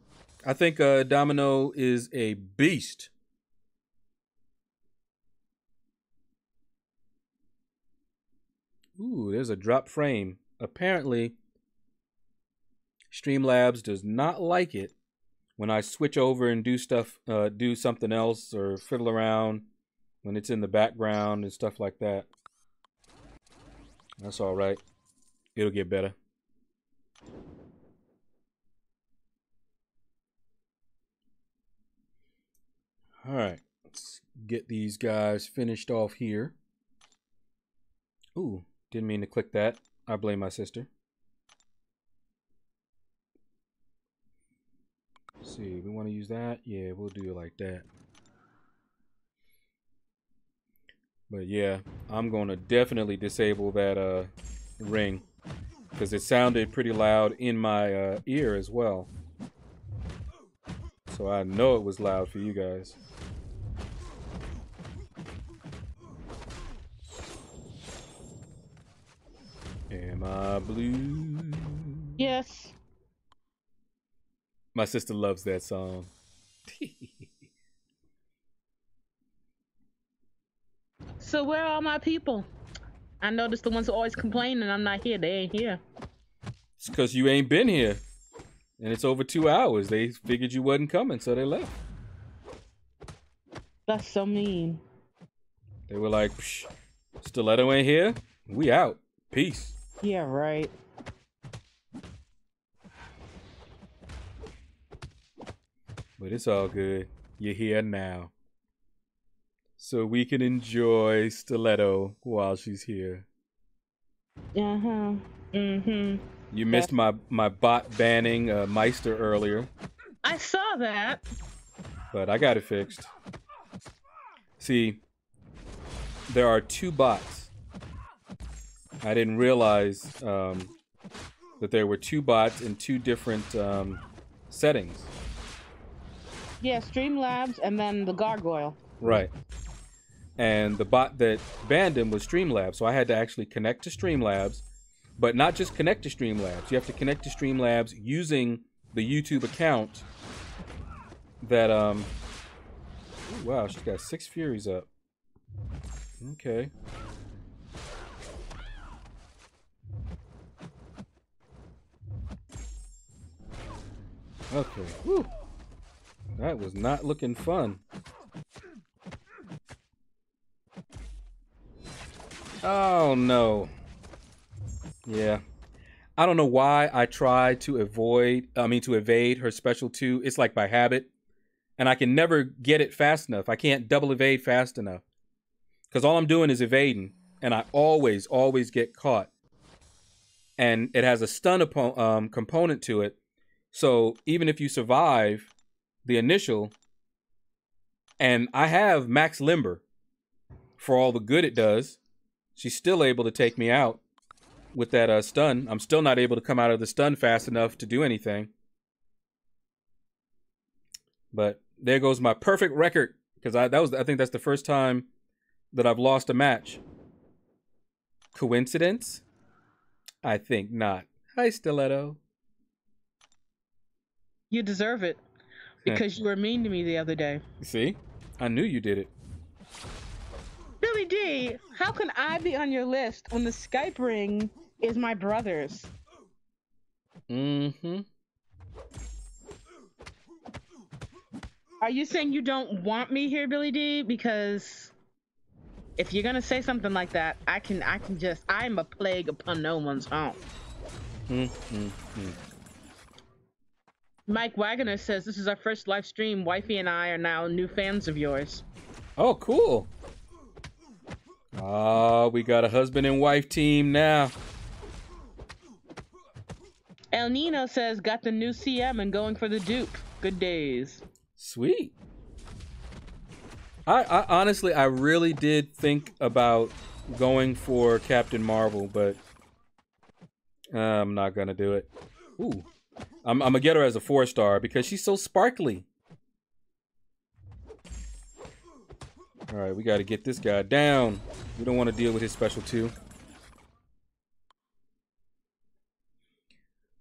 I think Domino is a beast. Ooh, there's a drop frame. Apparently, Streamlabs does not like it when I switch over and do something else or fiddle around when it's in the background and stuff like that. That's all right. It'll get better. All right, let's get these guys finished off here. Ooh, didn't mean to click that. I blame my sister. Let's see, we want to use that? Yeah, we'll do it like that. But yeah, I'm going to definitely disable that ring. because it sounded pretty loud in my ear as well. So I know it was loud for you guys. Am I blue? Yes. My sister loves that song. So where are all my people? I noticed the ones who always complain and I'm not here. They ain't here. It's because you ain't been here. And it's over 2 hours. They figured you wasn't coming, so they left. That's so mean. They were like, psh, Stiletto ain't here. We out. Peace. Yeah, right. But it's all good. You're here now. So we can enjoy Stiletto while she's here. Uh-huh. Mm-hmm. You missed my bot banning Meister earlier. I saw that. But I got it fixed. See, there are 2 bots. I didn't realize that there were 2 bots in 2 different settings. Yeah, Streamlabs and then the Gargoyle. Right. And the bot that banned him was Streamlabs, so I had to actually connect to Streamlabs, but not just connect to Streamlabs. You have to connect to Streamlabs using the YouTube account that ooh, wow, she's got 6 Furies up. Okay. Okay. Whew. That was not looking fun. Oh no. Yeah. I don't know why I try to evade her special 2. It's like by habit. And I can never get it fast enough. I can't double evade fast enough. Because all I'm doing is evading. And I always get caught. And it has a stun component to it. So even if you survive the initial, and I have max limber for all the good it does, she's still able to take me out with that stun. I'm still not able to come out of the stun fast enough to do anything. But there goes my perfect record, because I think that's the first time that I've lost a match. Coincidence? I think not. Hi, Stiletto. You deserve it. Because you were mean to me the other day. See? I knew you did it. Billy D, how can I be on your list when the Skype ring is my brother's? Mm-hmm. Are you saying you don't want me here, Billy D? Because if you're gonna say something like that, I'm a plague upon no one's home. Mike Wagner says, this is our first live stream. Wifey and I are now new fans of yours. Oh, cool. Oh, we got a husband and wife team now. El Nino says, got the new CM and going for the Duke. Good days. Sweet. I honestly, I really did think about going for Captain Marvel, but I'm not gonna do it. Ooh, I'm gonna get her as a 4-star because she's so sparkly. All right, we got to get this guy down. We don't want to deal with his special 2.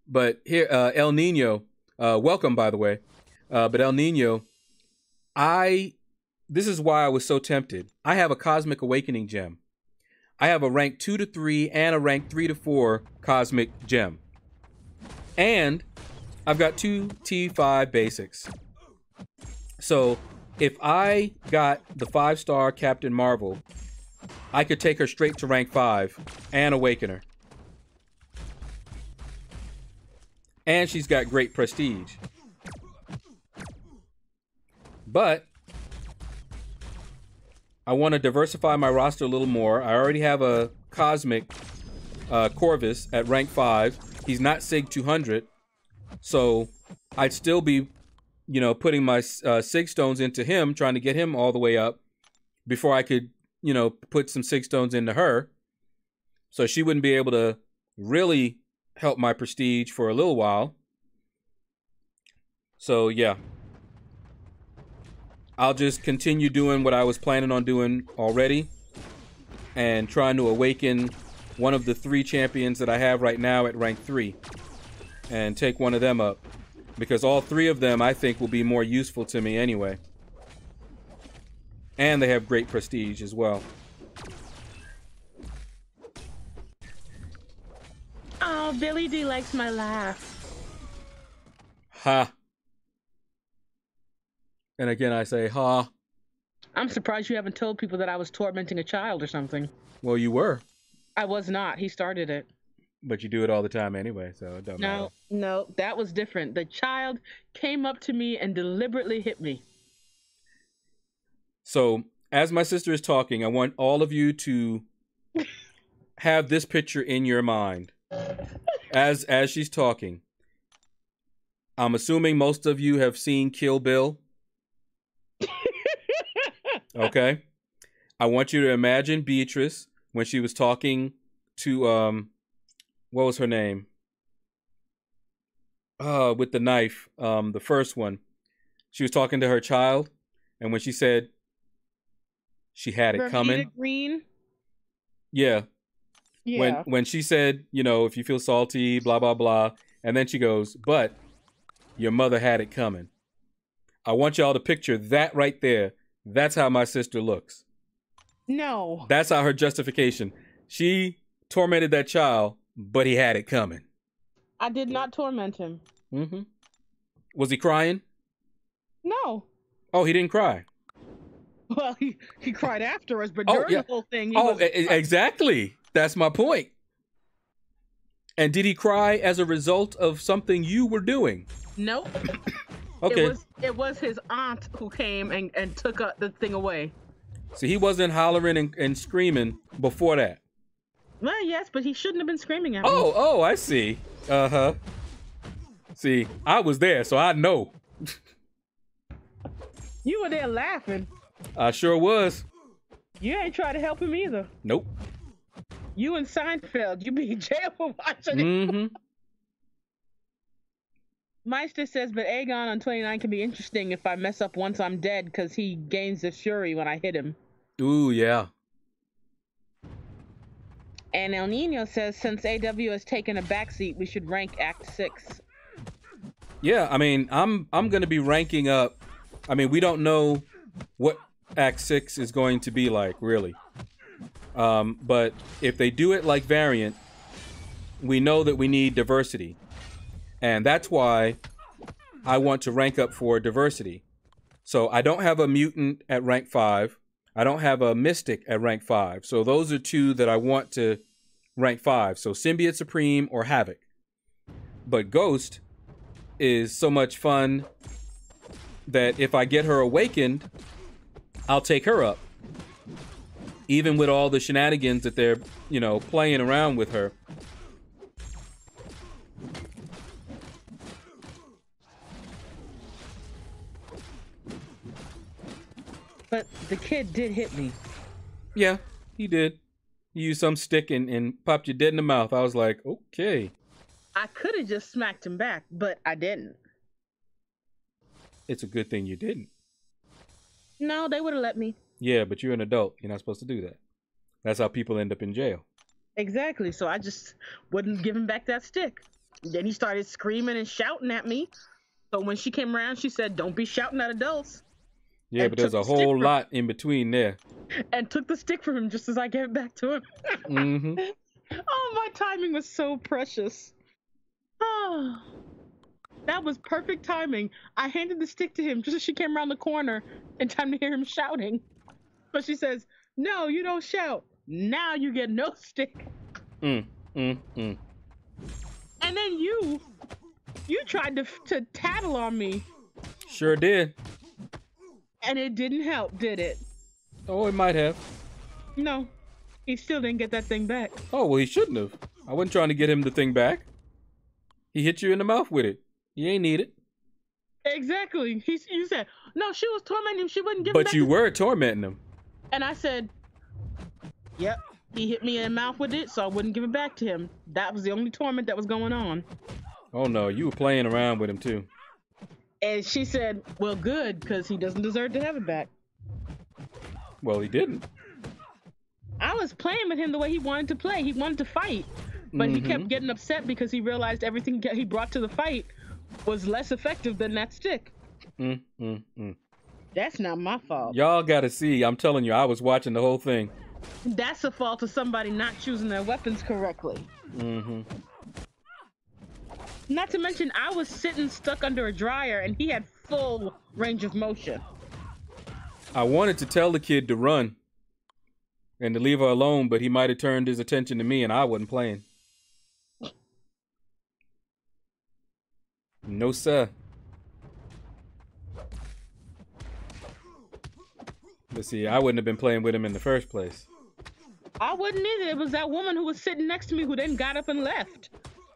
But here, El Nino, welcome, by the way. But El Nino, this is why I was so tempted. I have a Cosmic Awakening gem. I have a rank 2 to 3 and a rank 3 to 4 Cosmic gem. And I've got 2 T5 basics. So if I got the 5-star Captain Marvel, I could take her straight to rank 5 and awaken her. And she's got great prestige. But I want to diversify my roster a little more. I already have a Cosmic Corvus at rank 5. He's not Sig 200. So I'd still be, putting my Sig Stones into him, trying to get him all the way up before I could, put some Sig Stones into her. So she wouldn't be able to really help my prestige for a little while. So yeah, I'll just continue doing what I was planning on doing already and trying to awaken one of the 3 champions that I have right now at rank 3 and take one of them up, because all 3 of them I think will be more useful to me anyway. And they have great prestige as well. Oh, Billy D likes my laugh. Ha. And again, I say ha. I'm surprised you haven't told people that I was tormenting a child or something. Well, you were. I was not. He started it. But you do it all the time anyway, so it doesn't matter. No, that was different. The child came up to me and deliberately hit me. So, as my sister is talking, I want all of you to have this picture in your mind as she's talking. I'm assuming most of you have seen Kill Bill. Okay. I want you to imagine Beatrice when she was talking to what was her name? With the knife, the first one. She was talking to her child, and when she said she had it coming. Green? Yeah. Yeah. When she said, you know, if you feel salty, blah blah blah, and then she goes, "But your mother had it coming." I want y'all to picture that right there. That's how my sister looks. No. That's how her justification. She tormented that child, but he had it coming. I did not torment him. Mm-hmm. Was he crying? No. Oh, he didn't cry. Well, he cried after us, but during the whole thing, he was... Exactly. That's my point. And did he cry as a result of something you were doing? Nope. Okay. It was his aunt who came and took the thing away. So he wasn't hollering and screaming before that. Well, yes, but he shouldn't have been screaming at me. Oh, I see. Uh-huh. See, I was there, so I know. You were there laughing. I sure was. You ain't try to help him either. Nope. You and Seinfeld, you be in jail for watching it. Mm-hmm. Meister says, but Aegon on 29 can be interesting if I mess up once I'm dead, because he gains the fury when I hit him. Ooh, yeah. And El Nino says, since AW has taken a backseat, we should rank Act 6. Yeah, I mean, I'm going to be ranking up. I mean, we don't know what Act 6 is going to be like, really. But if they do it like Variant, we know that we need diversity. And that's why I want to rank up for diversity. So I don't have a mutant at rank 5. I don't have a mystic at rank 5. So those are 2 that I want to rank 5. So Symbiote Supreme or Havoc. But Ghost is so much fun that if I get her awakened, I'll take her up. Even with all the shenanigans that they're, you know, playing around with her. But the kid did hit me. Yeah, he did. He used some stick and popped you dead in the mouth. I was like, okay. I could have just smacked him back, but I didn't. It's a good thing you didn't. No, they would have let me. Yeah, but you're an adult. You're not supposed to do that. That's how people end up in jail. Exactly. So I just wouldn't give him back that stick. Then he started screaming and shouting at me. So when she came around, she said, don't be shouting at adults. Yeah, And but there's a whole lot in between there. And took the stick from him just as I gave it back to him. Mm-hmm. Oh, my timing was so precious. Oh, that was perfect timing. I handed the stick to him just as she came around the corner in time to hear him shouting. But she says, no, you don't shout. Now you get no stick. And then you tried to tattle on me. Sure did. And it didn't help, did it? Oh, it might have. No, he still didn't get that thing back. Oh, well, he shouldn't have. I wasn't trying to get him the thing back. He hit you in the mouth with it. He ain't need it. Exactly. You said, no, she was tormenting him. She wouldn't give him back. But you were tormenting him. And I said, yep, He hit me in the mouth with it, so I wouldn't give it back to him. That was the only torment that was going on. Oh no, you were playing around with him too. And she said, well, good, because he doesn't deserve to have it back. Well, he didn't. I was playing with him the way he wanted to play. He wanted to fight. But he kept getting upset because he realized everything he brought to the fight was less effective than that stick. That's not my fault. Y'all gotta see. I'm telling you, I was watching the whole thing. That's the fault of somebody not choosing their weapons correctly. Not to mention, I was sitting stuck under a dryer and he had full range of motion. I wanted to tell the kid to run and to leave her alone, but he might have turned his attention to me and I wasn't playing. No, sir. But see, I wouldn't have been playing with him in the first place. I wouldn't either. It was that woman who was sitting next to me who then got up and left.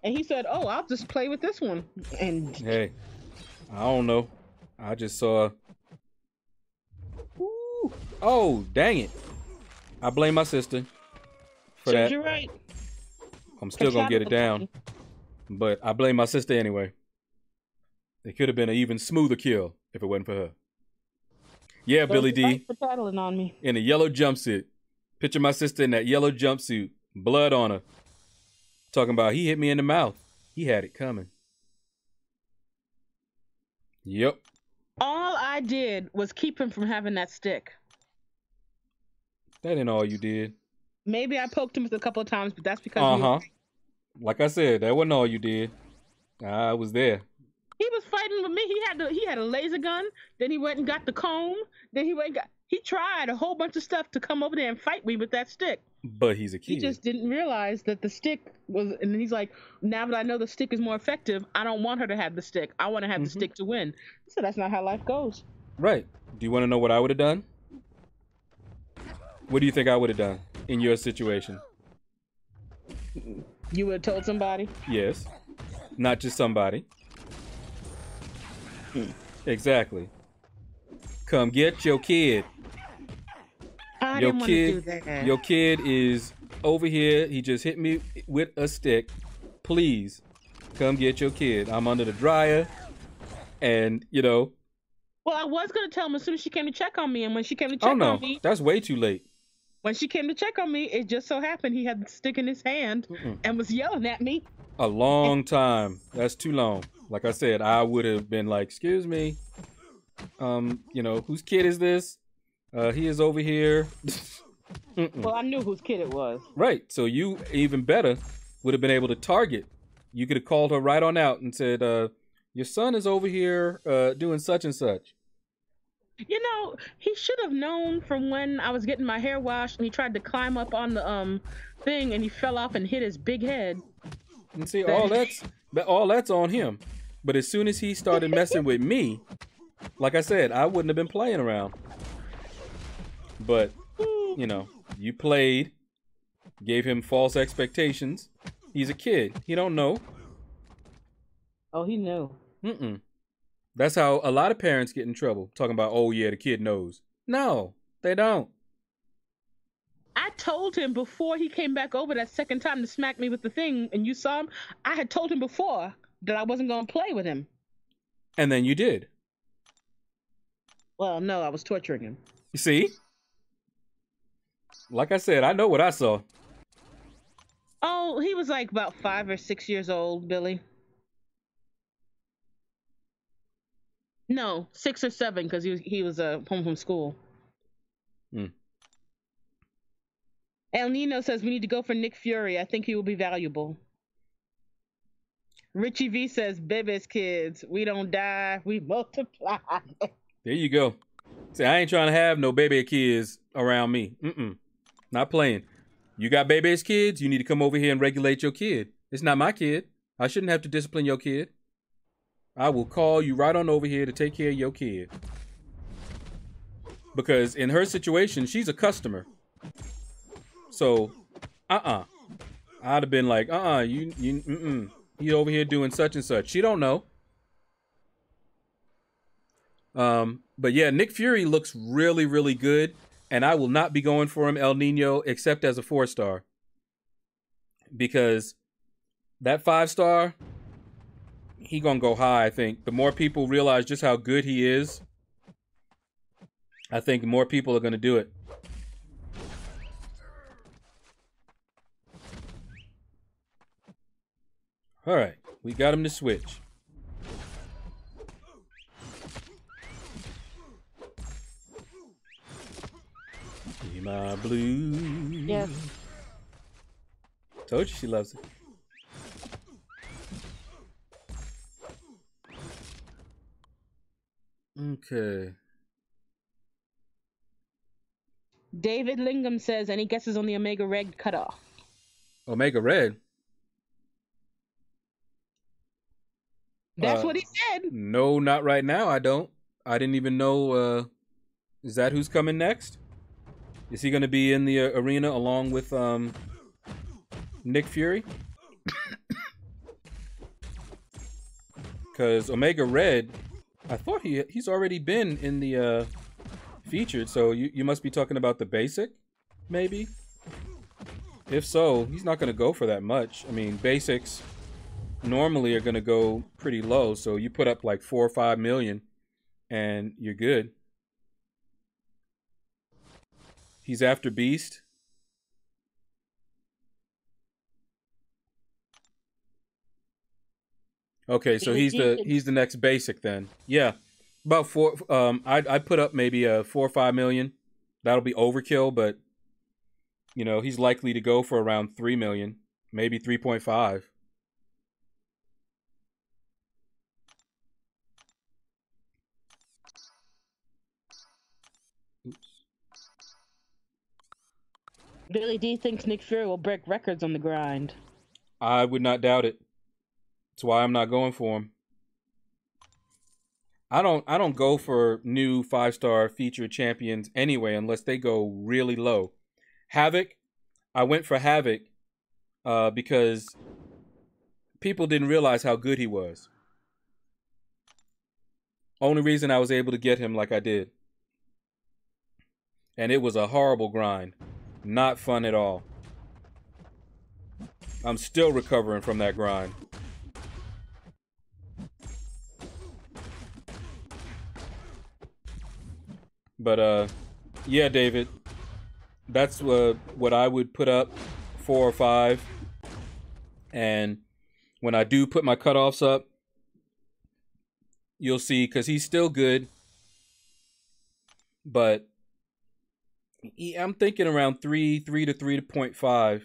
And he said, oh, I'll just play with this one. And hey, I don't know. I just saw. Ooh. Oh, dang it. I blame my sister for that. You're right. I'm still going to get it down. But I blame my sister anyway. It could have been an even smoother kill if it wasn't for her. Yeah, Billy D. For paddling on me. In a yellow jumpsuit. Picture my sister in that yellow jumpsuit. Blood on her. Talking about he hit me in the mouth. He had it coming. Yep. All I did was keep him from having that stick. That ain't all you did. Maybe I poked him a couple of times, but that's because Like I said, that wasn't all you did. I was there. He was fighting with me. He had a laser gun. Then he went and got the comb. Then he tried a whole bunch of stuff to come over there and fight me with that stick. But he's a kid. He just didn't realize that the stick was, and then he's like, now that I know the stick is more effective, I don't want her to have the stick. I want to have the stick to win. So that's not how life goes. Right. Do you want to know what I would have done? What do you think I would have done in your situation? You would have told somebody? Yes. Not just somebody. Exactly. Come get your kid. I didn't want to do that. Your kid is over here. He just hit me with a stick. Please, come get your kid. I'm under the dryer. And, you know. Well, I was going to tell him as soon as she came to check on me. And when she came to check on me. That's way too late. When she came to check on me, it just so happened he had the stick in his hand and was yelling at me. A long time. That's too long. Like I said, I would have been like, excuse me. You know, whose kid is this? He is over here. Well, I knew whose kid it was. Right. So you, even better, would have been able to target. You could have called her right on out and said, your son is over here doing such and such. You know, he should have known from when I was getting my hair washed and he tried to climb up on the thing and he fell off and hit his big head. And see, all that's on him. But as soon as he started messing with me, like I said, I wouldn't have been playing around. But, you know, you played, gave him false expectations. He's a kid. He don't know. Oh, he knew. That's how a lot of parents get in trouble. Talking about, oh, yeah, the kid knows. No, they don't. I told him before he came back over that second time to smack me with the thing, and you saw him, I had told him before that I wasn't going to play with him. And then you did. Well, no, I was torturing him. You see? Like I said, I know what I saw. Oh, he was like about 5 or 6 years old, Billy. No, 6 or 7, because he was home from school. El Nino says we need to go for Nick Fury. I think he will be valuable. Richie V says, baby's kids, we don't die, we multiply. There you go. See, I ain't trying to have no baby kids around me. Not playing. You got baby's kids, you need to come over here and regulate your kid. It's not my kid. I shouldn't have to discipline your kid. I will call you right on over here to take care of your kid. Because in her situation, she's a customer. So, I'd have been like, you over here doing such and such. She don't know. But yeah, Nick Fury looks really, really good. And I will not be going for him El Nino except as a 4-star. Because that 5-star, he gonna go high, I think. The more people realize just how good he is, I think more people are gonna do it. All right, we got him to switch. Be my blue. Yes. Told you she loves it. Okay. David Lingham says, any guesses on the Omega Red cutoff? Omega Red? That's what he said. No, not right now. I don't. I didn't even know. Is that who's coming next? Is he going to be in the arena along with Nick Fury? Because Omega Red, I thought he's already been in the featured, so you must be talking about the basic, maybe? If so, he's not going to go for that much. I mean, basics normally are going to go pretty low, so you put up like 4 or 5 million and you're good. He's after Beast. Okay, so he's the next basic then. Yeah, about 4. I'd put up maybe 4 or 5 million. That'll be overkill, but you know he's likely to go for around 3 million, maybe 3.5. Oops. Billy D thinks Nick Fury will break records on the grind. I would not doubt it. That's why I'm not going for him. I don't go for new 5-star featured champions anyway unless they go really low. Havoc, I went for Havoc because people didn't realize how good he was. Only reason I was able to get him like I did. And it was a horrible grind. Not fun at all. I'm still recovering from that grind. But yeah, David, that's what I would put up, 4 or 5. And when I do put my cutoffs up, you'll see, because he's still good, but I'm thinking around 3 to 3.5.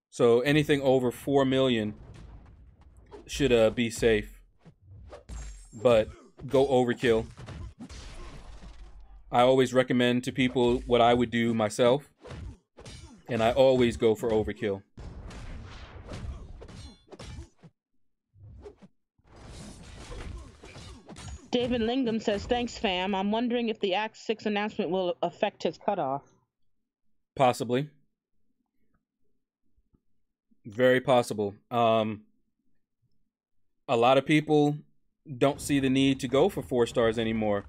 So anything over 4 million should be safe. But go overkill. I always recommend to people what I would do myself, and I always go for overkill. David Lingham says, thanks, fam. I'm wondering if the Act 6 announcement will affect his cutoff. Possibly. Very possible. A lot of people don't see the need to go for 4 stars anymore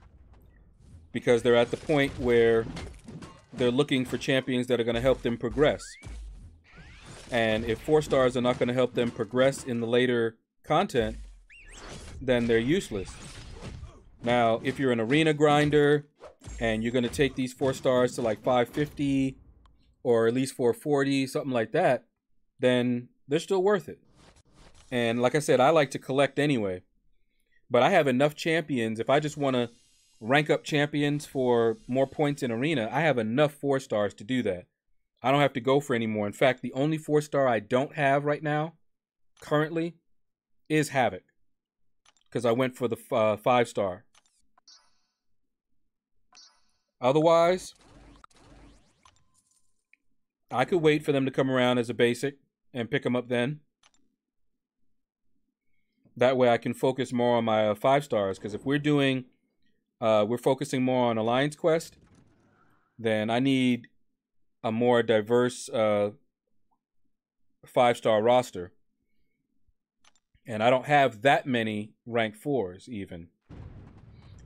because they're at the point where they're looking for champions that are going to help them progress. And if 4 stars are not going to help them progress in the later content, then they're useless. Now, if you're an arena grinder and you're going to take these 4 stars to like 550 or at least 440, something like that, then they're still worth it. And like I said, I like to collect anyway. But I have enough champions. If I just want to rank up champions for more points in arena, I have enough 4 stars to do that. I don't have to go for any more. In fact, the only 4-star I don't have right now, currently, is Havoc. Because I went for the 5-star. Otherwise, I could wait for them to come around as a basic and pick them up then. That way I can focus more on my 5 stars. Because if we're focusing more on Alliance Quest, then I need a more diverse 5-star roster. And I don't have that many rank 4s even.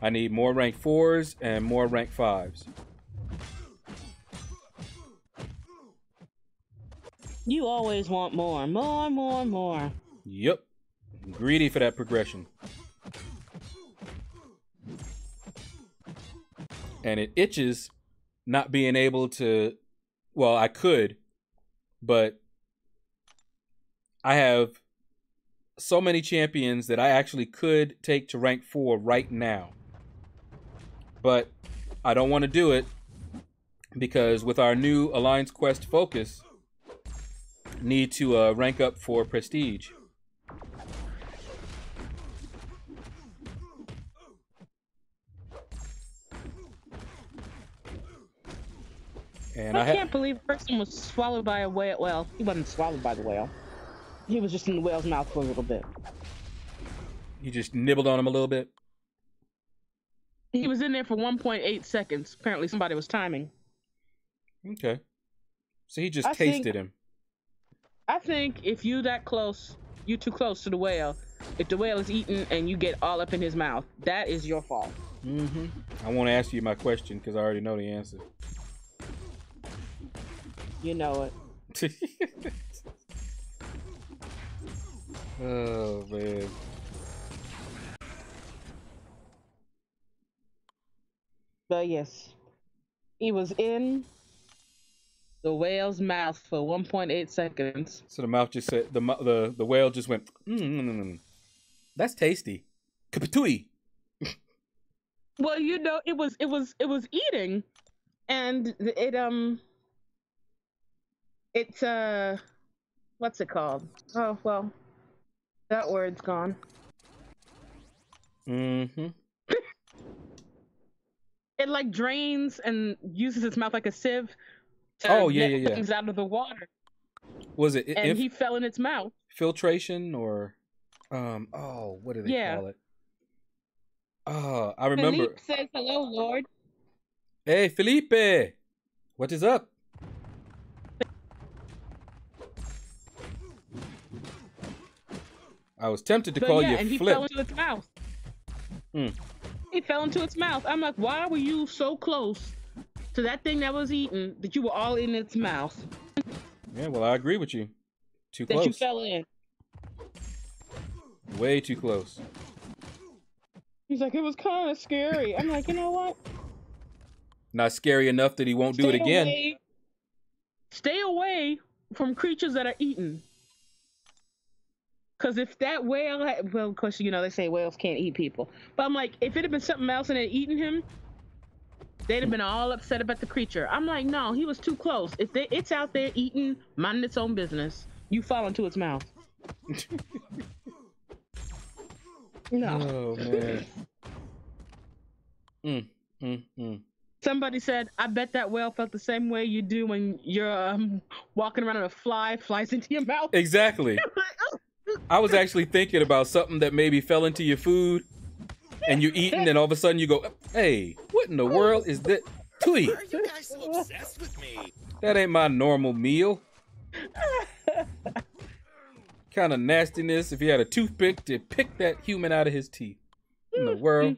I need more rank 4s and more rank 5s. You always want more, more, more, more. Yep. Greedy for that progression. And it itches not being able to. Well, I could, but I have so many champions that I actually could take to rank 4 right now. But I don't want to do it because with our new Alliance Quest focus, need to rank up for prestige. And I can't believe a person was swallowed by a whale. Well, he wasn't swallowed by the whale. He was just in the whale's mouth for a little bit. You just nibbled on him a little bit? He was in there for 1.8 seconds. Apparently somebody was timing. Okay. So he just tasted him. I think if you that close, you too close to the whale, if the whale is eaten and you get all up in his mouth, that is your fault. Mm-hmm. I won't ask you my question because I already know the answer. You know it. Oh, man. But yes, he was in the whale's mouth for 1.8 seconds. So the mouth just said, the whale just went, that's tasty. Kapatui. Well, you know, it was eating, and it's what's it called? Oh well, that word's gone. Mm-hmm. It like drains and uses its mouth like a sieve to get things out of the water. Was it? And he fell in its mouth. Filtration or, what do they call it? Oh, I remember. Felipe says hello, Lord. Hey, Felipe, what is up? I was tempted to call you and he Flip. fell into its mouth. He fell into its mouth. I'm like, why were you so close to that thing that was eaten that you were all in its mouth? Yeah, well, I agree with you. Too close. That you fell in. Way too close. He's like, it was kind of scary. I'm like, you know what? Not scary enough that he won't do it again. Stay away from creatures that are eaten. Because if that whale, well, of course, you know, they say whales can't eat people. But I'm like, if it had been something else and it had eaten him, they'd have been all upset about the creature. I'm like, no, he was too close. If it's out there eating, minding its own business, you fall into its mouth. No. Oh, man. Somebody said, I bet that whale felt the same way you do when you're walking around and a fly flies into your mouth. Exactly. I was actually thinking about something that maybe fell into your food and you're eating and all of a sudden you go, hey, what in the world is that? Tui. Why are you guys so obsessed with me? That ain't my normal meal. Kind of nastiness if he had a toothpick to pick that human out of his teeth. In the world.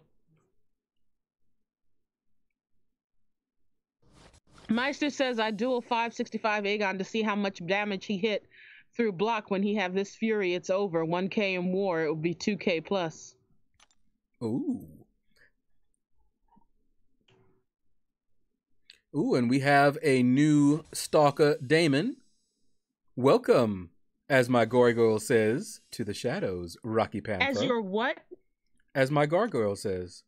Meister says I duel 565 Aegon to see how much damage he hit through block when he have this fury. It's over. 1K in war, it would be 2K plus. Ooh. Ooh, and we have a new stalker, Damon. Welcome, as my gargoyle says, to the shadows, Rocky Panther. As your what? As my gargoyle says.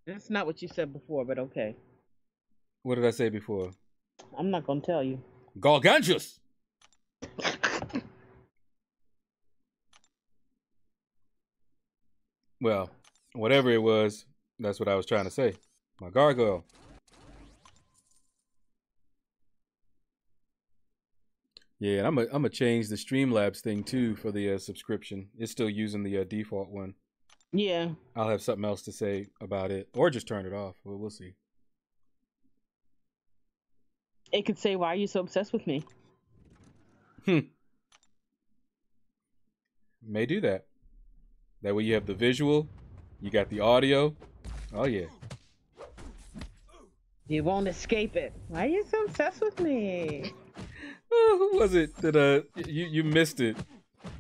That's not what you said before, but okay. What did I say before? I'm not going to tell you. Gargantuous! Well, whatever it was, that's what I was trying to say. My gargoyle. Yeah, and I'm gonna change the Streamlabs thing too for the subscription. It's still using the default one. Yeah. I'll have something else to say about it, or just turn it off. We'll see. It could say, "Why are you so obsessed with me?" May do that. That way you have the visual, you got the audio. Oh yeah. You won't escape it. Why are you so obsessed with me? Who was it that you missed it?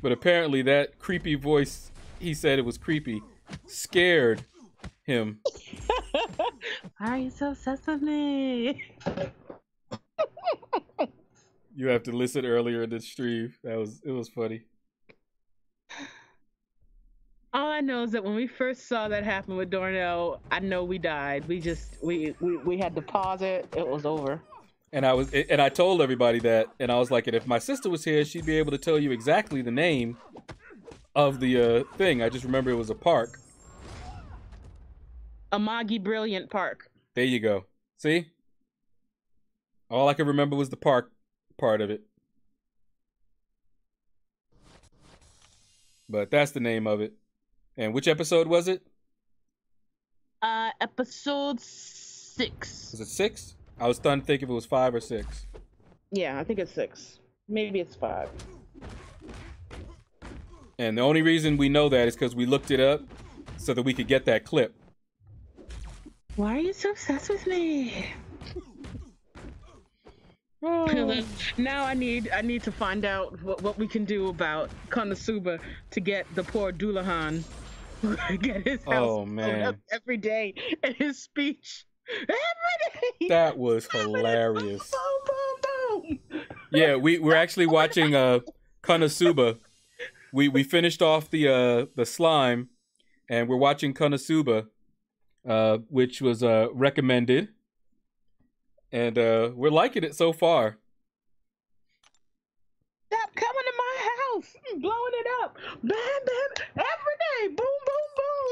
But apparently that creepy voice, he said it was creepy, scared him. Why are you so obsessed with me? You have to listen earlier in the stream. It was funny. All I know is that when we first saw that happen with Darnell, I know we died. We had to pause it. It was over. And I told everybody that, and I was like, and if my sister was here, she'd be able to tell you exactly the name of the thing. I just remember it was a park. Amagi Brilliant Park. There you go. See? All I could remember was the park part of it. But that's the name of it. And which episode was it? Episode 6. Was it 6? I was starting to think if it was 5 or 6. Yeah, I think it's 6. Maybe it's 5. And the only reason we know that is because we looked it up so that we could get that clip. Why are you so obsessed with me? Oh. Now I need to find out what we can do about Konosuba to get the poor Dullahan get his house blown up every day and his speech every day. That was hilarious. Boom, boom, boom. Yeah, we're actually watching Konosuba. We finished off the slime, and we're watching Konosuba, which was recommended. And we're liking it so far. Stop coming to my house. I'm blowing it up. Bam, bam. Every day. Boom, boom,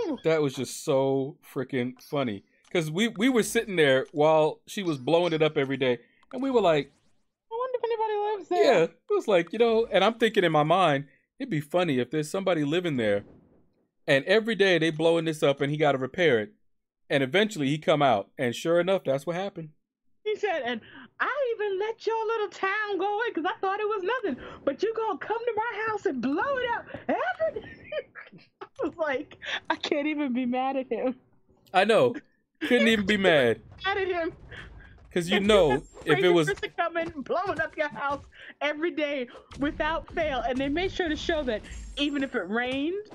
boom. That was just so freaking funny. Because we were sitting there while she was blowing it up every day. And we were like, I wonder if anybody lives there. yeah. It was like, and I'm thinking in my mind, it'd be funny if there's somebody living there. And every day they blowing this up and he got to repair it. And eventually he come out. And sure enough, that's what happened. He said, and I even let your little town go away because I thought it was nothing. But you gonna come to my house and blow it up every day. I was like, I can't even be mad at him. I know. Couldn't even be mad. Mad at him. Because if it was coming blowing up your house every day without fail, and they made sure to show that even if it rained,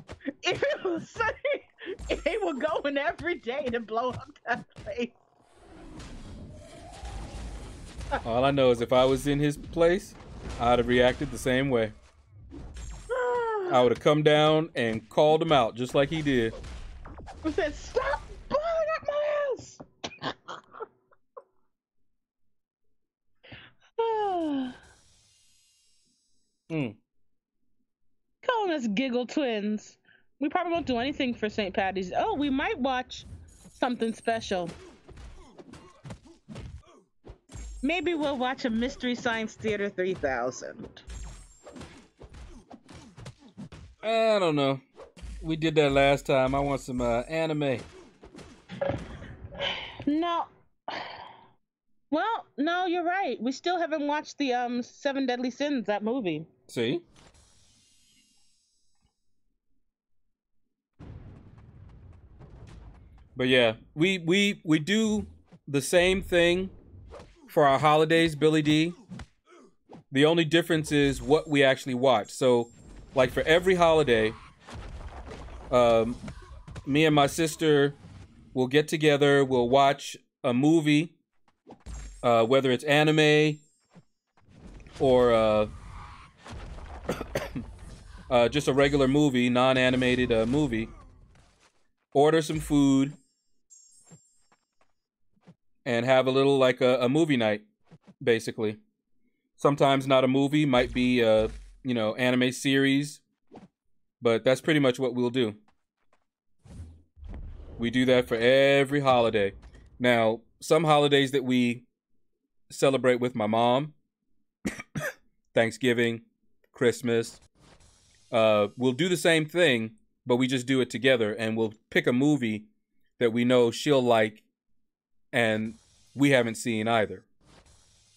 if it was sunny, they were going every day to blow up that place. All I know is if I was in his place, I'd have reacted the same way. I would have come down and called him out just like he did. I said, stop blowing up my house! Calling us giggle twins. We probably won't do anything for St. Patty's. Oh, we might watch something special. Maybe we'll watch a Mystery Science Theater 3000. I don't know. We did that last time. I want some anime. No. Well, no, you're right. We still haven't watched the 7 Deadly Sins, that movie. See? But yeah, we do the same thing for our holidays, Billy D. The only difference is what we actually watch. So, like for every holiday, me and my sister will get together, we'll watch a movie, whether it's anime or just a regular movie, non-animated movie, order some food, and have a little like a movie night, basically. Sometimes not a movie, might be anime series, but that's pretty much what we'll do. We do that for every holiday. Now, some holidays that we celebrate with my mom, Thanksgiving, Christmas, we'll do the same thing, but we just do it together, and we'll pick a movie that we know she'll like and we haven't seen either.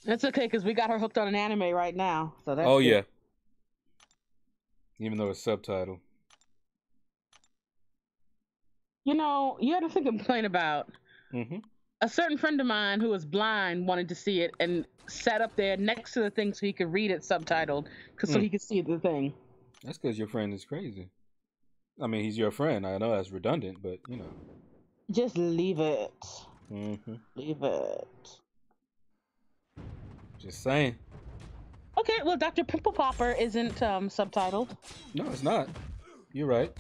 That's okay, because we got her hooked on an anime right now. So that's good. Yeah. Even though it's subtitled. You know, you had to complain about A certain friend of mine who was blind wanted to see it and sat up there next to the thing so he could read it subtitled, so Hmm. he could see the thing. That's because your friend is crazy. I mean, he's your friend. I know that's redundant, but you know. Just leave it. Mm-hmm. Leave it. Just saying. Okay, well, Dr. Pimple Popper isn't subtitled. No, it's not. You're right.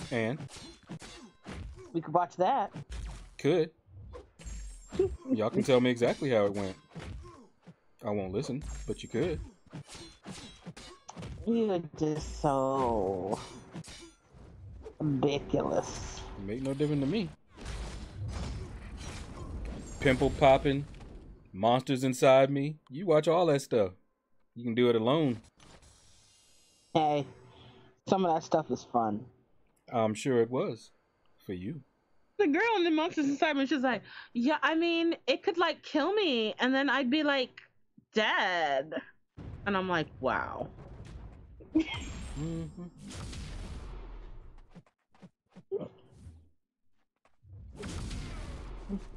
And We could watch that. could. Y'all can tell me exactly how it went. I won't listen, but you could. You're just so ridiculous. It make no difference to me. Pimple popping, monsters inside me. You watch all that stuff. You can do it alone. Hey, some of that stuff is fun. I'm sure it was for you. The girl in the monsters inside me, she's like, yeah, I mean, it could like kill me, and then I'd be like dead. And I'm like, wow. Mm-hmm.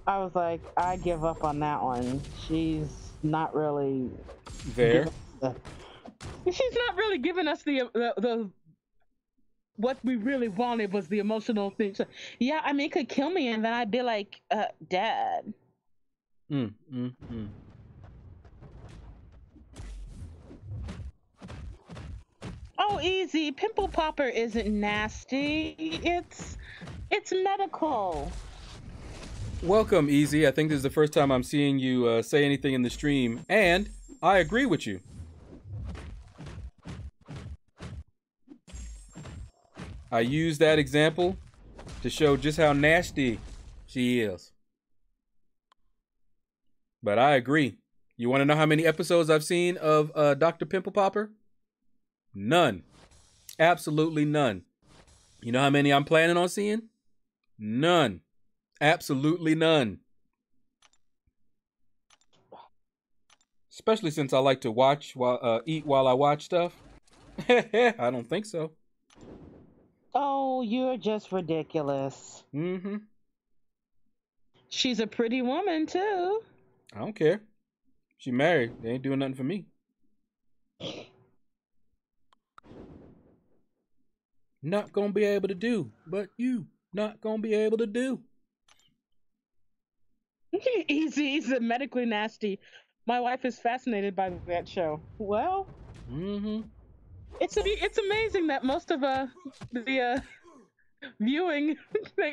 I was like, I give up on that one. She's not really There. She's not really giving us the what we really wanted was the emotional thing. So, yeah, I mean, it could kill me, and then I'd be like, Dad. Mm. Oh, easy. Pimple popper isn't nasty. It's medical. Welcome, Easy. I think this is the first time I'm seeing you say anything in the stream, and I agree with you. I use that example to show just how nasty she is. But I agree. You want to know how many episodes I've seen of Dr. Pimple Popper? None. Absolutely none. You know how many I'm planning on seeing? None. Absolutely none. Especially since I like to eat while I watch stuff. I don't think so. Oh, you're just ridiculous. Mm-hmm. She's a pretty woman, too. I don't care. She married. They ain't doing nothing for me. Not gonna be able to do. But you not gonna be able to do. Easy, medically nasty. My wife is fascinated by that show. Well, it's amazing that most of the viewing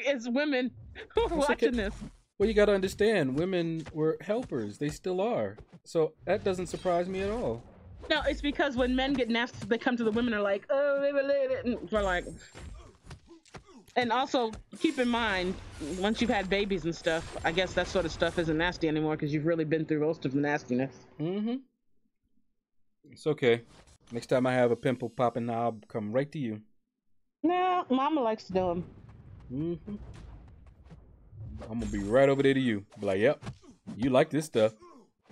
is women who are watching this. Well, you gotta understand, women were helpers. They still are. So that doesn't surprise me at all. No, it's because when men get nasty, they come to the women and are like, oh, they related. And we're like, and also keep in mind, once you've had babies and stuff, I guess that sort of stuff isn't nasty anymore because you've really been through most of the nastiness. It's okay. Next time I have a pimple popping, I'll come right to you. Nah, Mama likes to do them. I'm gonna be right over there to you. Be like, yep, you like this stuff.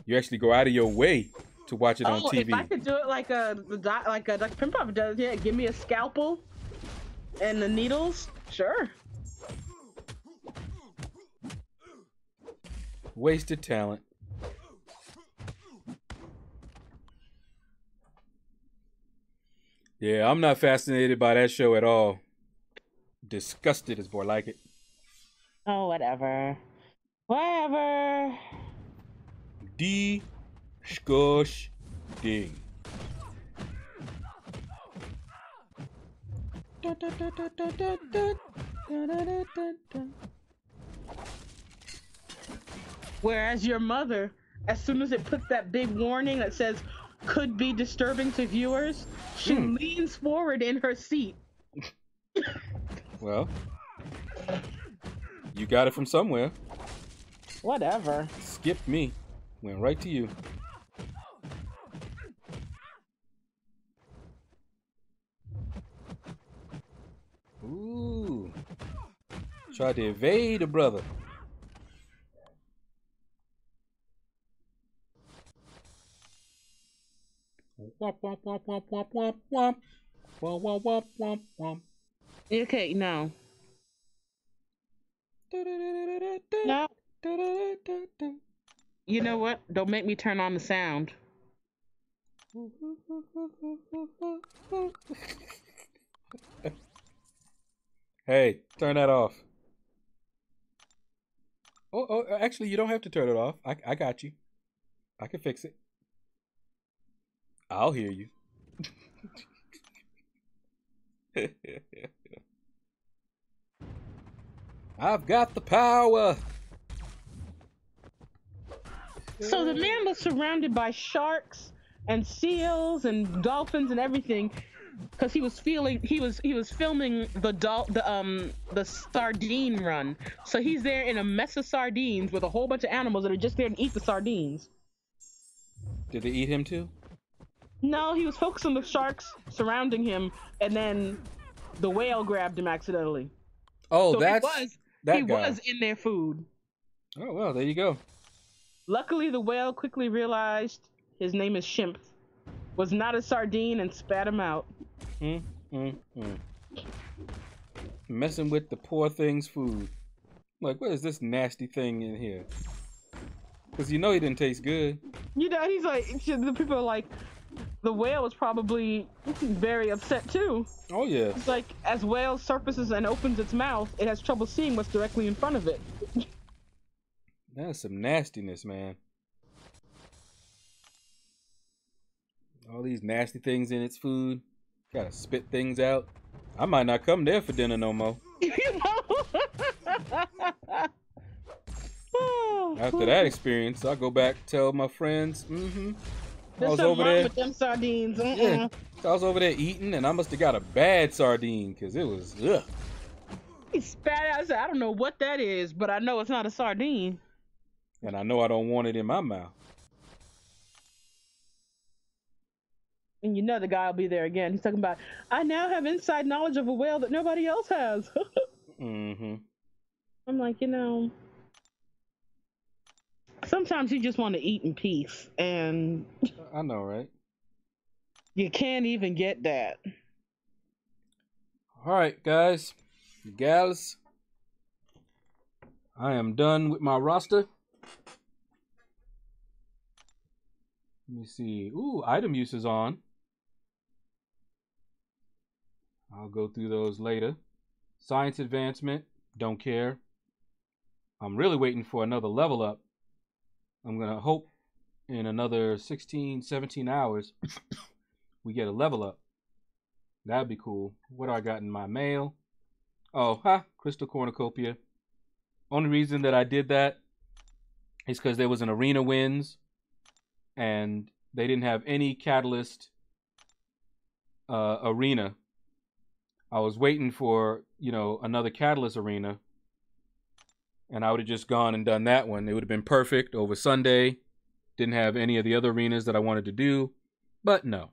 You actually go out of your way to watch it on TV. If I could do it like Dr. Pimple Popper does, yeah, give me a scalpel and the needles, sure. Wasted talent. Yeah, I'm not fascinated by that show at all. Disgusted is more like it. Oh, whatever. Whatever. Disgusting. Whereas your mother, as soon as it puts that big warning that says could be disturbing to viewers, she leans forward in her seat. Well, you got it from somewhere. Whatever. Skipped me. Went right to you. Ooh. Tried to evade a brother. Womp womp womp womp womp womp womp. Womp womp womp womp womp. Okay, no. No. You know what? Don't make me turn on the sound. Hey, turn that off. Oh, actually, you don't have to turn it off. I got you. I can fix it. I'll hear you. I've got the power. So the man was surrounded by sharks and seals and dolphins and everything because he was filming the sardine run. So he's there in a mess of sardines with a whole bunch of animals that are just there to eat the sardines. Did they eat him too? No, he was focused on the sharks surrounding him, and then the whale grabbed him accidentally. Oh, So that's he guy. was in their food. Oh well, there you go. Luckily, the whale quickly realized his name is Shimp, was not a sardine, and spat him out. Messing with the poor thing's food. Like, what is this nasty thing in here? Because you know he didn't taste good. You know, he's like, the people are like, the whale was probably very upset too. Oh yeah. It's like, as whale surfaces and opens its mouth, it has trouble seeing what's directly in front of it. That's some nastiness, man. All these nasty things in its food. Gotta spit things out. I might not come there for dinner no more. You know? After that experience, I'll go back tell my friends, I There's was something over wrong there. with them sardines. Yeah, I was over there eating, and I must have got a bad sardine because it was ugh. He spat out. I said, I don't know what that is, but I know it's not a sardine. And I know I don't want it in my mouth. And you know the guy will be there again. He's talking about, I now have inside knowledge of a whale that nobody else has. I'm like, you know, sometimes you just want to eat in peace, and I know, right? you can't even get that. All right, guys, gals, I am done with my roster. Let me see. Ooh, item use is on. I'll go through those later. Science advancement, don't care. I'm really waiting for another level up. I'm going to hope in another 16, 17 hours we get a level up. That'd be cool. What do I got in my mail? Oh, Crystal Cornucopia. Only reason that I did that is because there was an arena wins and they didn't have any catalyst arena. I was waiting for, another catalyst arena, and I would have just gone and done that one. It would have been perfect over Sunday. Didn't have any of the other arenas that I wanted to do, but no.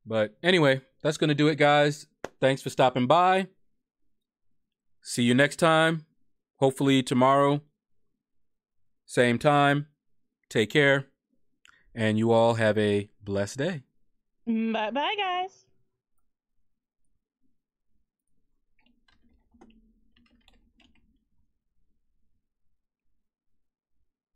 But anyway, that's going to do it, guys. Thanks for stopping by. See you next time. Hopefully tomorrow. Same time. Take care. And you all have a blessed day. Bye-bye, guys.